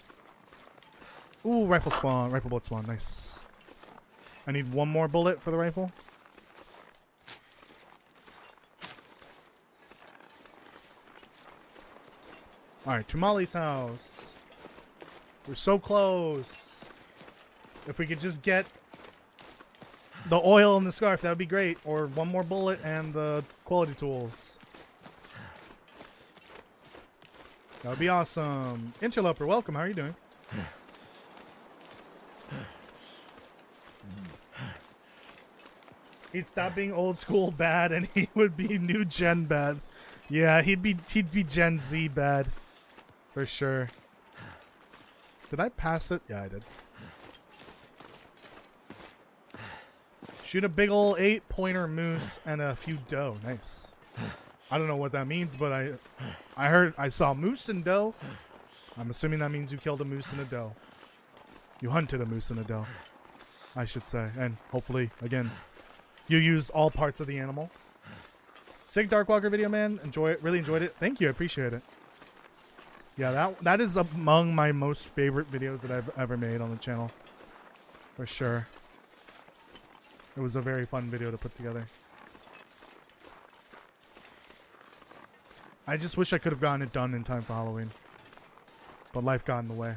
Ooh, rifle bullet spawn, nice. I need 1 more bullet for the rifle. Alright, Tamale's house. We're so close. If we could just get the oil and the scarf, that would be great. Or 1 more bullet and the quality tools. That would be awesome. Interloper, welcome. How are you doing? He'd stop being old school bad and he would be new gen bad. Yeah, he'd be Gen Z bad. For sure. Did I pass it? Yeah, I did. Shoot a big ol' 8-pointer moose and a few doe. Nice. I don't know what that means, but I saw moose and doe. I'm assuming that means you killed a moose and a doe. You hunted a moose and a doe, I should say. And hopefully, again, you used all parts of the animal. Sick Darkwalker video, man. Enjoy it. Really enjoyed it. Thank you. I appreciate it. Yeah, that is among my most favorite videos that I've ever made on the channel. For sure. It was a very fun video to put together. I just wish I could have gotten it done in time for Halloween. But life got in the way.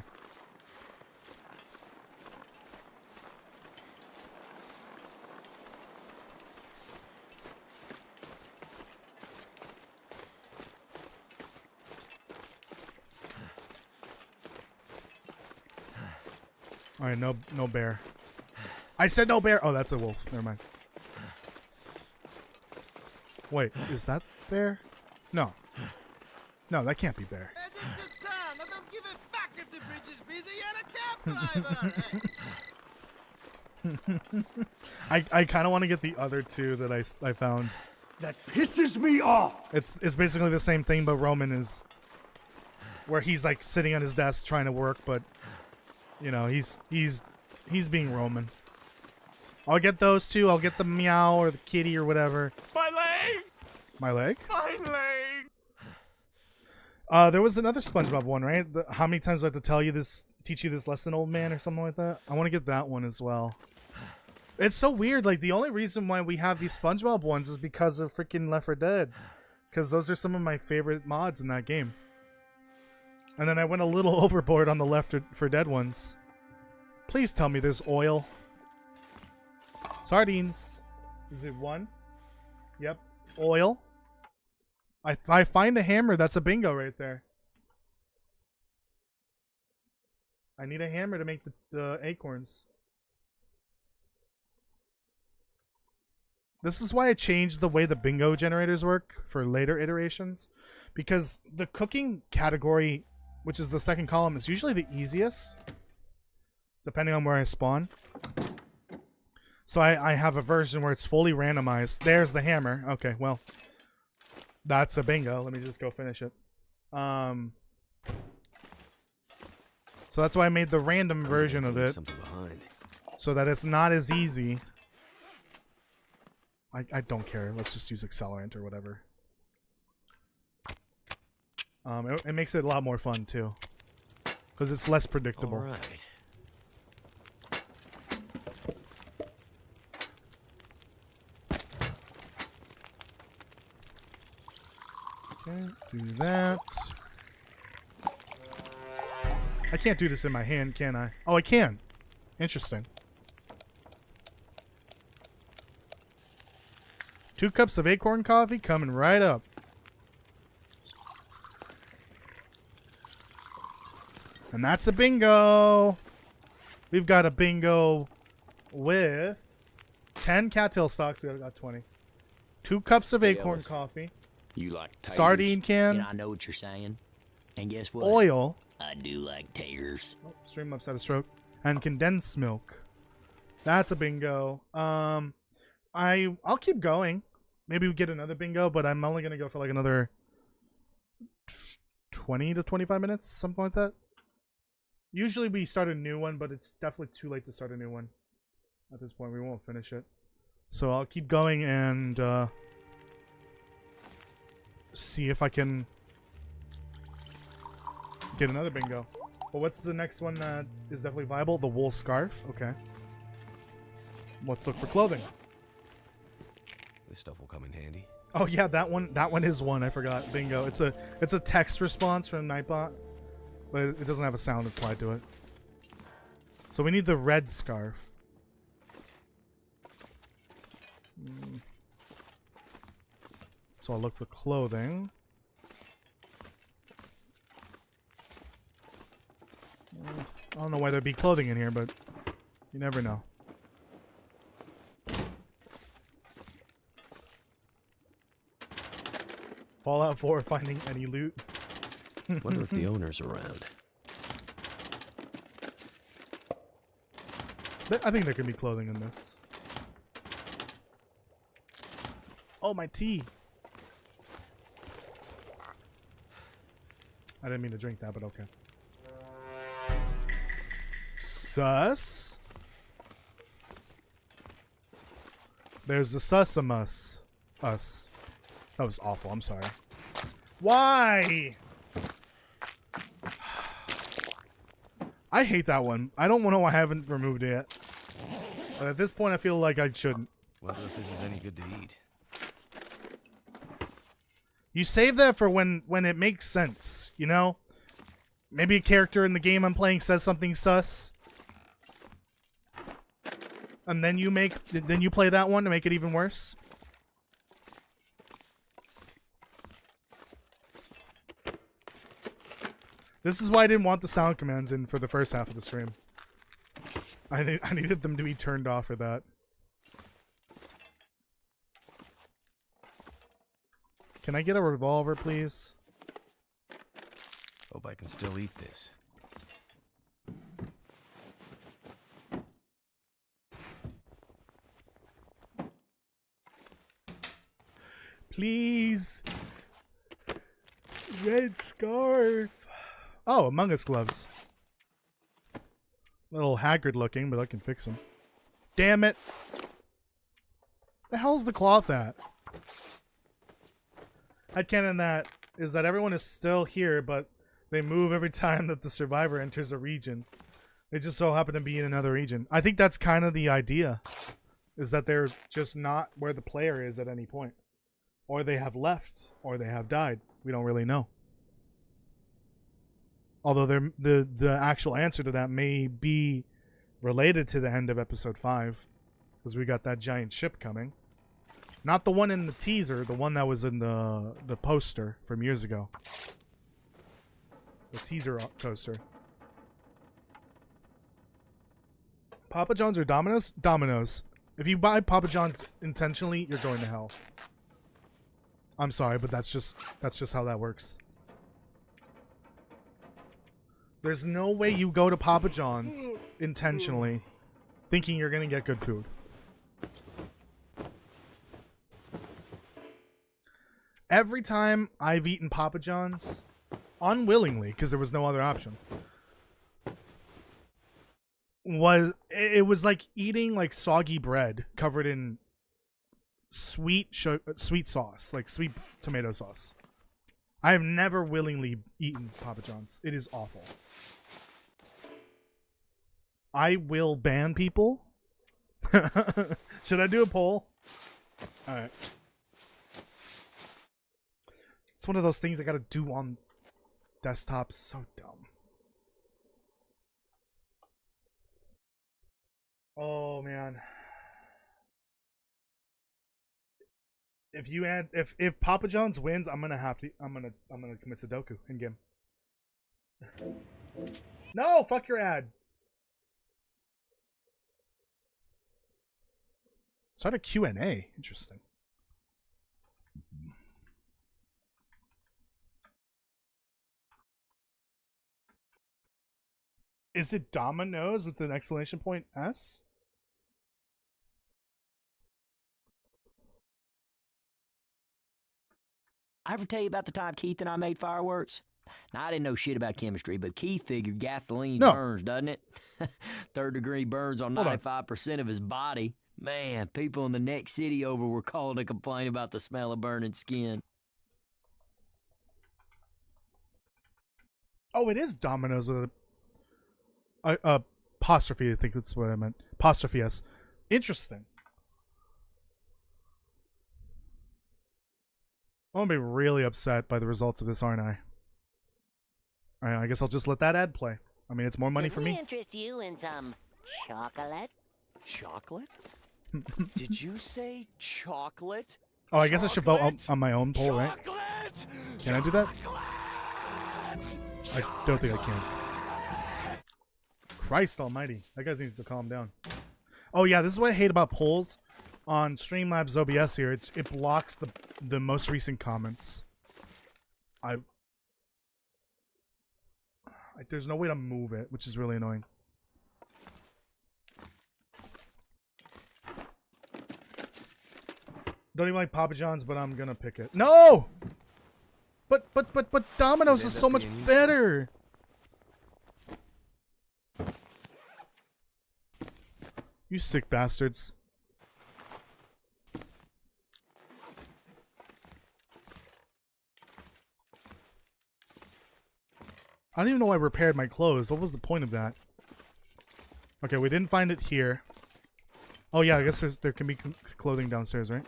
Alright, no bear. I said no bear! Oh, that's a wolf. Never mind. Wait, is that bear? No. No, that can't be bear. I kind of want to get the other 2 that I found. That pisses me off! It's basically the same thing, but Roman is... Where he's like sitting at his desk trying to work, but... You know, he's being Roman. I'll get those 2. I'll get the meow or the kitty or whatever. My leg! My leg? My leg! There was another SpongeBob one, right? How many times do I have to tell you this, teach you this lesson, old man, or something like that? I want to get that one as well. It's so weird. Like, the only reason why we have these SpongeBob ones is because of freaking Left 4 Dead. Because those are some of my favorite mods in that game. And then I went a little overboard on the Left 4 Dead ones. Please tell me there's oil. Sardines. Is it one? Yep. Oil. I find a hammer. That's a bingo right there. I need a hammer to make the acorns. This is why I changed the way the bingo generators work for later iterations. Because the cooking category, which is the second column, is usually the easiest. Depending on where I spawn. So I have a version where it's fully randomized. There's the hammer. Okay, well. That's a bingo. Let me just go finish it. So that's why I made the random version of it. Something behind. So that it's not as easy. I don't care. Let's just use accelerant or whatever. It makes it a lot more fun too. Because it's less predictable. All right. Okay, do that. I can't do this in my hand, can I? Oh, I can. Interesting. 2 cups of acorn coffee coming right up. And that's a bingo. We've got a bingo with 10 cattail stalks. We got 20. 2 cups of acorn coffee. You like taters? Sardine can. You know, I know what you're saying. And guess what? Oil. I do like taters. Oh, Streamlabs had a stroke. And condensed milk. That's a bingo. I'll keep going. Maybe we get another bingo, but I'm only gonna go for like another 20 to 25 minutes, something like that. Usually we start a new one, but it's definitely too late to start a new one. At this point, we won't finish it. So I'll keep going and see if I can get another bingo. But what's the next one that is definitely viable? The wool scarf. Okay. Let's look for clothing. This stuff will come in handy. Oh yeah, that one is one. I forgot. Bingo. It's a text response from Nightbot, but it doesn't have a sound applied to it. So we need the red scarf. So I'll look for clothing. I don't know why there'd be clothing in here, but you never know. Fallout 4 finding any loot. Wonder if the owner's around. I think there can be clothing in this. Oh, my tea. I didn't mean to drink that, but okay. Sus. There's the susamus. Us. That was awful. I'm sorry. Why? I hate that one. I don't know why I haven't removed it yet. But at this point, I feel like I shouldn't. Wonder if this is any good to eat. You save that for when it makes sense, you know? Maybe a character in the game I'm playing says something sus. And then you play that one to make it even worse. This is why I didn't want the sound commands in for the first half of the stream. I needed them to be turned off for that. Can I get a revolver, please? Hope I can still eat this. Please. Red scarf. Oh, Among Us gloves. A little haggard looking, but I can fix them. Damn it. The hell's the cloth at? headcanon that is that everyone is still here, but they move every time that the survivor enters a region. They just so happen to be in another region. I think that's kind of the idea, is that they're just not where the player is at any point. Or they have left, or they have died. We don't really know. Although the actual answer to that may be related to the end of episode 5, because we got that giant ship coming. Not the one in the teaser, the one that was in the poster from years ago. The teaser poster. Papa John's or Domino's? Domino's. If you buy Papa John's intentionally, you're going to hell. I'm sorry, but that's just how that works. There's no way you go to Papa John's intentionally thinking you're going to get good food. Every time I've eaten Papa John's, unwillingly, because there was no other option, it was like eating like soggy bread covered in sweet sauce, like sweet tomato sauce. I have never willingly eaten Papa John's. It is awful. I will ban people. Should I do a poll? All right. It's one of those things I gotta do on desktop. So dumb. Oh man. If Papa John's wins, I'm gonna commit Sudoku in game. No, fuck your ad. Start a Q&A. Interesting. Is it Domino's with an exclamation point S? I ever tell you about the time Keith and I made fireworks? Now, I didn't know shit about chemistry, but Keith figured gasoline burns, doesn't it? Third-degree burns on 95% of his body. Man, people in the next city over were calling to complain about the smell of burning skin. Oh, it is Domino's with a apostrophe. I think that's what I meant. Apostrophe S. Interesting. I'm gonna be really upset by the results of this, aren't I? All right, I guess I'll just let that ad play. I mean, it's more money for me. Could we interest you in some chocolate? Chocolate? Did you say chocolate? Oh, I guess I should vote on my own poll, right? Chocolate! Can I do that? I don't think I can. Christ almighty. That guy needs to calm down. Oh yeah, this is what I hate about polls on Streamlabs OBS here. It blocks the most recent comments. There's no way to move it, which is really annoying. Don't even like Papa John's, but I'm gonna pick it. No! But Domino's is so much better. You sick bastards. I don't even know I repaired my clothes. What was the point of that? Okay, we didn't find it here. Oh yeah, I guess there can be clothing downstairs, right?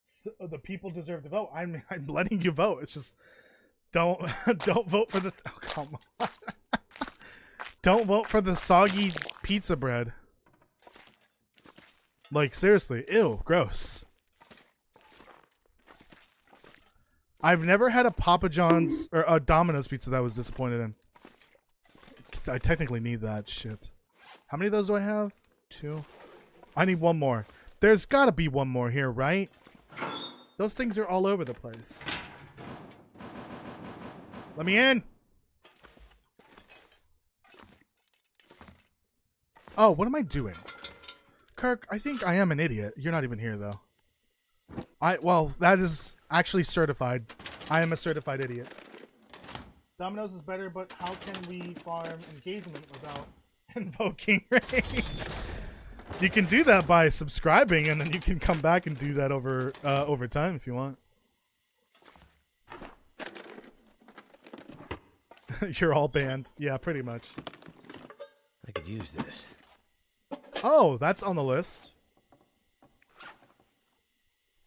So the people deserve to vote. I'm letting you vote. It's just don't vote for the come on. Don't vote for the soggy pizza bread. Like seriously, ew, gross. I've never had a Papa John's or a Domino's pizza that I was disappointed in. I technically need that shit. How many of those do I have? 2. I need 1 more. There's gotta be 1 more here, right? Those things are all over the place. Let me in! Oh, what am I doing? Kirk, I think I am an idiot. You're not even here, though. Well, that is actually certified. I am a certified idiot. Domino's is better, but how can we farm engagement without invoking rage? You can do that by subscribing, and then you can come back and do that over time if you want. You're all banned. Yeah, pretty much. I could use this. Oh, that's on the list.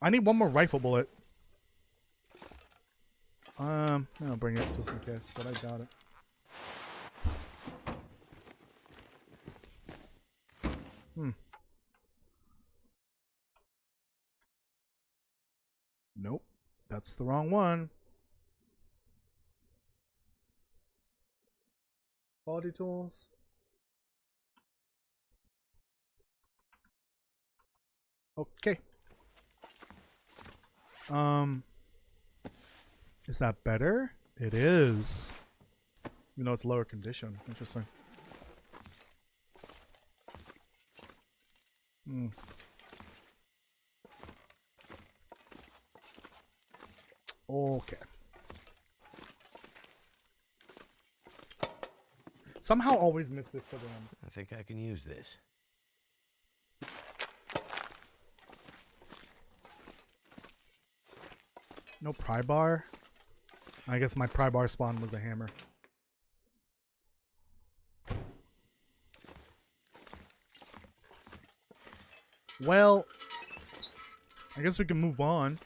I need one more rifle bullet. I'll bring it just in case, but I doubt it. Nope, that's the wrong one. Quality tools. Okay. Is that better? It is. Even though it's lower condition. Interesting. Okay. Somehow always miss this to them. I think I can use this. No pry bar? I guess my pry bar spawn was a hammer. Well, I guess we can move on.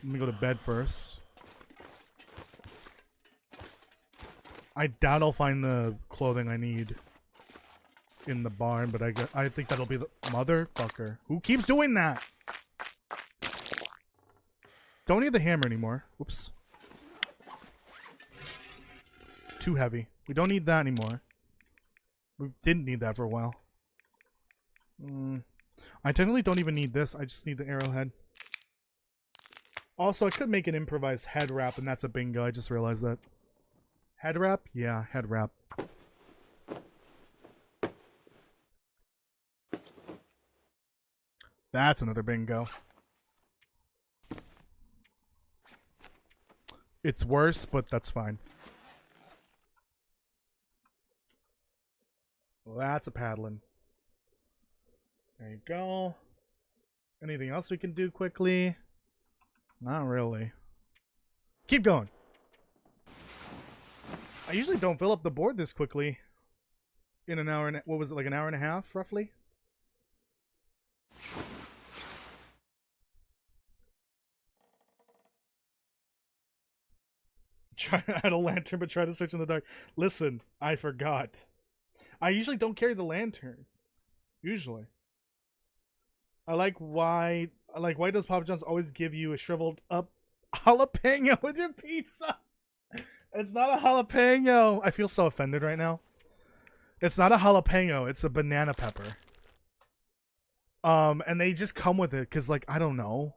Let me go to bed first. I doubt I'll find the clothing I need in the barn, but I think that'll be the motherfucker. Who keeps doing that? Don't need the hammer anymore. Whoops. Too heavy. We don't need that anymore. We didn't need that for a while. I technically don't even need this. I just need the arrowhead. Also, I could make an improvised head wrap, and that's a bingo. I just realized that. Head wrap? Yeah, head wrap. That's another bingo. It's worse, but that's fine. Well, that's a paddling. There you go. Anything else we can do quickly? Not really. Keep going. I usually don't fill up the board this quickly. In an hour and what was it, like an hour and a half, roughly? Try to add a lantern, but try to search in the dark. Listen, I forgot. I usually don't carry the lantern. Usually. Why does Papa John's always give you a shriveled up jalapeno with your pizza? It's not a jalapeno. I feel so offended right now. It's not a jalapeno. It's a banana pepper. And they just come with it because, like, I don't know.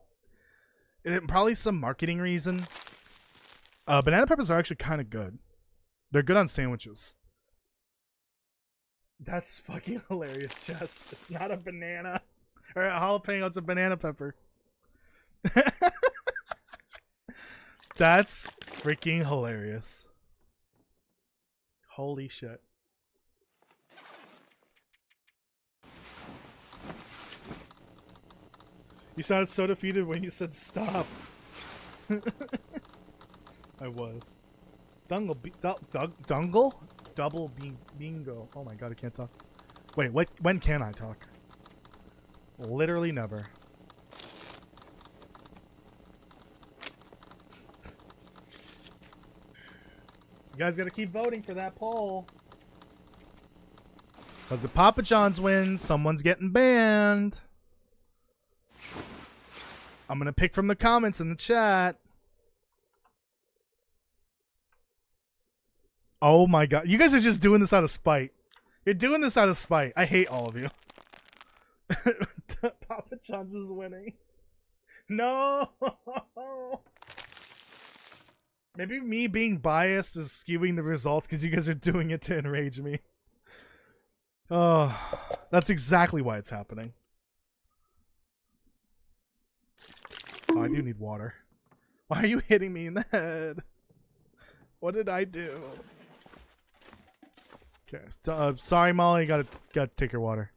Probably some marketing reason. Banana peppers are actually kind of good. They're good on sandwiches. That's fucking hilarious, Jess. It's not a banana. Or a jalapeno, it's a banana pepper. That's freaking hilarious. Holy shit. You sounded so defeated when you said stop. I was. Dungle? Double bingo. Oh my god, I can't talk. Wait, when can I talk? Literally never. You guys gotta keep voting for that poll. Because if Papa John's wins, someone's getting banned. I'm gonna pick from the comments in the chat. Oh my god. You guys are just doing this out of spite. You're doing this out of spite. I hate all of you. Papa John's is winning. No! Maybe me being biased is skewing the results because you guys are doing it to enrage me. Oh, that's exactly why it's happening. Oh, I do need water. Why are you hitting me in the head? What did I do? Okay, sorry, Molly. Gotta take your water.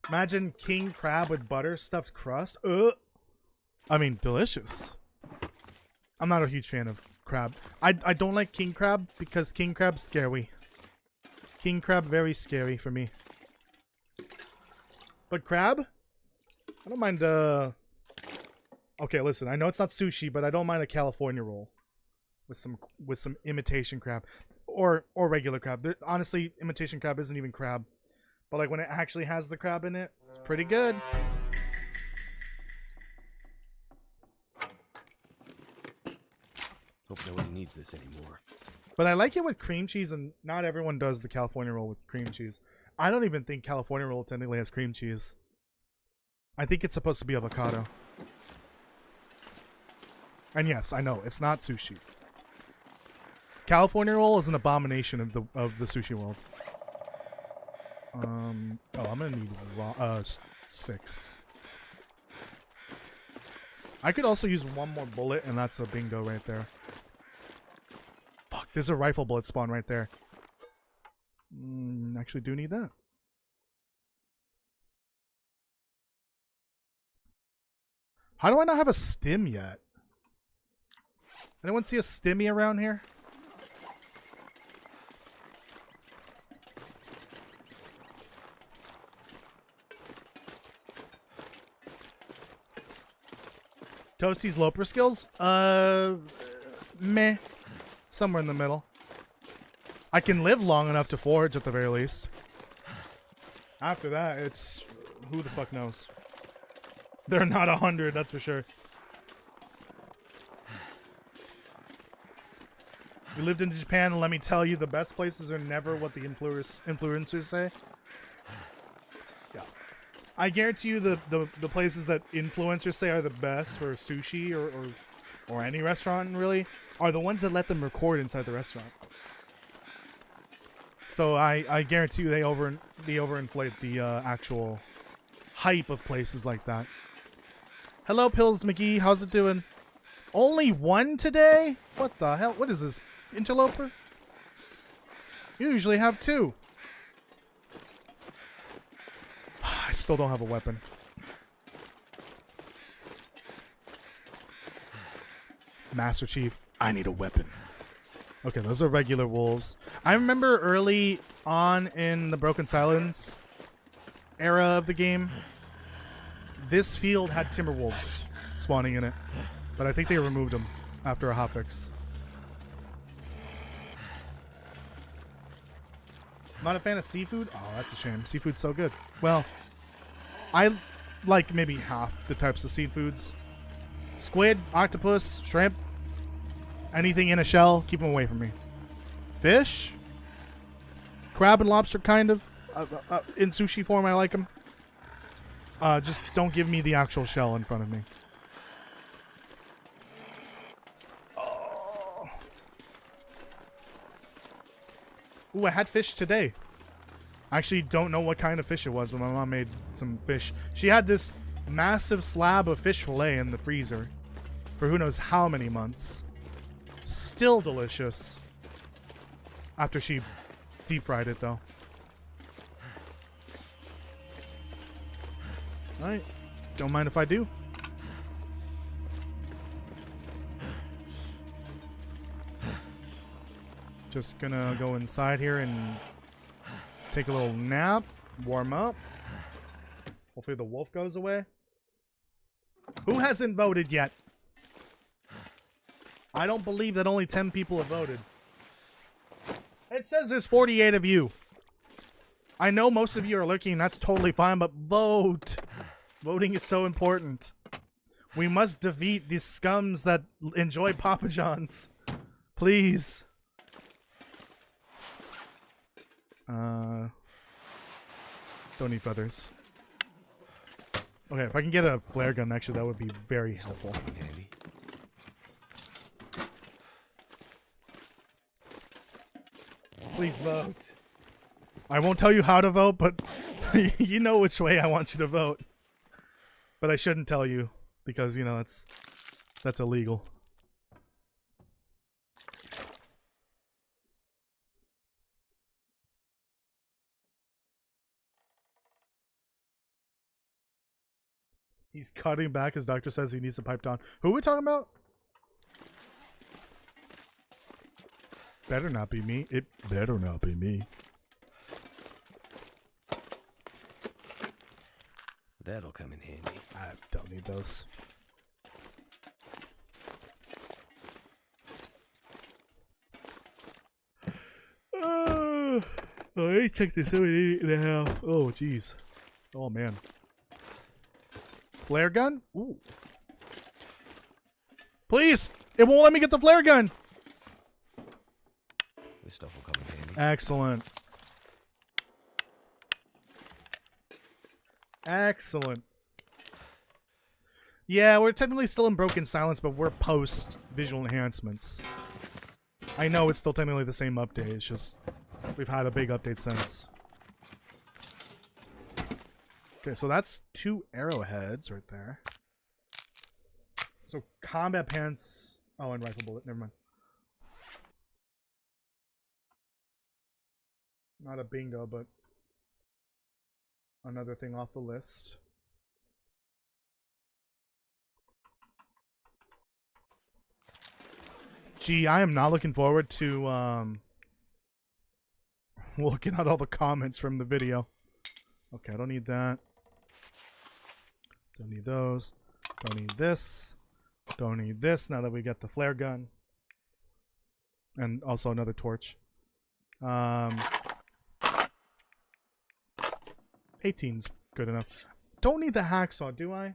Imagine king crab with butter stuffed crust. I mean, delicious. I'm not a huge fan of crab. I don't like king crab because king crab's scary. King crab very scary for me. But crab? I don't mind okay, listen, I know it's not sushi, but I don't mind a California roll with some imitation crab or regular crab. Honestly, imitation crab isn't even crab. But like when it actually has the crab in it, it's pretty good. Hope nobody needs this anymore. But I like it with cream cheese, and not everyone does the California roll with cream cheese. I don't even think California roll technically has cream cheese. I think it's supposed to be avocado. And yes, I know, it's not sushi. California roll is an abomination of the sushi world. Oh, I'm gonna need 6. I could also use one more bullet, and that's a bingo right there. Fuck, there's a rifle bullet spawn right there. Actually do need that. How do I not have a stim yet? Anyone see a stimmy around here? Toasty's Loper skills? Meh. Somewhere in the middle. I can live long enough to forge at the very least. After that, it's... who the fuck knows? They're not 100, that's for sure. We lived in Japan, and let me tell you, the best places are never what the influencers say. Yeah. I guarantee you the places that influencers say are the best for sushi or any restaurant, really, are the ones that let them record inside the restaurant. So I guarantee you they overinflate the actual hype of places like that. Hello, Pills McGee. How's it doing? Only one today? What the hell? What is this? Interloper? You usually have 2. I still don't have a weapon. Master Chief, I need a weapon. Okay, those are regular wolves. I remember early on in the Broken Silence era of the game, this field had Timberwolves spawning in it. But I think they removed them after a hotfix. Not a fan of seafood? Oh, that's a shame. Seafood's so good. Well, I like maybe half the types of seafoods. Squid, octopus, shrimp, anything in a shell, keep them away from me. Fish? Crab and lobster, kind of. In sushi form, I like them. Just don't give me the actual shell in front of me. Oh. Ooh, I had fish today. I actually don't know what kind of fish it was, but my mom made some fish. She had this massive slab of fish fillet in the freezer for who knows how many months. Still delicious. After she deep fried it, though. Alright. Don't mind if I do. Just gonna go inside here and take a little nap. Warm up. Hopefully the wolf goes away. Who hasn't voted yet? I don't believe that only 10 people have voted. It says there's 48 of you. I know most of you are looking, that's totally fine, but vote. Voting is so important. We must defeat these scums that enjoy Papa John's. Please. Don't need feathers. Okay, if I can get a flare gun, actually, that would be very helpful. Please vote. I won't tell you how to vote, but you know which way I want you to vote. But I shouldn't tell you because, you know, that's illegal. He's cutting back. His doctor says he needs to pipe down. Who are we talking about? Better not be me. It better not be me. That'll come in handy. I don't need those. Oh, I checked this 78.5. Oh, jeez. Oh, man. Flare gun? Ooh. Please! It won't let me get the flare gun! This stuff will come in handy. Excellent. Excellent. Yeah, we're technically still in Broken Silence, but we're post visual enhancements. I know it's still technically the same update, it's just we've had a big update since. Okay, so that's 2 arrowheads right there. So combat pants. Oh, and rifle bullet. Never mind. Not a bingo, but another thing off the list. Gee, I am not looking forward to looking at all the comments from the video. Okay, I don't need that. Don't need those. Don't need this. Don't need this now that we got the flare gun. And also another torch. 18's good enough. Don't need the hacksaw, do I?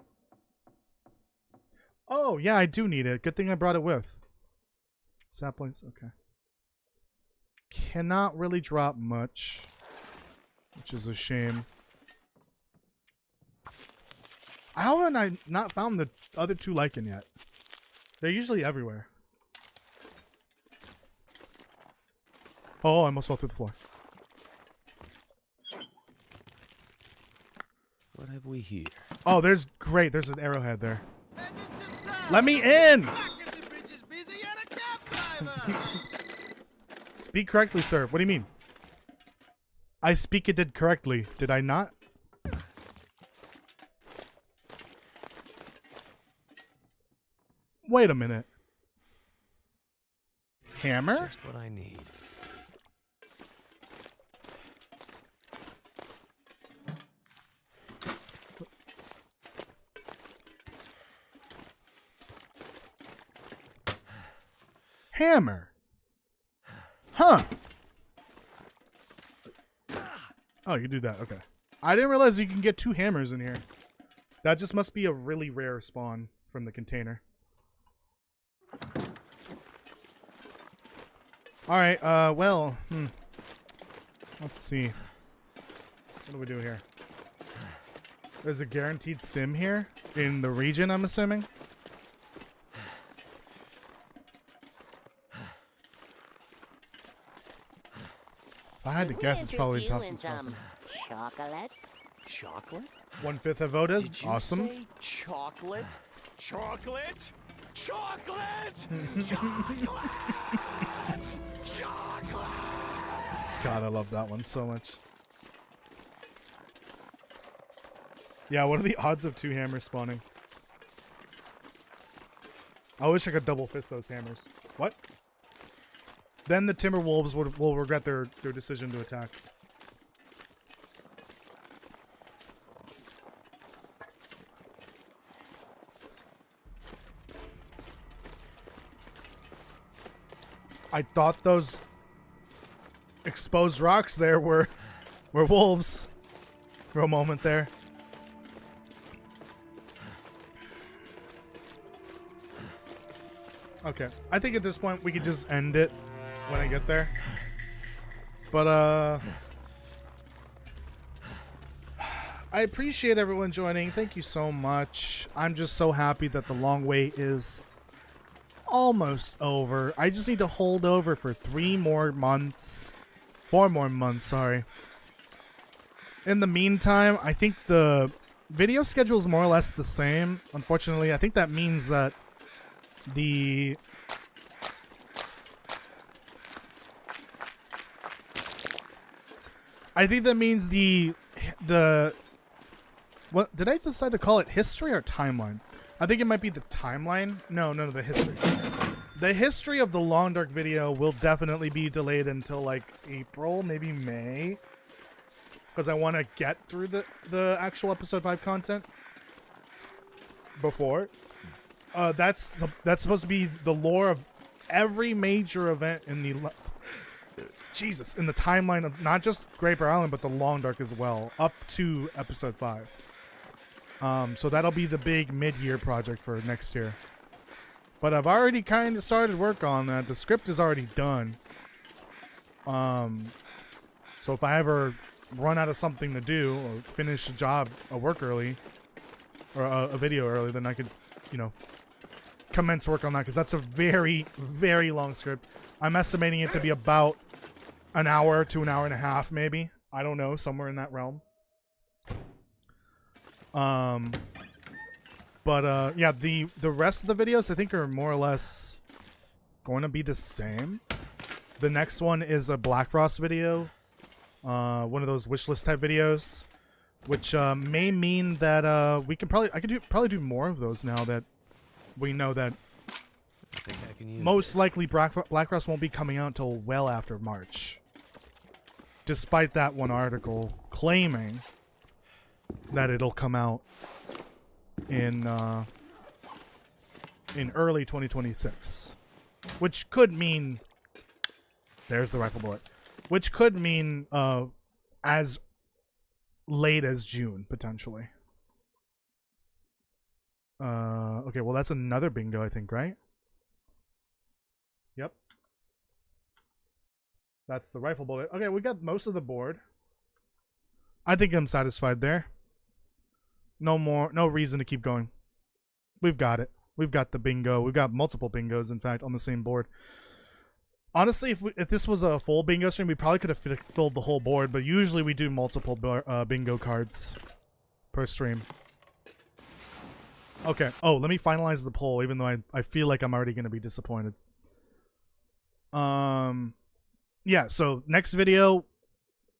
Oh, yeah, I do need it. Good thing I brought it with. Saplings, okay. Cannot really drop much, which is a shame. How have I not found the other 2 lichen yet? They're usually everywhere. Oh, I almost fell through the floor. What have we here? Oh, there's great. There's an arrowhead there. Let me in! Speak correctly, sir. What do you mean? I speak it correctly. Did I not? Wait a minute. Hammer? Just what I need. Hammer. Huh. Oh, you do that. Okay. I didn't realize you can get 2 hammers in here. That just must be a really rare spawn from the container. Alright, well, let's see. What do we do here? There's a guaranteed stim here in the region, I'm assuming. If I had to guess, it's probably the top some chocolate. Chocolate? 1/5 have voted. Did you Awesome. say chocolate? Chocolate? Chocolate! Chocolate! Chocolate! God, I love that one so much. Yeah, what are the odds of 2 hammers spawning? I wish I could double fist those hammers. What? Then the Timberwolves will regret their decision to attack. I thought those exposed rocks there were wolves for a moment there. Okay, I think at this point we could just end it when I get there. But I appreciate everyone joining. Thank you so much. I'm just so happy that the long wait is almost over. I just need to hold over for 4 more months, sorry. In the meantime, I think the video schedule is more or less the same. Unfortunately, I think that means that the What did I decide to call it? History or timeline? I think it might be the timeline. No, the history. The history of the Long Dark video will definitely be delayed until like April, maybe May, because I want to get through the actual episode 5 content before. That's supposed to be the lore of every major event in the in the timeline of not just Great Bear Island but the Long Dark as well, up to episode 5. So that'll be the big mid-year project for next year. But I've already kind of started work on that. The script is already done. So if I ever run out of something to do or finish a work early, or a video early, then I could, commence work on that, because that's a very, very long script. I'm estimating it to be about an hour to an hour and a half, maybe. I don't know, somewhere in that realm. Yeah, the rest of the videos I think are more or less going to be the same. The next one is a Black Frost video, one of those wishlist type videos, which may mean that I could probably do more of those now that we know that most likely Black Frost won't be coming out until well after March, despite that one article claiming that it'll come out in early 2026, which could mean there's the rifle bullet, which could mean as late as June potentially. Okay, well that's another bingo, I think, right? Yep, that's the rifle bullet. Okay, we got most of the board. I think I'm satisfied there. No reason to keep going. We've got it. We've got the bingo. We've got multiple bingos, in fact, on the same board. Honestly, if this was a full bingo stream, we probably could have filled the whole board, but usually we do multiple bingo cards per stream. Okay. Oh, let me finalize the poll, even though I feel like I'm already going to be disappointed. Yeah, so next video,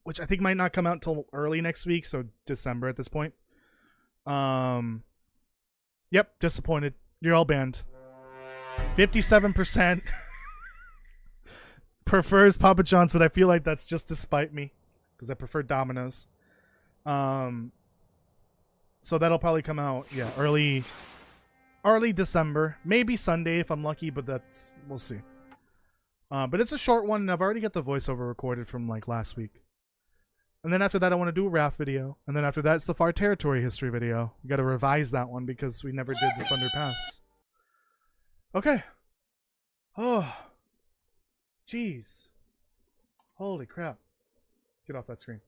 which I think might not come out until early next week, so December at this point. Yep, disappointed. You're all banned. 57% prefers Papa John's, but I feel like that's just to spite me, because I prefer Domino's. So that'll probably come out, yeah, early December, maybe Sunday if I'm lucky, but we'll see. But it's a short one, and I've already got the voiceover recorded from like last week. And then after that, I want to do a raft video. And then after that, it's the Far Territory history video. We got to revise that one because we never did this underpass. Okay. Oh. Jeez. Holy crap. Get off that screen.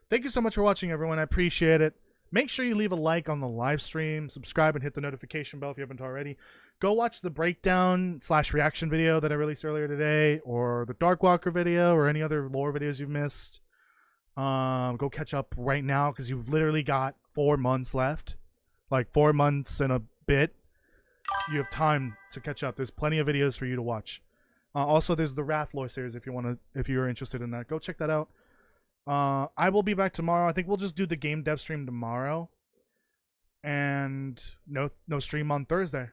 Thank you so much for watching, everyone. I appreciate it. Make sure you leave a like on the live stream. Subscribe and hit the notification bell if you haven't already. Go watch the breakdown/reaction video that I released earlier today, or the Darkwalker video, or any other lore videos you've missed. Go catch up right now, because you've literally got 4 months left. Like 4 months and a bit. You have time to catch up. There's plenty of videos for you to watch. Also, there's the Wrath lore series if you're interested in that. Go check that out. I will be back tomorrow. I think we'll just do the game dev stream tomorrow. And no stream on Thursday.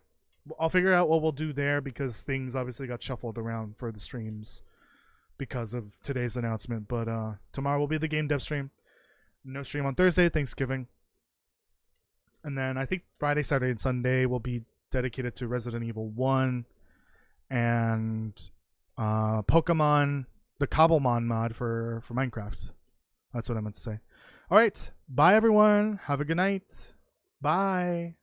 I'll figure out what we'll do there, because things obviously got shuffled around for the streams because of today's announcement. But tomorrow will be the game dev stream. No stream on Thursday, Thanksgiving. And then I think Friday, Saturday, and Sunday will be dedicated to Resident Evil 1 and Pokemon, the Cobblemon mod for Minecraft. That's what I meant to say. All right. Bye, everyone. Have a good night. Bye.